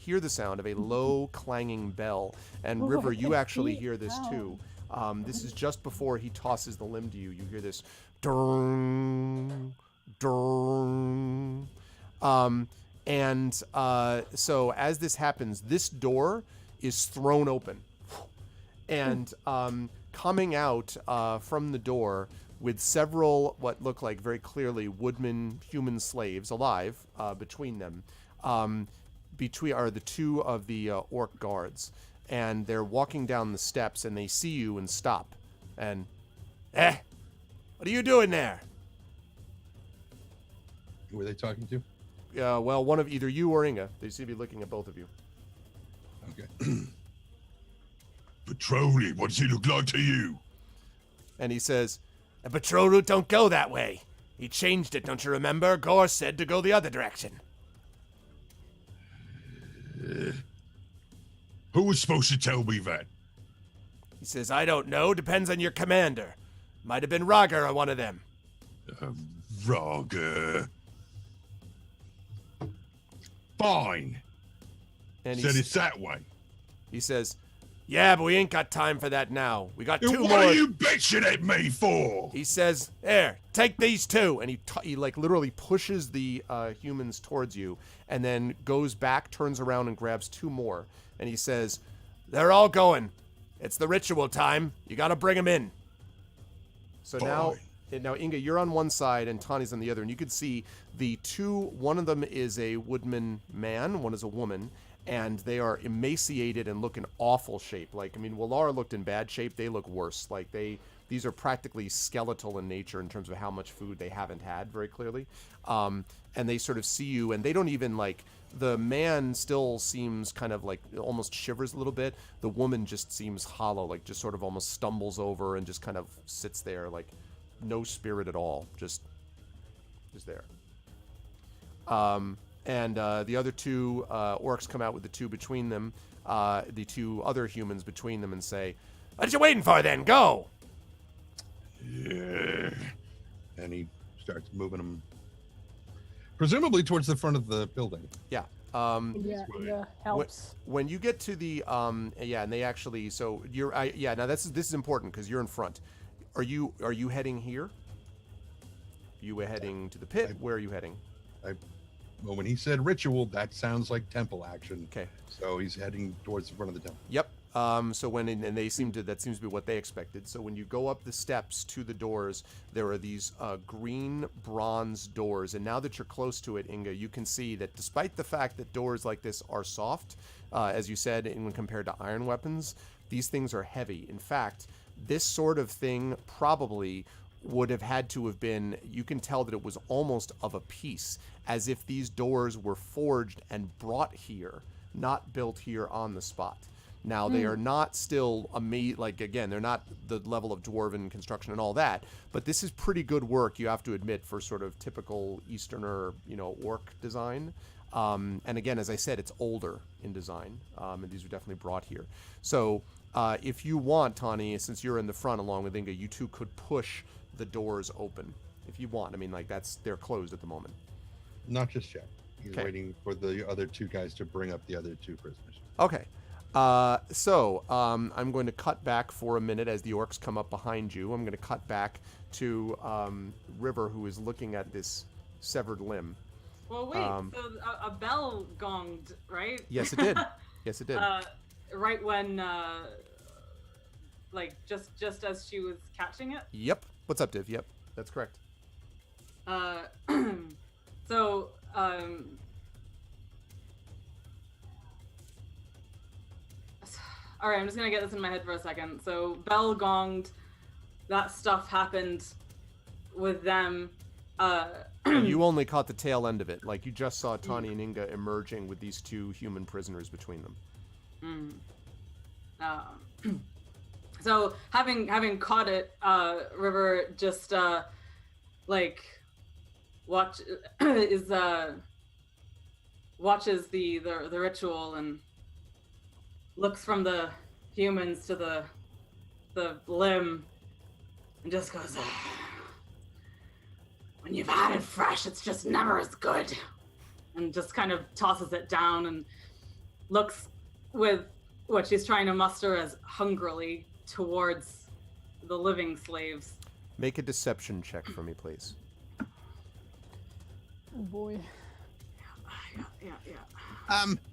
of a low clanging bell. And River, you actually hear this too. This is just before he tosses the limb to you. You hear this durng, durng. So as this happens, this door is thrown open. And coming out from the door with several what look like very clearly woodman human slaves alive between them, are the two of the orc guards. And they're walking down the steps, and they see you and stop. And, what are you doing there? Who are they talking to? well, one of either you or Inga. They seem to be looking at both of you. Okay. Petroli, what does he look like to you? And he says, "The patrol route don't go that way. He changed it, don't you remember? Gore said to go the other direction." Who was supposed to tell me that? He says, "I don't know. Depends on your commander. Might have been Rager or one of them." Rager. Fine. And Said it's that way. he says, "Yeah, but we ain't got time for that now. We got Then two what more." are you bitching at me for? He says, "There, take these two," and he like literally pushes the humans towards you, and then goes back, turns around, and grabs two more, and he says, "They're all going. It's the ritual time. You got to bring them in." So now, Inga, you're on one side and Tani's on the other, and you can see the two. One of them is a woodman man, one is a woman, and they are emaciated and look in awful shape. Like, I mean, Wallara looked in bad shape. They look worse. Like, these are practically skeletal in nature in terms of how much food they haven't had, very clearly. And they sort of see you, and they don't even, like, the man still seems kind of like almost shivers a little bit. The woman just seems hollow, like just sort of almost stumbles over and just kind of sits there, like no spirit at all, just there. And the other two orcs come out with the two between them, the two other humans between them, and say, "What you waiting for then? Go!" Yeah. And he starts moving them, presumably towards the front of the building. Yeah. Yeah, helps. When you get to the yeah, and they actually, so you're now this is important because you're in front. Are you heading here? You were heading to the pit. Where are you heading? Well, when he said ritual, that sounds like temple action. Okay. So he's heading towards the front of the temple. Yep. So and they seem to, that seems to be what they expected. So when you go up the steps to the doors, there are these green bronze doors. And now that you're close to it, Inga, you can see that despite the fact that doors like this are soft, as you said, when compared to iron weapons, these things are heavy. In fact, this sort of thing probably would have had to have been, you can tell that it was almost of a piece, as if these doors were forged and brought here, not built here on the spot. Now, they are not still like, again, they're not the level of dwarven construction and all that, but this is pretty good work, you have to admit, for sort of typical Easterner, orc design. And again, as I said, it's older in design, and these were definitely brought here. So if you want, Tani, since you're in the front along with Inga, you two could push the doors open if you want. I mean, like, they're closed at the moment. Not just yet. He's Okay. waiting for the other two guys to bring up the other two prisoners. Okay. So I'm going to cut back for a minute as the orcs come up behind you. I'm going to cut back to River, who is looking at this severed limb. Well, wait. So a bell gonged, right? Yes, it did. Yes, it did. Right when, like, just as she was catching it. Yep. What's up, Div? Yep, that's correct. So, all right, I'm just gonna get this in my head for a second. So, bell gonged, that stuff happened with them. And you only caught the tail end of it. Like, you just saw Tani and Inga emerging with these two human prisoners between them. So, having caught it, River just watches the ritual and looks from the humans to the limb and just goes, "When you've had it fresh, it's just never as good," and just kind of tosses it down and looks with what she's trying to muster as hungrily towards the living slaves. Make a deception check for me, please. Oh boy. Yeah.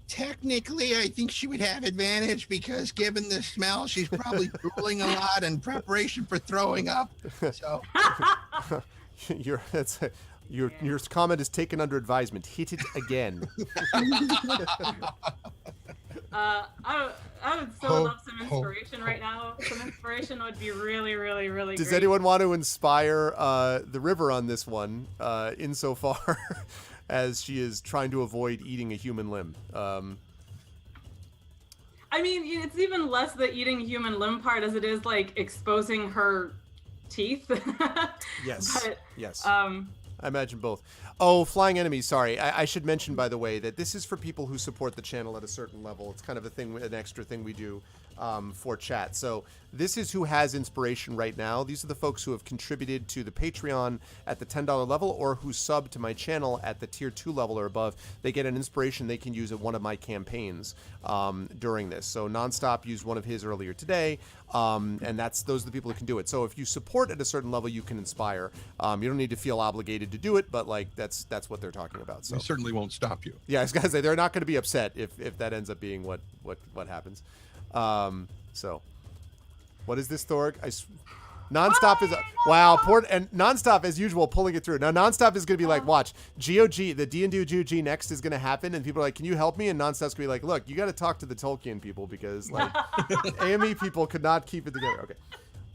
Technically, I think she would have advantage because given the smell, she's probably drooling a lot in preparation for throwing up. So Your comment is taken under advisement. Hit it again. I would so love some inspiration right now. Some inspiration would be really, really, really Does great. anyone want to inspire the River on this one, insofar as she is trying to avoid eating a human limb. I mean, it's even less the eating human limb part as it is like exposing her teeth. Yes. But, yes. I imagine both. Oh, flying enemies. Sorry. I should mention, by the way, that this is for people who support the channel at a certain level. It's kind of an extra thing we do for chat. So this is who has inspiration right now. These are the folks who have contributed to the Patreon at the $10 level or who sub to my channel at the tier 2 level or above. They get an inspiration they can use at one of my campaigns during this. So Nonstop used one of his earlier today, and those are the people who can do it. So if you support at a certain level, you can inspire. You don't need to feel obligated to do it, but like that's what they're talking about. So We certainly won't stop you. yeah, I was gonna say they're not going to be upset if that ends up being what happens. So, what is this, Thorg? Nonstop is wow. And Nonstop as usual pulling it through. Now Nonstop is going to be like, watch GOG, the D&D GOG next is going to happen, and people are like, can you help me? And Nonstop's going to be like, look, you got to talk to the Tolkien people because like AME people could not keep it together. Okay.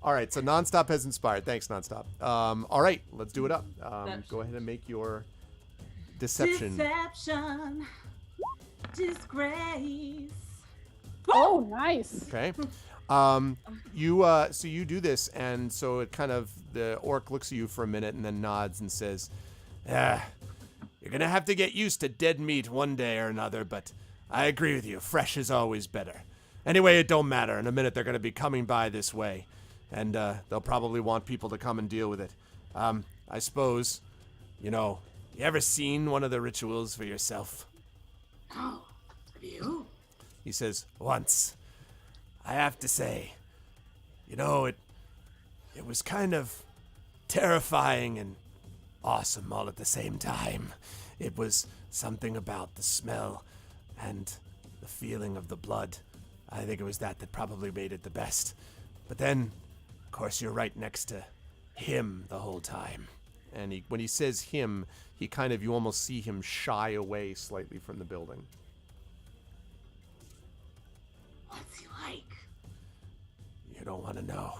All right, so Nonstop has inspired. Thanks, Nonstop. All right, let's do it up. Go ahead and make your deception. Disgrace. Oh, nice. Okay. So you do this, and so it kind of, the orc looks at you for a minute and then nods and says, you're gonna have to get used to dead meat one day or another, but I agree with you, fresh is always better. Anyway, it don't matter. In a minute, they're gonna be coming by this way, and they'll probably want people to come and deal with it. I suppose, you ever seen one of the rituals for yourself? No. Have you? He says, once. I have to say, it was kind of terrifying and awesome all at the same time. It was something about the smell and the feeling of the blood. I think it was that probably made it the best. But then, of course, you're right next to him the whole time. And when he says him, you almost see him shy away slightly from the building. What's he like? You don't want to know.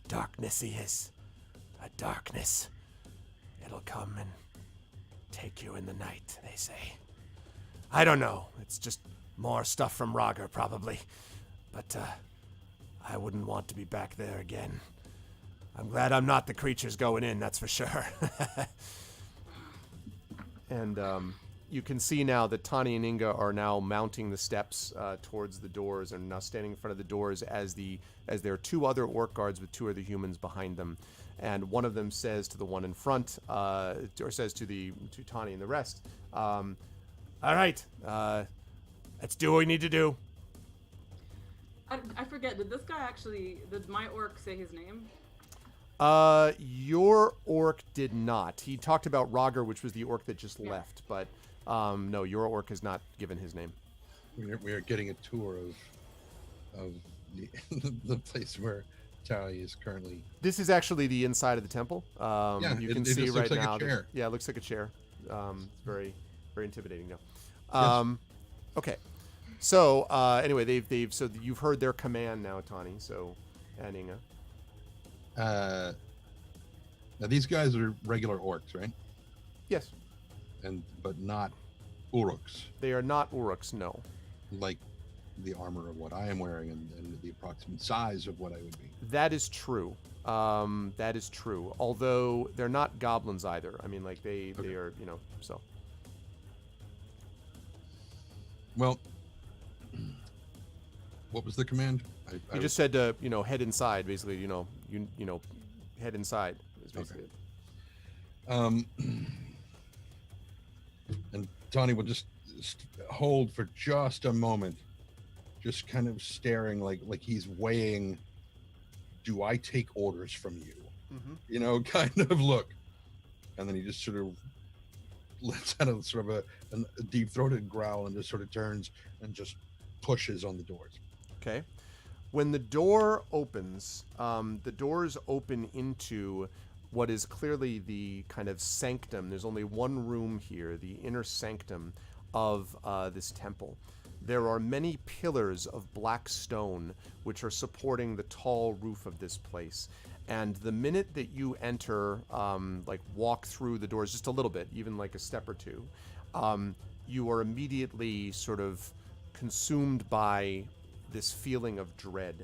Darkness he is. A darkness. It'll come and take you in the night, they say. I don't know. It's just more stuff from Roger, probably. But, I wouldn't want to be back there again. I'm glad I'm not the creatures going in, that's for sure. And, you can see now that Tani and Inga are now mounting the steps towards the doors and now standing in front of the doors as there are two other orc guards with two other humans behind them. And one of them says to the one in front, or says to Tani and the rest, all right, let's do what we need to do. I forget, did my orc say his name? Your orc did not. He talked about Roger, which was the orc that just left, but no, your orc has not given his name. We are getting a tour of the place where Tali is currently. This is actually the inside of the temple. You can see right now. Like a chair. Yeah, it looks like a chair. It's very, very intimidating now. Yes. Okay. So anyway, so you've heard their command now, Tani. So, and Inga. Now these guys are regular orcs, right? Yes. But not uruks. They are not uruks, no. Like the armor of what I am wearing and the approximate size of what I would be. That is true. That is true. Although they're not goblins either. I mean, like they are, so. Well, what was the command? You just said to, head inside, basically, head inside is basically it. And Tani will just hold for just a moment, just kind of staring like he's weighing, do I take orders from you? Mm-hmm. Kind of look. And then he just sort of lets out a sort of a deep-throated growl and just sort of turns and just pushes on the doors. Okay. When the door opens, the doors open into what is clearly the kind of sanctum. There's only one room here, the inner sanctum of this temple. There are many pillars of black stone which are supporting the tall roof of this place. And the minute that you enter, like walk through the doors just a little bit, even like a step or two, you are immediately sort of consumed by this feeling of dread.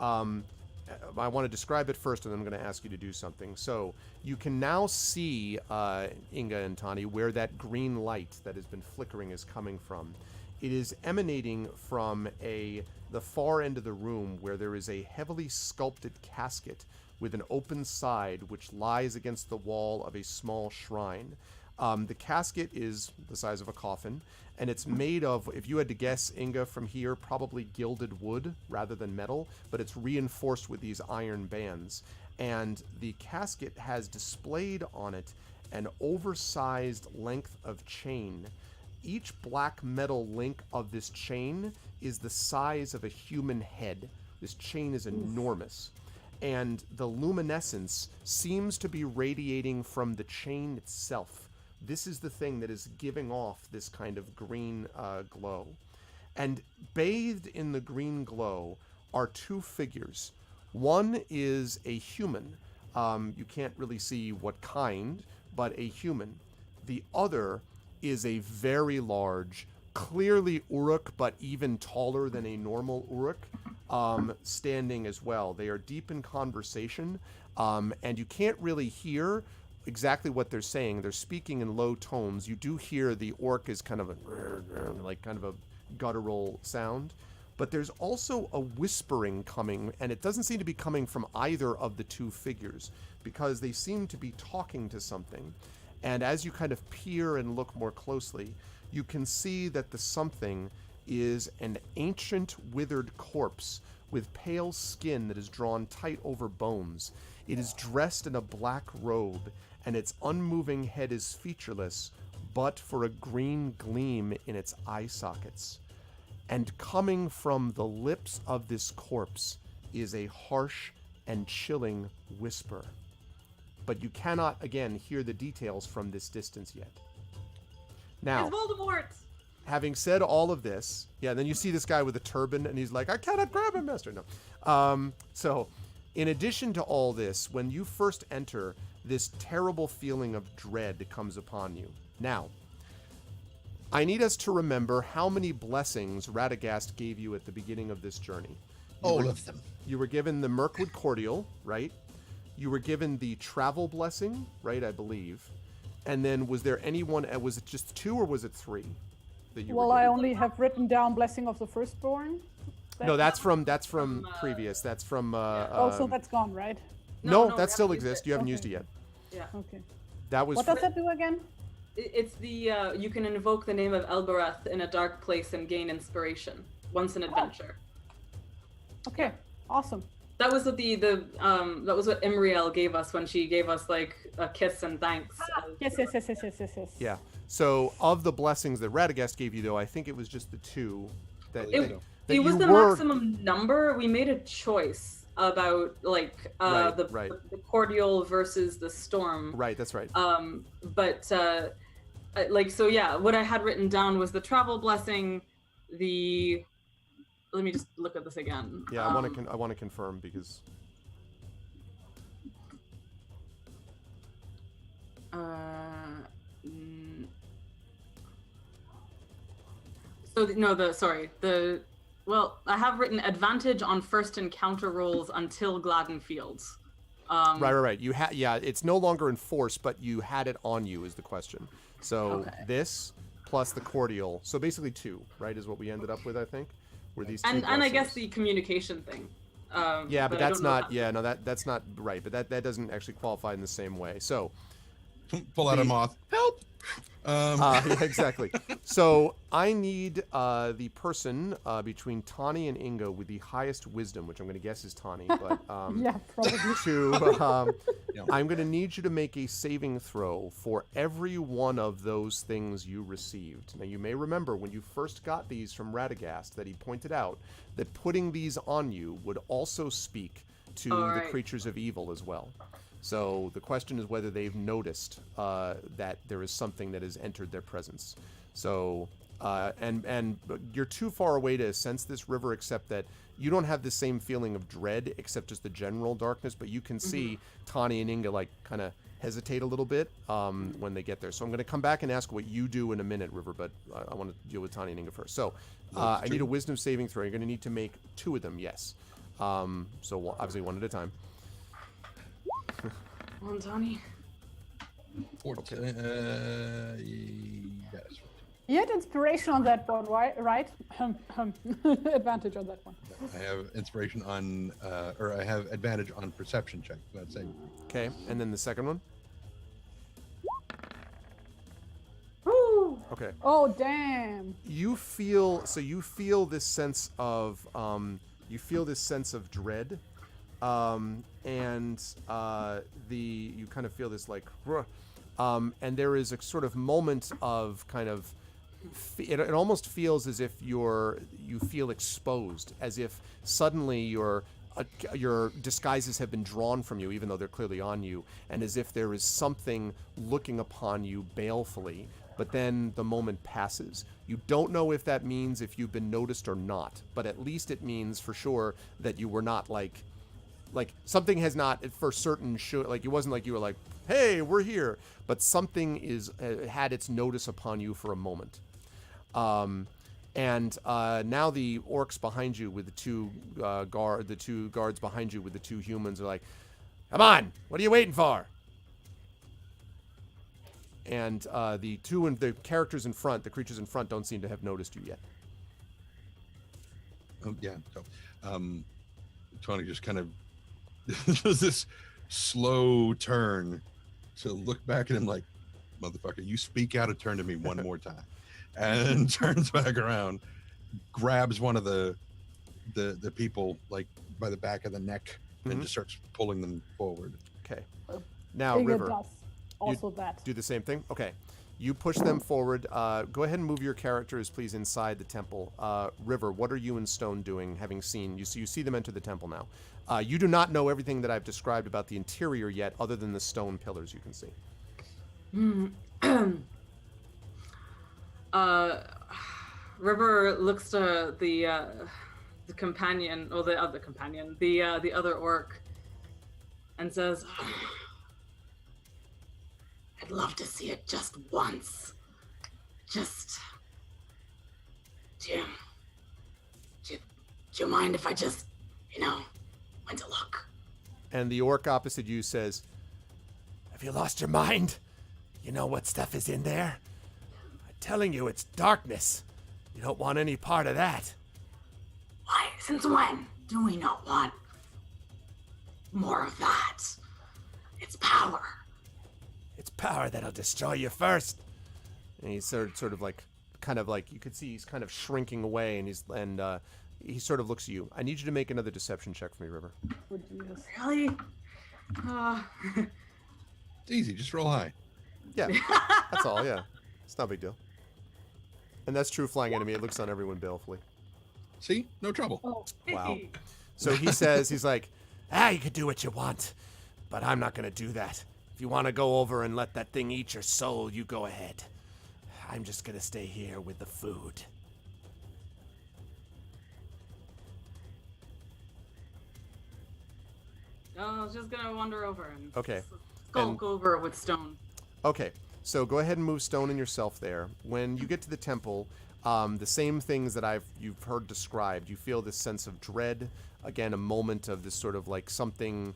I want to describe it first, and then I'm going to ask you to do something. So you can now see, Inga and Tani, where that green light that has been flickering is coming from. It is emanating from the far end of the room, where there is a heavily sculpted casket with an open side which lies against the wall of a small shrine. The casket is the size of a coffin, and it's made of, if you had to guess, Inga, from here, probably gilded wood rather than metal, but it's reinforced with these iron bands. And the casket has displayed on it an oversized length of chain. Each black metal link of this chain is the size of a human head. This chain is enormous. And the luminescence seems to be radiating from the chain itself. This is the thing that is giving off this kind of green glow. And bathed in the green glow are two figures. One is a human. You can't really see what kind, but a human. The other is a very large, clearly Uruk, but even taller than a normal Uruk, standing as well. They are deep in conversation, and you can't really hear exactly what they're saying. They're speaking in low tones. You do hear the orc is kind of a guttural sound, but there's also a whispering coming, and it doesn't seem to be coming from either of the two figures, because they seem to be talking to something. And as you kind of peer and look more closely, you can see that the something is an ancient withered corpse with pale skin that is drawn tight over bones. It is dressed in a black robe, and its unmoving head is featureless, but for a green gleam in its eye sockets. And coming from the lips of this corpse is a harsh and chilling whisper. But you cannot, again, hear the details from this distance yet. Now, It's Voldemort! having said all of this, yeah, then you see this guy with a turban, and he's like, I cannot grab him, master. No. So, in addition to all this, when you first enter, this terrible feeling of dread comes upon you. Now, I need us to remember how many blessings Radagast gave you at the beginning of this journey. All of them. You were given the Mirkwood Cordial, right? You were given the travel blessing, right, I believe. And then was there anyone, was it just 2 or was it 3 that you were Well, I given? only have written down Blessing of the Firstborn. No, that's from previous. That's from So that's gone, right? no, we that still haven't used exists. it. You haven't Okay. used it yet. Yeah. Okay. That was What does that do again? It's the, you can invoke the name of Elbereth in a dark place and gain inspiration. Once an adventure. Okay, awesome. That was what that was what Imriel gave us when she gave us like a kiss and thanks. Yes. Yeah. So of the blessings that Radagast gave you, though, I think it was just the 2 that It was you the were. maximum number. We made a choice about like Right. the cordial versus the storm. Right. That's right. But like, so yeah, what I had written down was the travel blessing, let me just look at this again. Yeah, I want to confirm because. Well, I have written advantage on first encounter rolls until Gladden Fields. Right. You it's no longer in force, but you had it on you is the question. So Okay. this plus the cordial, so basically 2, right, is what we ended up with, I think. Were these 2 And I guess blessings. the communication thing. Yeah, but I that's don't know not. how- Yeah, no, that's not right. But that doesn't actually qualify in the same way. So, Pull out a moth. Help! yeah, exactly. So I need the person between Tani and Ingo with the highest wisdom, which I'm going to guess is Tani. But Yeah, probably. I'm going to need you to make a saving throw for every one of those things you received. Now, you may remember when you first got these from Radagast that he pointed out that putting these on you would also speak to the right. creatures of evil as well. So the question is whether they've noticed that there is something that has entered their presence. So, and you're too far away to sense this, River, except that you don't have the same feeling of dread, except just the general darkness. But you can see Tani and Inga like kind of hesitate a little bit when they get there. So I'm going to come back and ask what you do in a minute, River. But I want to deal with Tani and Inga first. So I need a wisdom saving throw. You're going to need to make 2 of them. Yes. So obviously 1 at a time. Come on, Tani. 14. Yes. You had inspiration on that one, right? Advantage on that one. I have inspiration on, or I have advantage on perception check. That's it. Okay, and then the second one. Woo! Okay. Oh, damn. You feel this sense of dread, and you kind of feel this like, and there is a sort of moment of kind of. It almost feels as if you feel exposed, as if suddenly your disguises have been drawn from you, even though they're clearly on you, and as if there is something looking upon you balefully. But then the moment passes. You don't know if that means if you've been noticed or not, but at least it means for sure that you were not like something has not for certain like it wasn't like you were like, hey, we're here, but something had its notice upon you for a moment. And now the orcs behind you with the two guards behind you with the 2 humans are like, come on, what are you waiting for? And the characters in front, the creatures in front, don't seem to have noticed you yet. Oh yeah. So, Tony just kind of does this slow turn to look back at him like, motherfucker, you speak out and turn to me one more time. And turns back around, grabs one of the people like by the back of the neck and just starts pulling them forward. Okay. Now, Inga River, does also that. do the same thing? Okay. You push them forward. Go ahead and move your characters, please, inside the temple. River, what are you and Stone doing, having seen? You see them enter the temple now. You do not know everything that I've described about the interior yet, other than the stone pillars you can see. River looks to the companion, or the other companion, the other orc, and says, I'd love to see it just once. Just, do you mind if I just, went to look? And the orc opposite you says, have you lost your mind? You know what stuff is in there? I'm telling you, it's darkness. You don't want any part of that. Why? Since when do we not want more of that? It's power. It's power that'll destroy you first. And he's sort of like, kind of like, you could see he's kind of shrinking away, and he sort of looks at you. I need you to make another deception check for me, River. Oh, Jesus. Really? It's easy, just roll high. Yeah, that's all, yeah. It's not a big deal. And that's true flying enemy. It looks on everyone balefully. See? No trouble. Oh, Wow. So he says, he's like, you could do what you want, but I'm not going to do that. If you want to go over and let that thing eat your soul, you go ahead. I'm just going to stay here with the food. No, I was just gonna wander over and Okay. skulk over with Stone. Okay, so go ahead and move Stone and yourself there. When you get to the temple, the same things that you've heard described. You feel this sense of dread. Again, a moment of this sort of like something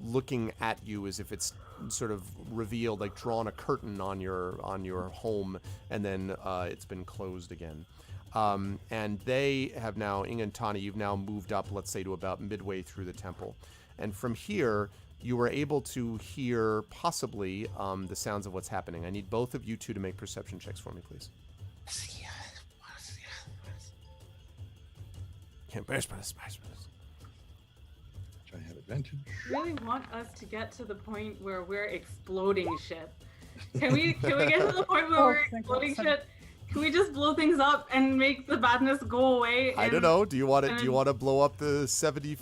looking at you as if it's sort of revealed, like drawn a curtain on your home, and then it's been closed again. And they have now, Inga and Tani, you've now moved up, let's say, to about midway through the temple. And from here, you were able to hear possibly the sounds of what's happening. I need both of you two to make perception checks for me, please. I have advantage. Really want us to get to the point where we're exploding shit. Can we get to the point where we're exploding shit? Can we just blow things up and make the badness go away? I don't know. Do you want to blow up the 70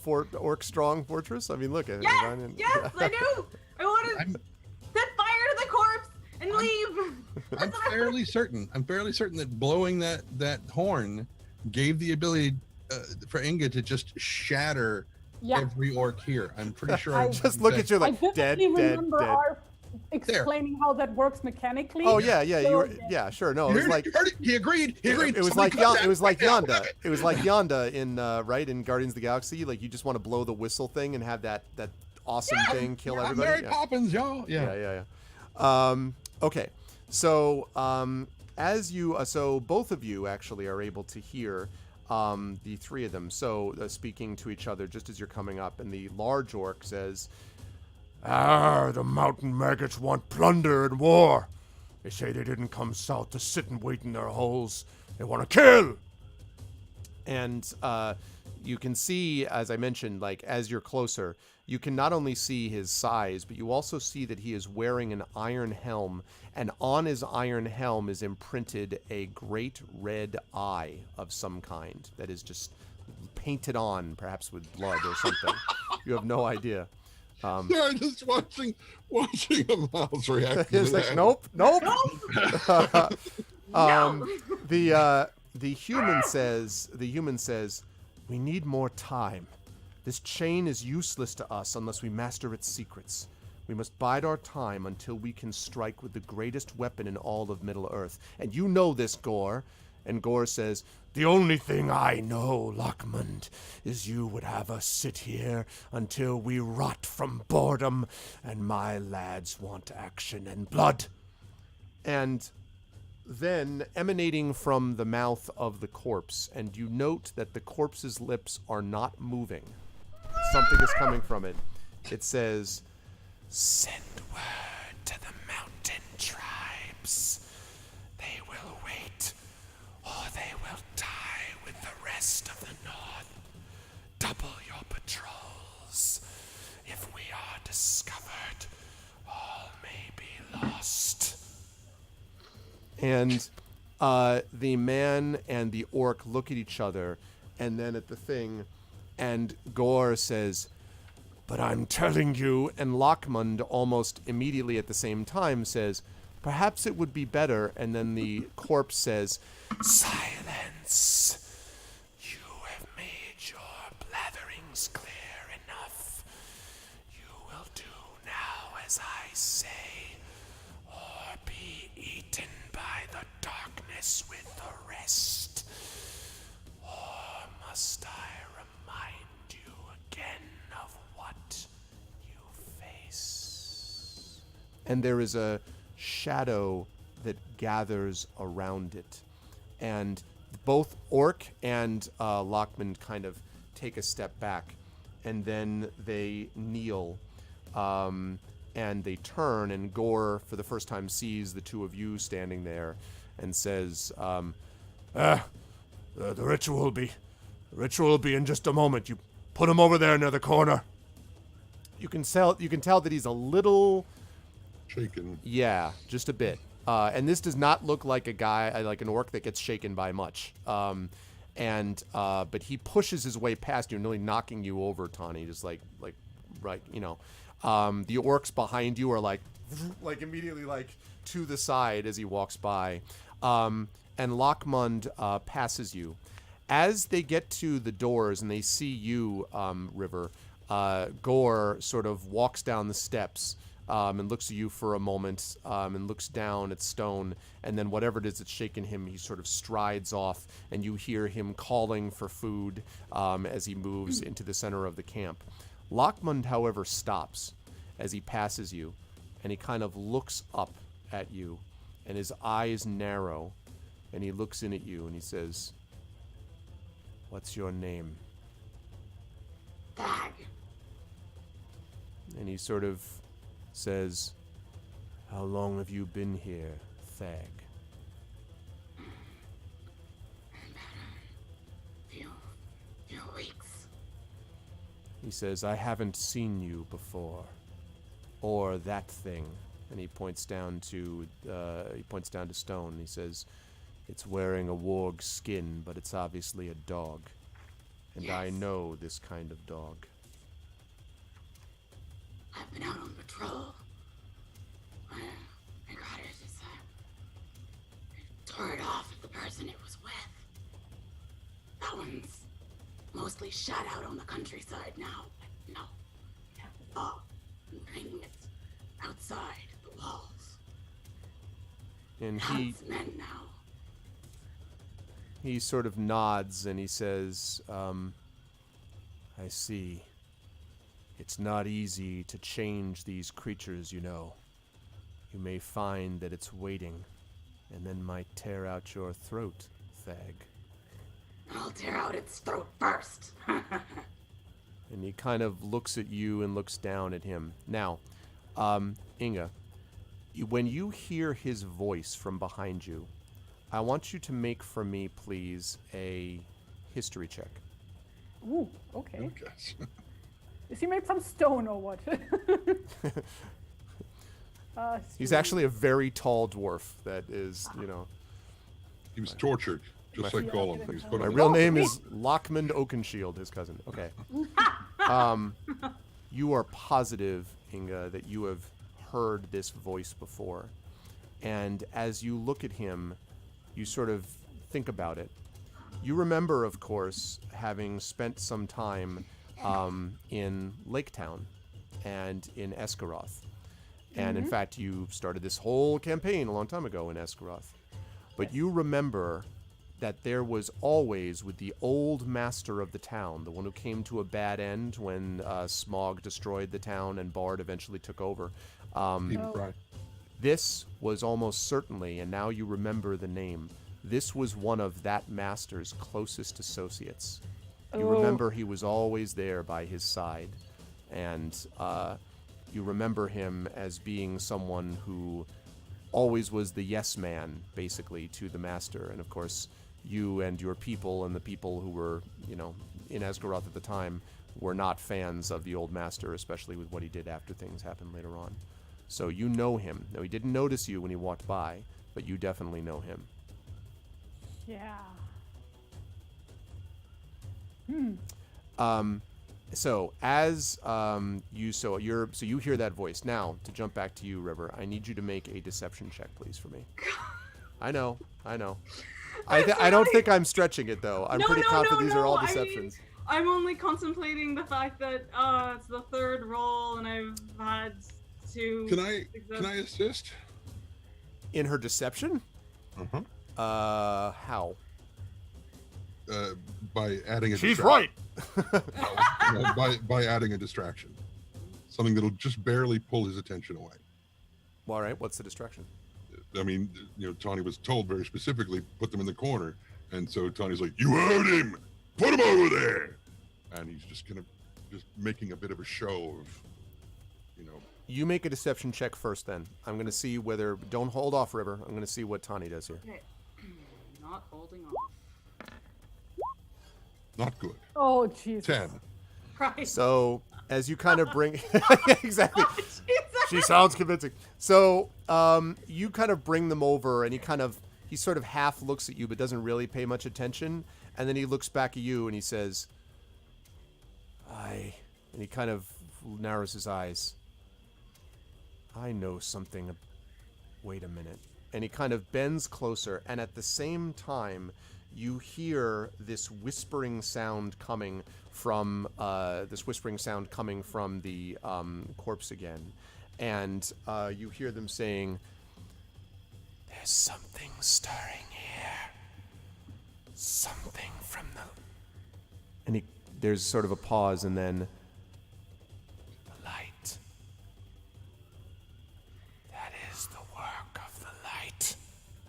orc strong fortress? I mean, look at yes, it. Yes, I do. I want to set fire to the corpse and leave. I'm fairly certain that blowing that horn gave the ability for Inga to just shatter every orc here. I'm pretty sure. I Just look at you like I dead, definitely dead, remember dead. our explaining how that works mechanically. Oh yeah, yeah, you were, So, yeah, sure. No, You it was heard like it, you heard it. He agreed. He agreed. it was Somebody like cut that it was like right now. Yonda. It was like Yonda in right in Guardians of the Galaxy. Like you just want to blow the whistle thing and have that awesome thing kill Yeah, everybody. Mary Poppins, y'all. Yeah. Okay, so as you, so both of you actually are able to hear the three of them. So speaking to each other just as you're coming up, and the large orc says, the mountain maggots want plunder and war. They say they didn't come south to sit and wait in their holes. They want to kill. And you can see, as I mentioned, like as you're closer, you can not only see his size, but you also see that he is wearing an iron helm, and on his iron helm is imprinted a great red eye of some kind that is just painted on, perhaps with blood or something. You have no idea. They're just watching a mouse react. It's like, nope. The human says, we need more time. This chain is useless to us unless we master its secrets. We must bide our time until we can strike with the greatest weapon in all of Middle-earth. And you know this, Gore. And Gore says, the only thing I know, Lockmund, is you would have us sit here until we rot from boredom, and my lads want action and blood. And then, emanating from the mouth of the corpse, and you note that the corpse's lips are not moving. Something is coming from it. It says, send word to the mountain tribes. They will wait, or they will die with the rest of the north. Double your patrols. If we are discovered, all may be lost. And the man and the orc look at each other, and then at the thing, and Gore says, but I'm telling you, and Lockmund almost immediately at the same time says, perhaps it would be better, and then the corpse says, silence. You have made your blatherings clear enough. You will do now as I say, or be eaten by the darkness with the rest. Or must I remind you again of what you face? And there is a shadow that gathers around it. And both Orc and Lockman kind of take a step back, and then they kneel, and they turn, and Gore, for the first time, sees the two of you standing there and says, the ritual will be in just a moment. You put him over there near the corner. You can tell that he's a little shaken. Yeah, just a bit. And this does not look like a guy, like an orc that gets shaken by much. But he pushes his way past you, nearly knocking you over, Tawny, just like right, you know. The orcs behind you are like immediately to the side as he walks by. And Lockmund passes you. As they get to the doors and they see you, River, Gore sort of walks down the steps and looks at you for a moment and looks down at Stone, and then whatever it is that's shaken him, he sort of strides off, and you hear him calling for food as he moves into the center of the camp. Lockmund, however, stops as he passes you, and he kind of looks up at you, and his eyes narrow, and he looks in at you, and he says, "What's your name?" Thag. And he sort of says, "How long have you been here, Thag?" Few weeks. He says, "I haven't seen you before, or that thing." And he points down to Stone. He says, "It's wearing a warg skin, but it's obviously a dog, and Yes. I know this kind of dog." I've been out on patrol. I got it. I tore it off at the person it was with. That one's shut out on the countryside now. No. Oh, bring it outside the walls. And Hunts men now. he sort of nods and he says, I see. It's not easy to change these creatures, you know. You may find that it's waiting, and then might tear out your throat, Thag. I'll tear out its throat first. And he kind of looks at you and looks down at him. Now, Inga, when you hear his voice from behind you, I want you to make for me, please, a history check. Ooh, okay. Yes. Is he made from stone or what? He's actually a very tall dwarf that is, you know... He was tortured, just like Gollum. He was put My on real name is Lockmund Oakenshield, his cousin. Okay. You are positive, Inga, that you have heard this voice before. And as you look at him, you sort of think about it. You remember, of course, having spent some time in Lake Town and in Esgaroth. And in fact, you started this whole campaign a long time ago in Esgaroth. But you remember that there was always, with the old master of the town, the one who came to a bad end when Smog destroyed the town and Bard eventually took over. This was almost certainly, and now you remember the name, this was one of that master's closest associates. You remember he was always there by his side. And you remember him as being someone who always was the yes man, basically, to the master. And of course, you and your people and the people who were, you know, in Esgaroth at the time were not fans of the old master, especially with what he did after things happened later on. So you know him. Now, he didn't notice you when he walked by, but you definitely know him. Yeah. So as you hear that voice. Now, to jump back to you, River, I need you to make a deception check, please, for me. I know. I don't think I'm stretching it, though. I'm pretty confident these are all deceptions. I'm only contemplating the fact that it's the third roll and I've had to. Can I assist? In her deception? How? By adding a She's distraction. right. by adding a distraction, something that'll just barely pull his attention away. Well, all right. What's the distraction? I mean, you know, Tawny was told very specifically, put them in the corner, and so Tawny's like, "You heard him. Put him over there," and he's just making a bit of a show of, you know. You make a deception check first, then. I'm going to see whether. Don't hold off, River. I'm going to see what Tawny does here. Okay. Not holding off. Not good. Oh, Jesus. 10. Right. So as you kind of bring, exactly. Oh, Jesus. She sounds convincing. So you kind of bring them over, and he sort of half looks at you, but doesn't really pay much attention. And then he looks back at you, and he says, and he kind of narrows his eyes. I know something. Wait a minute. And he kind of bends closer, and at the same time, you hear this whispering sound coming from the corpse again. And you hear them saying, "There's something stirring here. Something from the..." And there's sort of a pause, and then... "The light. That is the work of the light."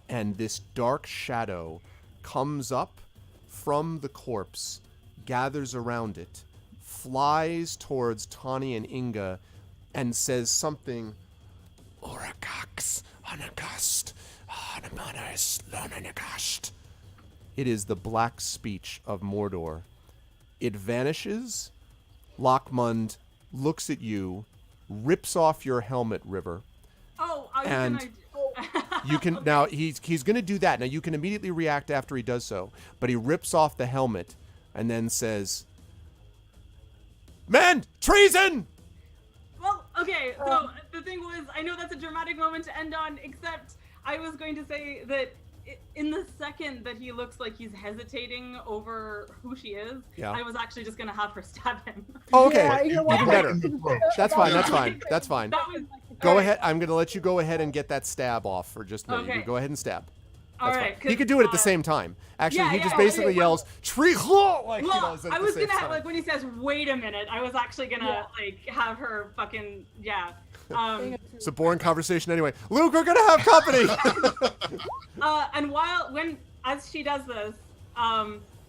And this dark shadow comes up from the corpse, gathers around it, flies towards Tawny and Inga, and says something. "Orakax, Anagast, Anamanas, Lonanagast." It is the black speech of Mordor. It vanishes. Lockmund looks at you, rips off your helmet, River. Oh, I was And- gonna... You can now he's going to do that. Now you can immediately react after he does so, but he rips off the helmet and then says, "Men, treason!" Well, okay, so the thing was, I know that's a dramatic moment to end on, except I was going to say that in the second that he looks like he's hesitating over who she is, Yeah. I was actually just gonna have her stab him. Oh, okay. Yeah, you know what? Even better. That's fine. That's Yeah. fine. That's fine. That was Go ahead. I'm going to let you go ahead and get that stab off for just a minute. Okay. You go ahead and stab. all That's right. fine. He could do it at the same time. Actually, he just basically yells, "Tree!" Like, Well, at I the was same gonna have, time. like, when he says "wait a minute," I was actually gonna like have her fucking It's a boring conversation anyway. Luke, we're going to have company. and as she does this,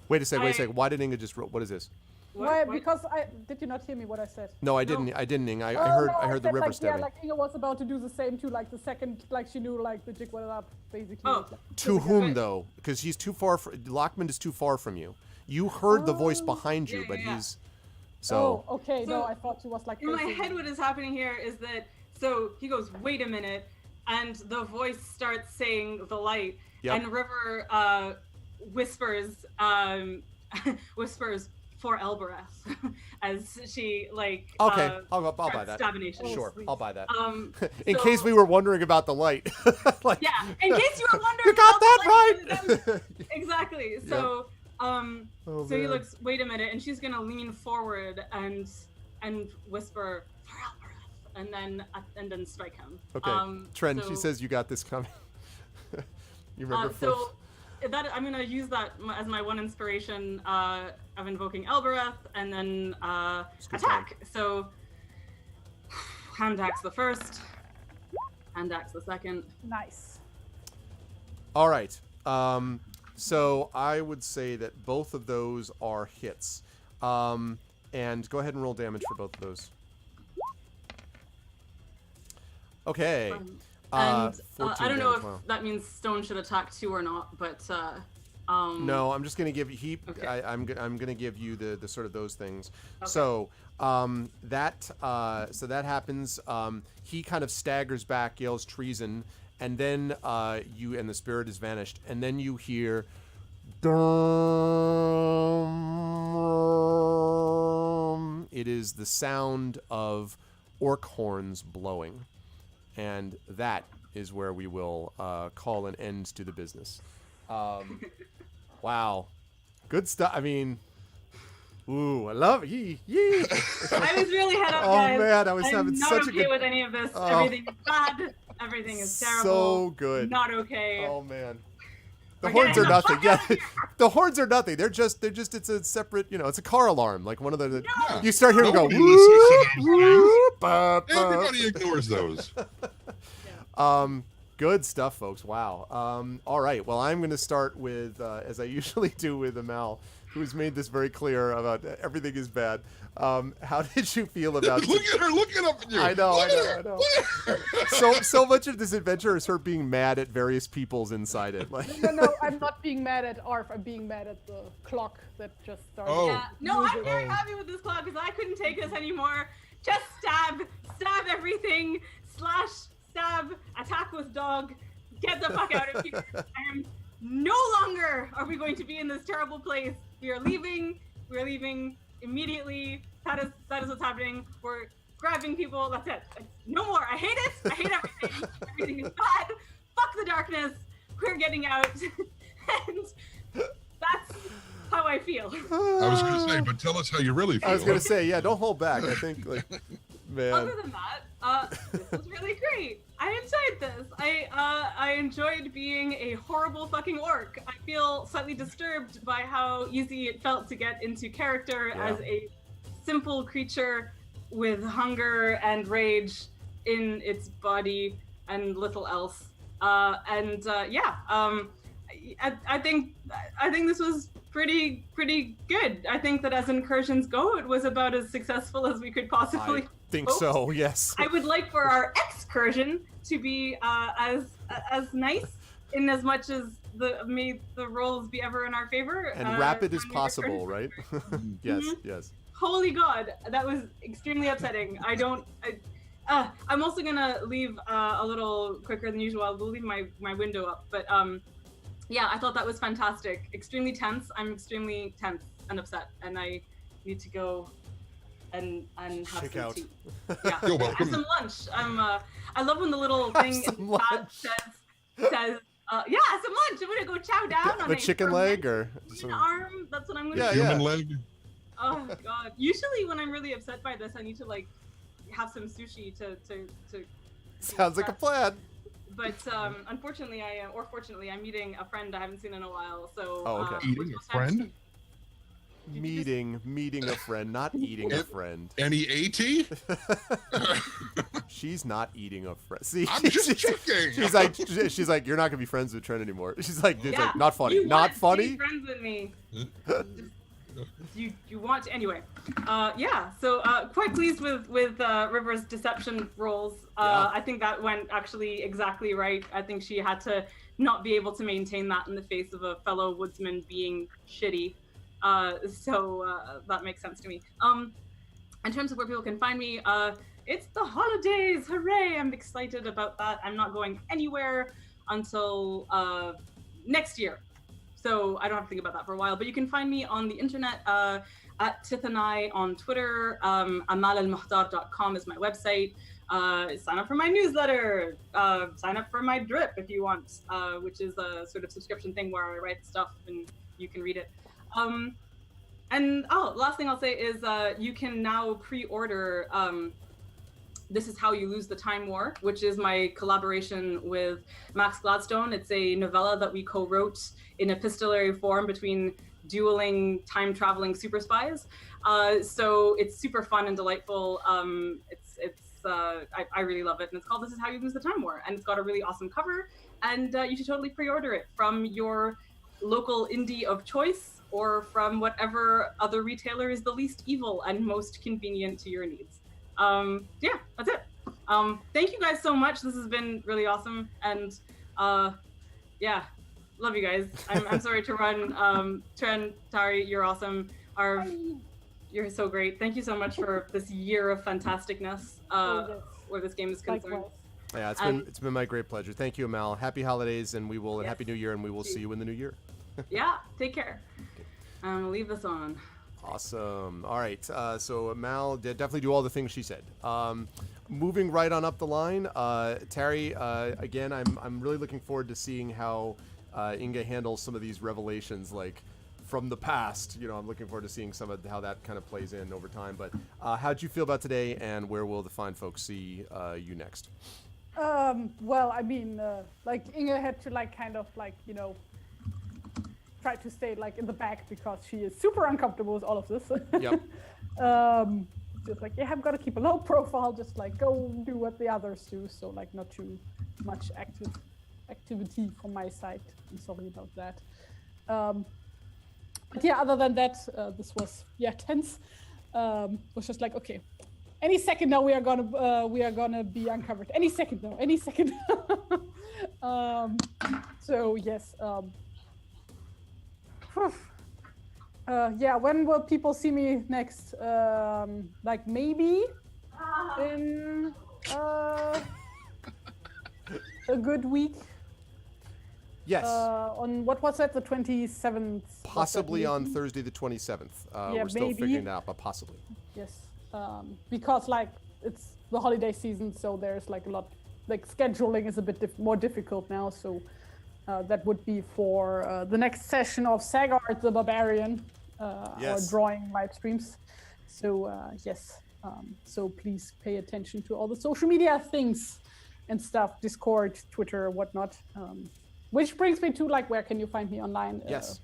Wait a second. Why did Inga just roll? What is this? Why? Because did you not hear me what I said? No, I didn't. I didn't, Inga. I Oh, heard no, I heard the said, river like, stabbing. Yeah, like Inga was about to do the same too, like the second, like she knew like the jig was up, basically. Oh. To whom though? Because he's too far. Lockman is too far from you. You heard the voice behind you, but he's. So. Oh, okay. No, So, I thought she was like. in my facing head, me. what is happening here is that he goes, "Wait a minute," and the voice starts saying the light, Yep. and River whispers for Elbereth as she like. Okay, I'll buy that. Stabination. Sure, sweet. I'll buy that. In so- case we were wondering about the light. Like, Yeah, in case you were wondering. You got about that the light, right. that was- exactly. So, Oh, so he man. looks. Wait a minute, and she's gonna lean forward and whisper for Albereth, and then strike him. Okay, Trent. so- She says you got this coming. You remember? so that I'm gonna use that as my one inspiration of invoking Elbereth, and then good attack. So hand axe the first, hand axe the second. Nice. All right. So I would say that both of those are hits. And go ahead and roll damage for both of those. Okay. And 14 I don't know damage, if wow. that means Stone should attack too or not, but No, I'm just gonna give you. Okay. I'm gonna give you the sort of those things. Okay. So that happens. He kind of staggers back, yells treason, and then the spirit is vanished, and then you hear. Dum. It is the sound of orc horns blowing, and that is where we will call an end to the business. Wow, good stuff. I mean, ooh, I love it. Yee. I was really head up, Oh, guys. man, I was I'm having not such a okay good- with any of this. Oh. Everything is bad. Everything is terrible. So good. Not okay. Oh man. The We're horns are getting the nothing. fuck Yeah, out of here. the horns are nothing. They're just. It's a separate. It's a car alarm. Like one of the. Yeah. You start hearing them go. Nobody listens to those things. whoop, bop, bop. Everybody ignores those. Good stuff, folks. Wow. All right. Well, I'm going to start with, as I usually do with Amal, who's made this very clear about everything is bad. How did you feel about? Look at her looking up at you. I know. Look at her. I know. Look at her. So much of this adventure is her being mad at various peoples inside it. Like. No, I'm not being mad at Arf. I'm being mad at the clock that just started. Oh. Yeah. No, I'm very Oh. happy with this clock because I couldn't take this anymore. Just stab everything, slash, stab, attack with dog, get the fuck out of here. I am no longer are we going to be in this terrible place. We are leaving immediately. That is what's happening. We're grabbing people. That's it. No more. I hate it. I hate everything. Everything is bad. Fuck the darkness. We're getting out. And that's how I feel. I was going to say, but tell us how you really feel. I was going to say, yeah, don't hold back. I think, like, man. Other than that, this was really great. I enjoyed this. I enjoyed being a horrible fucking orc. I feel slightly disturbed by how easy it felt to get into character as a simple creature with hunger and rage in its body and little else. I think this was pretty good. I think that as incursions go, it was about as successful as we could possibly. I think hope. so, yes. I would like for our excursion to be as nice in as much as may the rolls be ever in our favor. And rapid as when we possible, return. right? Yes, Mhm. yes. Holy God, that was extremely upsetting. I'm also gonna leave a little quicker than usual. I'll leave my window up, but yeah, I thought that was fantastic. Extremely tense. I'm extremely tense and upset, and I need to go and have Check some out. tea. Yeah, You're welcome. and some lunch. I love when the little thing in some the chat lunch. says Yeah, some lunch. I'm gonna go chow down on A chicken leg or an arm. That's what I'm gonna do. Human leg. Oh god. Usually when I'm really upset by this, I need to like have some sushi to sounds like a plan. But unfortunately, fortunately, I'm meeting a friend I haven't seen in a while. So okay. Eating a friend? Meeting a friend, not eating a friend. Any AT? She's not eating a friend. See, I'm just checking. She's like, you're not gonna be friends with Trent anymore. She's like, it's Yeah, like, not funny, you not want funny. To be friends with me. You want to anyway. Yeah. So quite pleased with River's deception rolls. I think that went actually exactly right. I think she had to not be able to maintain that in the face of a fellow woodsman being shitty. So that makes sense to me. In terms of where people can find me, it's the holidays. Hooray! I'm excited about that. I'm not going anywhere until next year. So I don't have to think about that for a while, but you can find me on the internet at Tithanai on Twitter. Amalalmuhtar.com is my website. Sign up for my newsletter. Sign up for my drip if you want, which is a sort of subscription thing where I write stuff and you can read it. And last thing I'll say is you can now pre-order This Is How You Lose the Time War, which is my collaboration with Max Gladstone. It's a novella that we co-wrote in epistolary form between dueling time-traveling super spies. So it's super fun and delightful. I really love it, and it's called This Is How You Lose the Time War, and it's got a really awesome cover, and you should totally pre-order it from your local indie of choice or from whatever other retailer is the least evil and most convenient to your needs. Yeah, that's it. Thank you guys so much. This has been really awesome, and yeah, love you guys. I'm sorry to run. Tren, Tari, you're awesome. You're so great. Thank you so much for this year of fantasticness where this game is concerned. Yeah, it's been my great pleasure. Thank you, Amal. Happy holidays, and Happy New Year, and we will see you in the new year. Yeah, take care. I'm gonna leave this on. Awesome. All right. So Amal did definitely do all the things she said. Moving right on up the line, Terry. Again, I'm really looking forward to seeing how Inga handles some of these revelations, like from the past. You know, I'm looking forward to seeing some of how that kind of plays in over time. But how'd you feel about today, and where will the fine folks see you next? Well, I mean, like Inga had to try to stay in the back because she is super uncomfortable with all of this. Yep. Just yeah, I've got to keep a low profile, just go do what the others do. So not too much activity from my side. I'm sorry about that. But yeah, other than that, this was tense. Was just okay. Any second now we are gonna be uncovered. Any second now. Any second. So yes. Yeah, when will people see me next? Maybe in a good week. Yes. On what was that? The 27th. Possibly on Thursday the 27th. We're still figuring it out, but possibly. Yes. Because it's the holiday season, so there's a lot. Scheduling is a bit more difficult now, so. That would be for the next session of Sagard the Barbarian, yes. Or drawing live streams. So yes, so please pay attention to all the social media things and stuff, Discord, Twitter, whatnot. Which brings me to where can you find me online? Yes.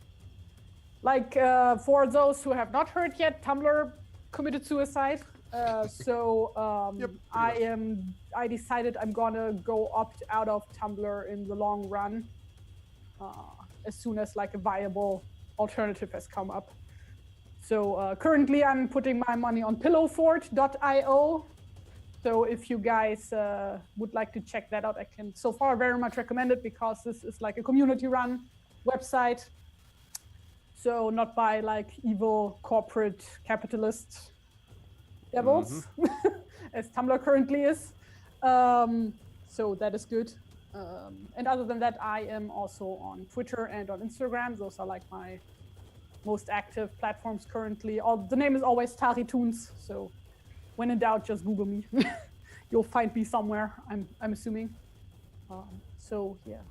For those who have not heard yet, Tumblr committed suicide. Yep, I decided I'm gonna go opt out of Tumblr in the long run. As soon as a viable alternative has come up. So currently I'm putting my money on pillowfort.io. So if you guys would like to check that out, I can so far very much recommend it because this is a community run website. So not by evil corporate capitalist devils, as Tumblr currently is. So that is good. And other than that, I am also on Twitter and on Instagram. Those are my most active platforms currently. The name is always Tari Toons, so when in doubt, just Google me. You'll find me somewhere, I'm assuming. So yeah.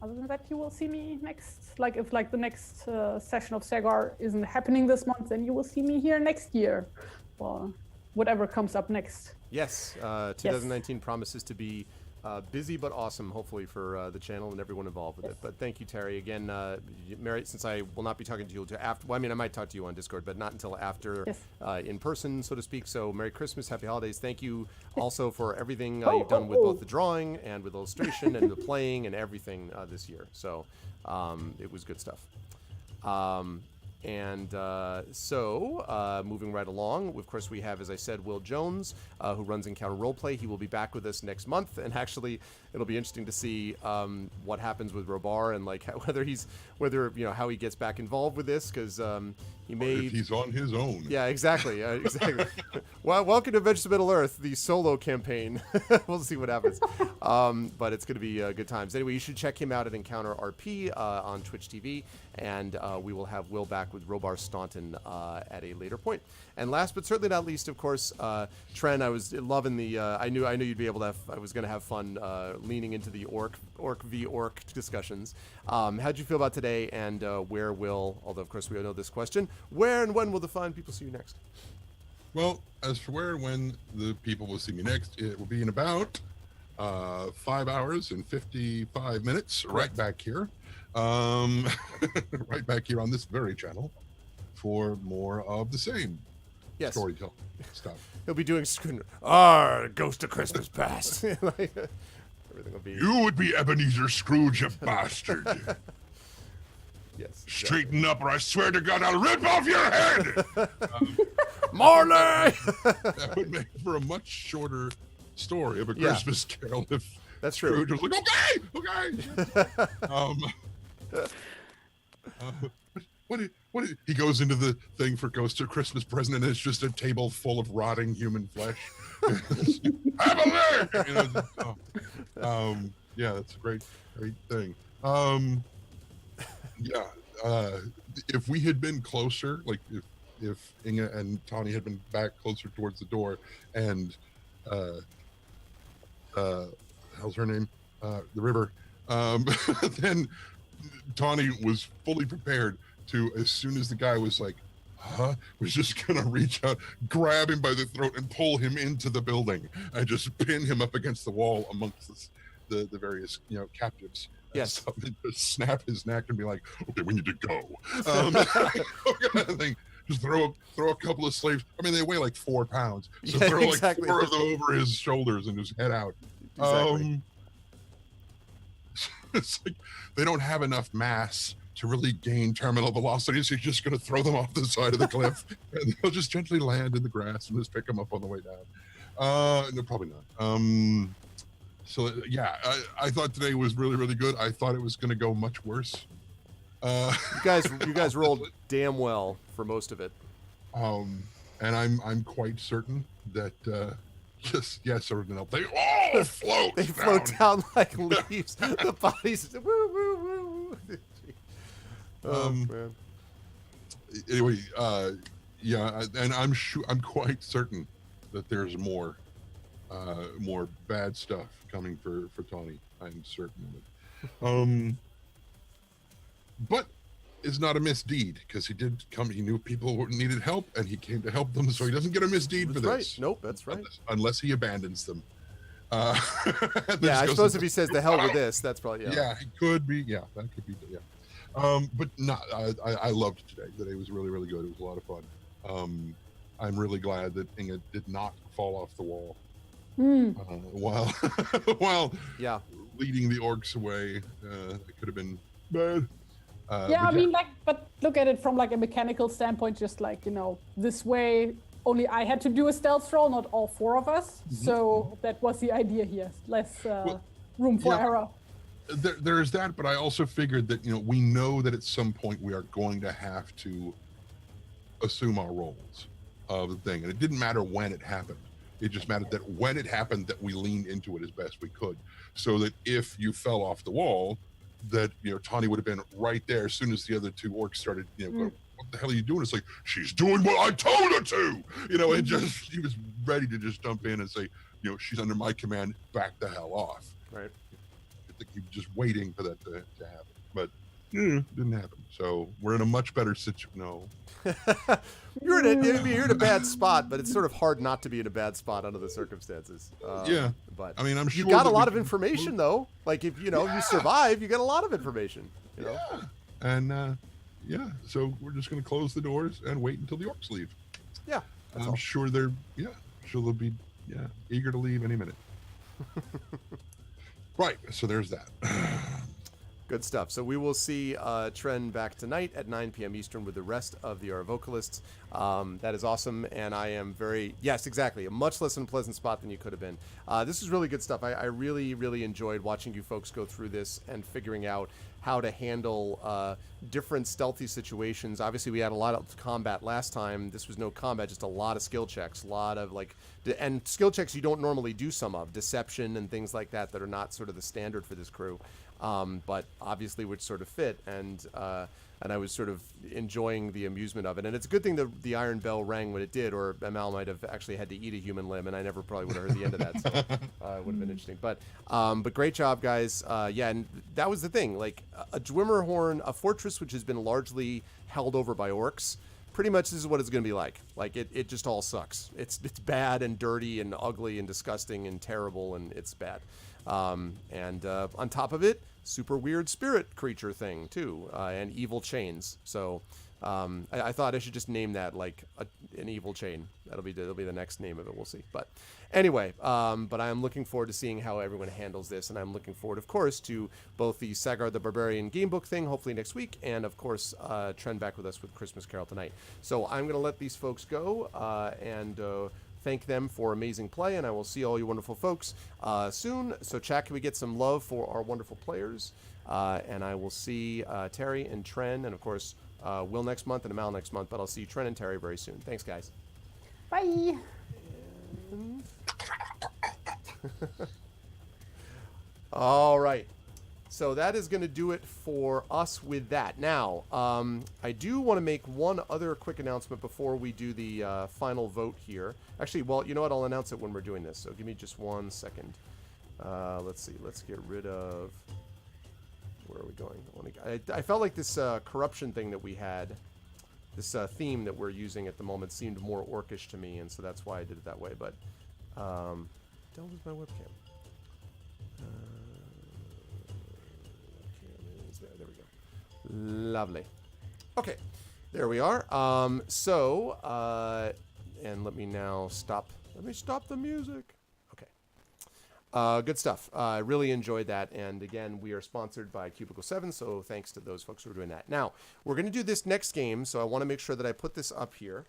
other than that, you will see me next. Like if the next session of Sagar isn't happening this month, then you will see me here next year, or whatever comes up next. Yes, 2019 promises to be busy but awesome, hopefully, for the channel and everyone involved with it. But thank you, Terry. Again, Mary, since I will not be talking to you until after, well, I mean, I might talk to you on Discord, but not until after in person, so to speak. So Merry Christmas, Happy Holidays. Thank you also for everything you've done with both the drawing and with illustration and the playing and everything this year. So it was good stuff. Moving right along, of course, we have, as I said, Will Jones, who runs Encounter Roleplay. He will be back with us next month, and actually, it'll be interesting to see what happens with Robar and like whether how he gets back involved with this, because he may. If he's on his own. Yeah, exactly. Exactly. Well, welcome to Adventures of Middle Earth, the solo campaign. We'll see what happens, but it's going to be good times. Anyway, you should check him out at Encounter RP on Twitch TV, and we will have Will back with Robar Staunton at a later point. And last but certainly not least, of course, Tren. I was loving the. I knew you'd be able to. I was going to have fun leaning into the orc v orc discussions. How'd you feel about today? And where will? Although of course we all know this question. Where and when will the fine people see you next? Well, as for where and when the people will see me next, it will be in about 5 hours and 55 minutes. Correct. Right back here. Right back here on this very channel for more of the same storytelling stuff. He'll be doing Ghost of Christmas Past. Like, everything will be. You would be Ebenezer Scrooge, you bastard. Yes. Exactly. Straighten up, or I swear to God, I'll rip off your head. Marley. That would make for a much shorter story of a Christmas Carol if that's true. Scrooge was like, okay. What he goes into the thing for Ghost of Christmas Present, and it's just a table full of rotting human flesh. Have a look! Yeah, that's a great thing. If we had been closer, like if Inga and Tawny had been back closer towards the door, and how's her name? The River. Then Tawny was fully prepared to, as soon as the guy was like, was just gonna reach out, grab him by the throat, and pull him into the building, and just pin him up against the wall amongst the various captives. Yes. And just snap his neck and be like, okay, we need to go. Just throw a couple of slaves. I mean, they weigh like 4 pounds, so throw like 4 of them over his shoulders and just head out. Exactly. It's like they don't have enough mass to really gain terminal velocity, so you're just going to throw them off the side of the cliff, and they'll just gently land in the grass and just pick them up on the way down. No, probably not. So yeah, I thought today was really, really good. I thought it was going to go much worse. You guys rolled damn well for most of it. And I'm quite certain that yes, or no, they all float. They float down like leaves. The bodies. Woo, woo, woo, woo. Oh man. Anyway, and I'm quite certain that there's more bad stuff coming for Tawny. I'm certain of it. But it's not a misdeed, because he did come. He knew people needed help, and he came to help them. So he doesn't get a misdeed for this. Right. Nope, that's right. Unless he abandons them. I suppose if he says the hell with this, that's probably Yeah, it could be. Yeah, that could be. Yeah. But not. I loved today. Today was really, really good. It was a lot of fun. I'm really glad that Inga did not fall off the wall while leading the orcs away. It could have been bad. I mean, but look at it from like a mechanical standpoint, just like, this way, only I had to do a stealth roll, not all 4 of us. Mm-hmm. So that was the idea here. Less room for error. There's that, but I also figured that, we know that at some point we are going to have to assume our roles of the thing. And it didn't matter when it happened. It just mattered that when it happened, that we leaned into it as best we could. So that if you fell off the wall, that Tawny would have been right there as soon as the other 2 orcs started going, what the hell are you doing? It's like, she's doing what I told her to, and just she was ready to just jump in and say, she's under my command, back the hell off. Right. to keep just waiting for that to happen. But didn't happen. So we're in a much better situation. No. You're in a bad spot, but it's sort of hard not to be in a bad spot under the circumstances. Yeah. But I mean, I'm sure you got a that lot we of information, though. Like, if you survive, you get a lot of information. Yeah. And so we're just going to close the doors and wait until the orcs leave. Yeah. I'm sure they'll be eager to leave any minute. Right. So there's that. Good stuff. So we will see Tren back tonight at 9 p.m. Eastern with the rest of the vocalists. That is awesome, and I am yes, exactly, a much less unpleasant spot than you could have been. This is really good stuff. I really, really enjoyed watching you folks go through this and figuring out how to handle different stealthy situations. Obviously, we had a lot of combat last time. This was no combat, just a lot of skill checks, a lot of and skill checks you don't normally do some of, deception and things like that are not sort of the standard for this crew. But obviously would sort of fit, and I was sort of enjoying the amusement of it. And it's a good thing the Iron Bell rang when it did, or Amal might have actually had to eat a human limb, and I never probably would have heard the end of that. So it would have been interesting. But great job, guys. And that was the thing. Like a Dwimmerhorn, a fortress which has been largely held over by orcs. Pretty much this is what it's going to be like. Like it just all sucks. It's bad and dirty and ugly and disgusting and terrible, and it's bad. And on top of it, super weird spirit creature thing too, and evil chains. So I thought I should just name that like an evil chain. That'll be the next name of it. We'll see. But anyway, but I am looking forward to seeing how everyone handles this, and I'm looking forward, of course, to both the Sagar the Barbarian gamebook thing, hopefully next week, and of course, Tren back with us with Christmas Carol tonight. So I'm going to let these folks go and thank them for amazing play, and I will see all you wonderful folks soon. So chat, can we get some love for our wonderful players? And I will see Terry and Tren, and of course Will next month and Amal next month, but I'll see Tren and Terry very soon. Thanks, guys. Bye. All right. So that is going to do it for us with that. Now, I do want to make one other quick announcement before we do the final vote here. Actually, well, you know what? I'll announce it when we're doing this. So give me just 1 second. Let's see. Let's get rid of... Where are we going? I felt like this corruption thing that we had, this theme that we're using at the moment seemed more orcish to me, and so that's why I did it that way. But, don't lose my webcam. There we go. Lovely. Okay, there we are. And let me now stop. Let me stop the music. Good stuff. I really enjoyed that. And again, we are sponsored by Cubicle 7, so thanks to those folks who are doing that. Now, we're going to do this next game, so I want to make sure that I put this up here.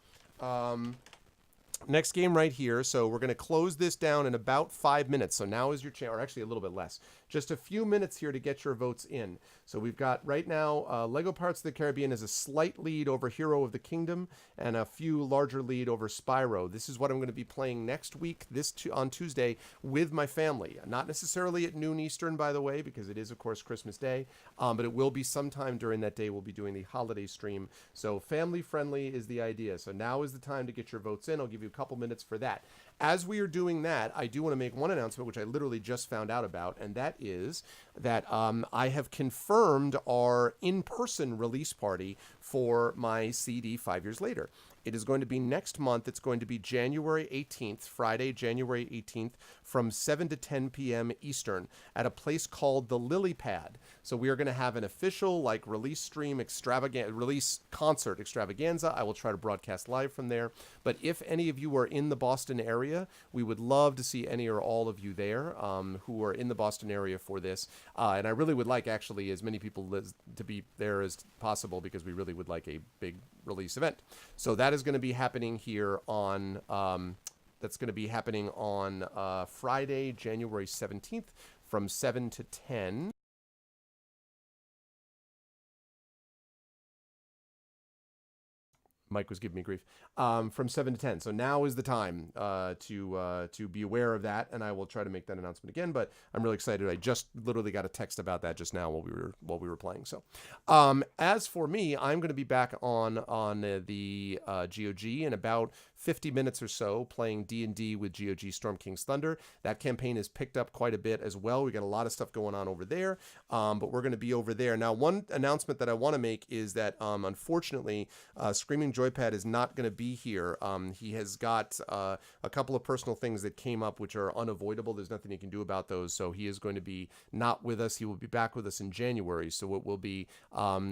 Next game right here. So we're going to close this down in about 5 minutes. So now is your chance, or actually a little bit less. Just a few minutes here to get your votes in. So we've got right now Lego Pirates of the Caribbean is a slight lead over Hero of the Kingdom and a few larger lead over Spyro. This is what I'm going to be playing next week, on Tuesday, with my family. Not necessarily at noon Eastern, by the way, because it is, of course, Christmas Day. But it will be sometime during that day. We'll be doing the holiday stream. So family friendly is the idea. So now is the time to get your votes in. I'll give you a couple minutes for that. As we are doing that, I do want to make one announcement, which I literally just found out about, and that is that I have confirmed our in-person release party for my CD 5 Years Later. It is going to be next month. It's going to be January 18th, Friday, January 18th, from 7 to 10 p.m. Eastern at a place called the Lily Pad. So we are going to have an official release stream release concert extravaganza. I will try to broadcast live from there. But if any of you are in the Boston area, we would love to see any or all of you there who are in the Boston area for this. And I really would like actually as many people to be there as possible because we really would like a big release event. So that is going to be happening here on Friday, January 17th from 7 to 10. Mike was giving me grief. From 7 to 10. So now is the time to be aware of that, and I will try to make that announcement again. But I'm really excited. I just literally got a text about that just now while we were playing. So, as for me, I'm going to be back on the GOG in about 50 minutes or so playing D&D with GOG Storm King's Thunder. That campaign has picked up quite a bit as well. We got a lot of stuff going on over there, but we're going to be over there. Now, one announcement that I want to make is that unfortunately, Screaming Joypad is not going to be here. He has got a couple of personal things that came up which are unavoidable. There's nothing he can do about those, so he is going to be not with us. He will be back with us in January, so it will be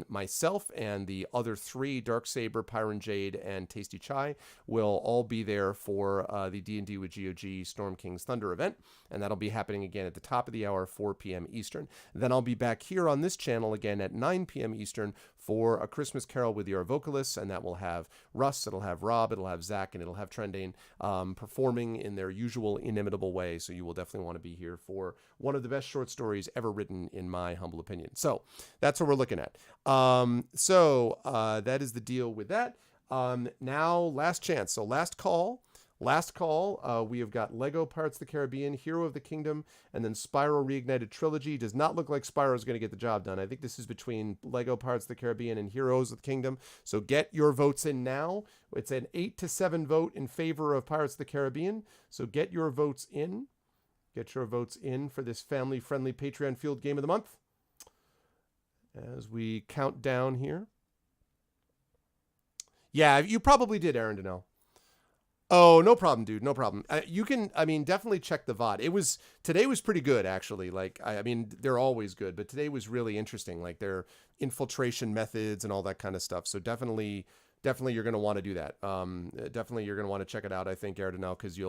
myself and the other three, Darksaber, Pyron Jade, and Tasty Chai, will all be there for the D&D with GOG Storm King's Thunder event, and that'll be happening again at the top of the hour, 4 p.m. Eastern. Then I'll be back here on this channel again at 9 p.m. Eastern for A Christmas Carol with your vocalists, and that will have Russ, it'll have Rob, it'll have Zach, and it'll have Trendane performing in their usual inimitable way, so you will definitely want to be here for one of the best short stories ever written, in my humble opinion. So that's what we're looking at. That is the deal with that. Now, last chance. So last call. We have got Lego Pirates of the Caribbean, Hero of the Kingdom, and then Spyro Reignited Trilogy. Does not look like Spyro is going to get the job done. I think this is between Lego Pirates of the Caribbean and Heroes of the Kingdom. So get your votes in now. It's an 8-7 vote in favor of Pirates of the Caribbean. So get your votes in. Get your votes in for this family-friendly Patreon-fueled game of the month. As we count down here. Yeah, you probably did, Aaron Donnell. Oh, no problem, dude. No problem. You can, definitely check the VOD. Today was pretty good, actually. Like, they're always good, but today was really interesting. Like, their infiltration methods and all that kind of stuff. So definitely you're going to want to do that. Definitely you're going to want to check it out, I think, Aaron Donnell, because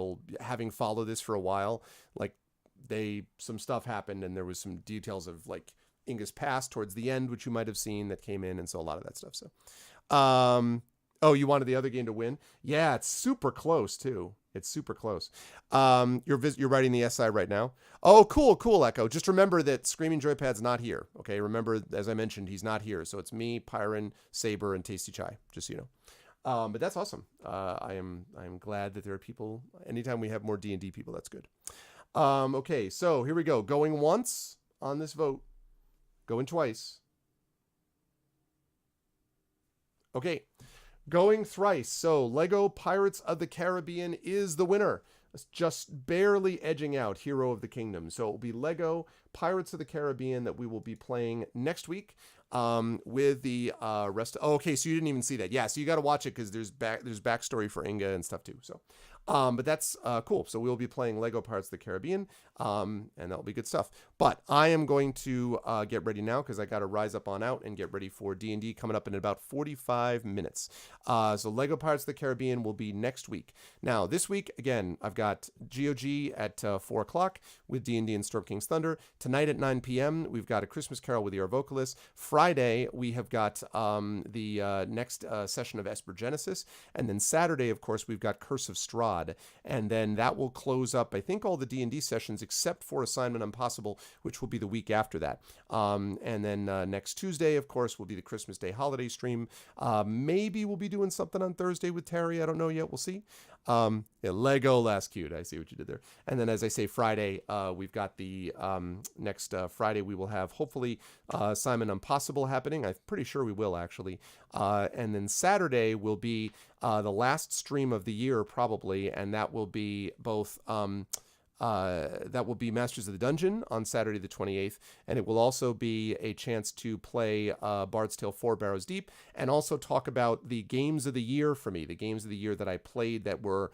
having followed this for a while, like, some stuff happened and there was some details of, like, Inga's past towards the end, which you might have seen that came in, and so a lot of that stuff. So, oh, you wanted the other game to win? Yeah, it's super close too. It's super close. You're writing the SI right now. Oh, cool, Echo. Just remember that Screaming Joypad's not here. Okay, remember, as I mentioned, he's not here. So it's me, Pyron, Saber, and Tasty Chai. Just so you know. But that's awesome. I am glad that there are people. Anytime we have more D&D people, that's good. Okay, so here we go. Going once on this vote. Going twice. Okay. Going thrice. So Lego Pirates of the Caribbean is the winner. It's just barely edging out Hero of the Kingdom. So it will be Lego Pirates of the Caribbean that we will be playing next week with the rest. Oh, okay, so you didn't even see that. Yeah, so you got to watch it because there's backstory for Inga and stuff too. So, but that's cool. So we'll be playing Lego Pirates of the Caribbean, and that'll be good stuff. But I am going to get ready now because I got to rise up on out and get ready for D&D coming up in about 45 minutes. So Lego Pirates of the Caribbean will be next week. Now, this week, again, I've got GOG at 4 o'clock with D&D and Storm King's Thunder. Tonight at 9 p.m., we've got A Christmas Carol with your vocalists. Friday, we have got the next session of Esper Genesis. And then Saturday, of course, we've got Curse of Strahd. And then that will close up, I think, all the D&D sessions except for Assignment Impossible, which will be the week after that. And then next Tuesday, of course, will be the Christmas Day holiday stream. Maybe we'll be doing something on Thursday with Terry. I don't know yet. We'll see. Yeah, Lego last cute. I see what you did there. And then, as I say, Friday, we've got the next Friday, we will have hopefully Simon Impossible happening. I'm pretty sure we will, actually. And then Saturday will be the last stream of the year, probably, and that will be both that will be Masters of the Dungeon on Saturday the 28th, and it will also be a chance to play Bard's Tale 4 Barrows Deep, and also talk about the games of the year for me, the games of the year that I played that were,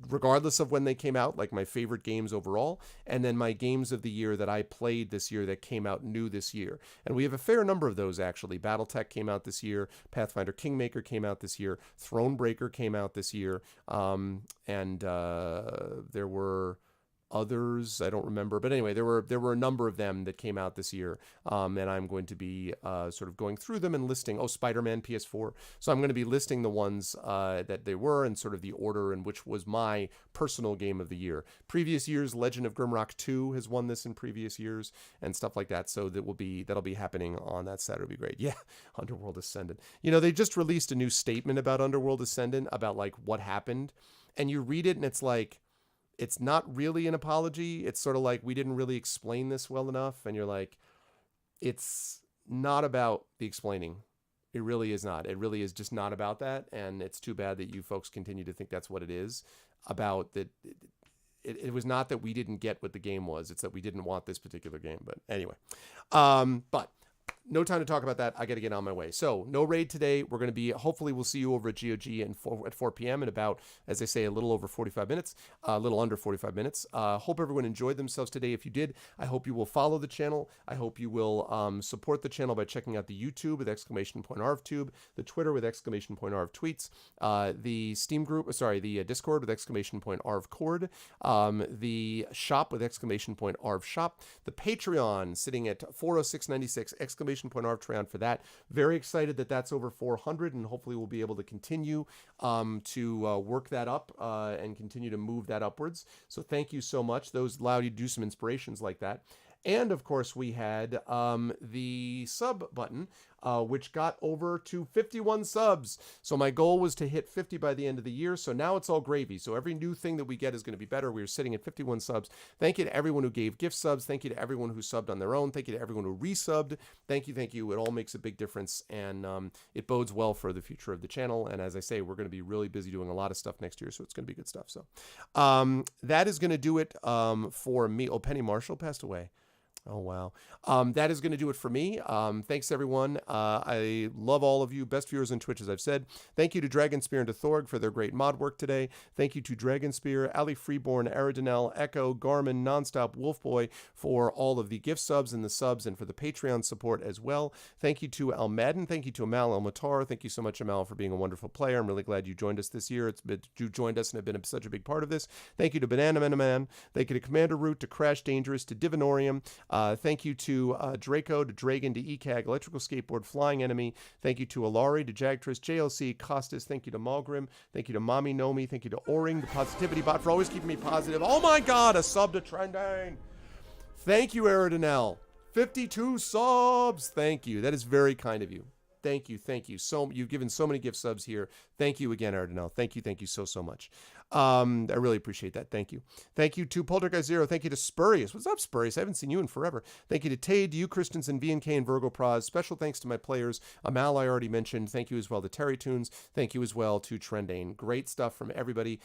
regardless of when they came out, like my favorite games overall, and then my games of the year that I played this year that came out new this year. And we have a fair number of those, actually. Battletech came out this year, Pathfinder Kingmaker came out this year, Thronebreaker came out this year, and there were others I don't remember, but anyway, there were a number of them that came out this year, and I'm going to be sort of going through them and listing. Oh, Spider-Man PS4. So I'm going to be listing the ones that they were and sort of the order in which was my personal game of the year. Previous years, Legend of Grimrock 2 has won this in previous years and stuff like that. So that'll be happening on that Saturday. It'll be great. Yeah, Underworld Ascendant. You know, they just released a new statement about Underworld Ascendant about like what happened, and you read it and it's like, it's not really an apology. It's sort of like, we didn't really explain this well enough. And you're like, it's not about the explaining. It really is not. It really is just not about that. And it's too bad that you folks continue to think that's what it is about. That it was not that we didn't get what the game was. It's that we didn't want this particular game. But anyway, but no time to talk about that. I got to get on my way. So no raid today. We're going to be, hopefully we'll see you over at GOG at 4 p.m. in about, as I say, a little over 45 minutes, a little under 45 minutes. Hope everyone enjoyed themselves today. If you did, I hope you will follow the channel. I hope you will support the channel by checking out the YouTube with !ArvTube, the Twitter with !ArvTweets, the Steam group, the Discord with !ArvCord, the shop with !ArvShop, the Patreon sitting at 406.96, !ArvTreon for that. Very excited that that's over 400, and hopefully we'll be able to continue to work that up and continue to move that upwards. So thank you so much. Those allowed you to do some inspirations like that. And of course, we had the sub button, which got over to 51 subs. So my goal was to hit 50 by the end of the year. So now it's all gravy. So every new thing that we get is going to be better. We're sitting at 51 subs. Thank you to everyone who gave gift subs. Thank you to everyone who subbed on their own. Thank you to everyone who resubbed. Thank you. Thank you. It all makes a big difference. And it bodes well for the future of the channel. And as I say, we're going to be really busy doing a lot of stuff next year. So it's going to be good stuff. So that is going to do it for me. Oh, Penny Marshall passed away. Oh, wow. That is going to do it for me. Thanks, everyone. I love all of you. Best viewers on Twitch, as I've said. Thank you to Dragonspear and to Thorg for their great mod work today. Thank you to Dragonspear, Ali Freeborn, Aridinel, Echo, Garmin, Nonstop, Wolfboy for all of the gift subs and the subs and for the Patreon support as well. Thank you to Al Madden. Thank you to Amal El-Matar. Thank you so much, Amal, for being a wonderful player. I'm really glad you joined us this year. You joined us and have been such a big part of this. Thank you to Banana Man. Thank you to Commander Root, to Crash Dangerous, to Divinorium. Thank you to Draco, to Dragon, to ECAG, Electrical Skateboard, Flying Enemy. Thank you to Alari, to Jagtress, JLC, Costas. Thank you to Malgrim. Thank you to Mommy Nomi. Thank you to Oring, the Positivity Bot, for always keeping me positive. Oh my God, a sub to Trending. Thank you, Aridinel. 52 subs. Thank you. That is very kind of you. Thank you. Thank you. So you've given so many gift subs here. Thank you again, Aridinel. Thank you. Thank you so much. I really appreciate that. Thank you. Thank you to Poltergeist Zero. Thank you to Spurious. What's up, Spurious? I haven't seen you in forever. Thank you to Tade, to you, Christensen, VNK, and Virgo Praz. Special thanks to my players. Amal, I already mentioned. Thank you as well to Terry Tunes. Thank you as well to Trendane. Great stuff from everybody.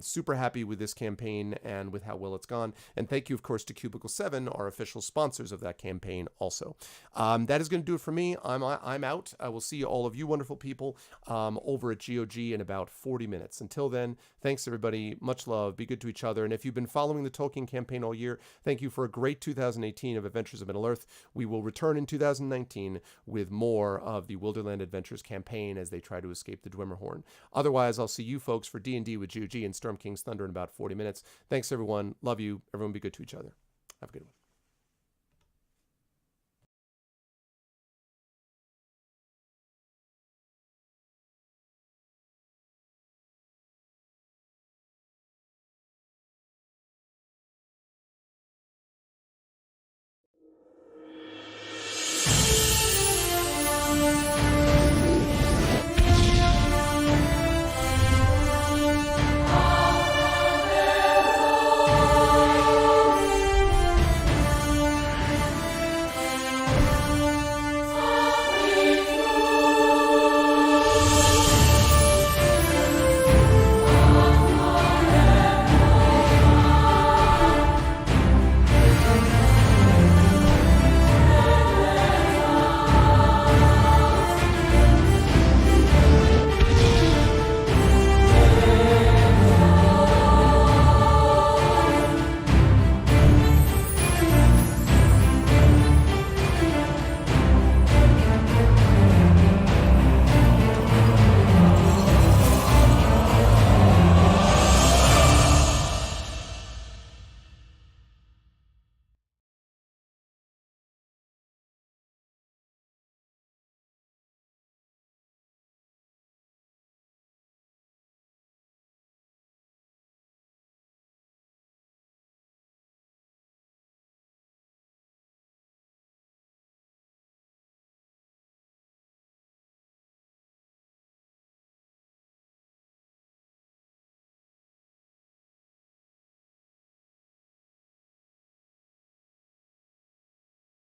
Super happy with this campaign and with how well it's gone. And thank you, of course, to Cubicle 7, our official sponsors of that campaign also. That is going to do it for me. I'm out. I will see all of you wonderful people over at GOG in about 40 minutes. Until then, thanks everybody. Much love. Be good to each other. And if you've been following the Tolkien campaign all year, thank you for a great 2018 of Adventures of Middle-earth. We will return in 2019 with more of the Wilderland Adventures campaign as they try to escape the Dwemerhorn. Otherwise, I'll see you folks for D&D with GOG and Storm King's Thunder in about 40 minutes. Thanks everyone. Love you. Everyone be good to each other. Have a good one.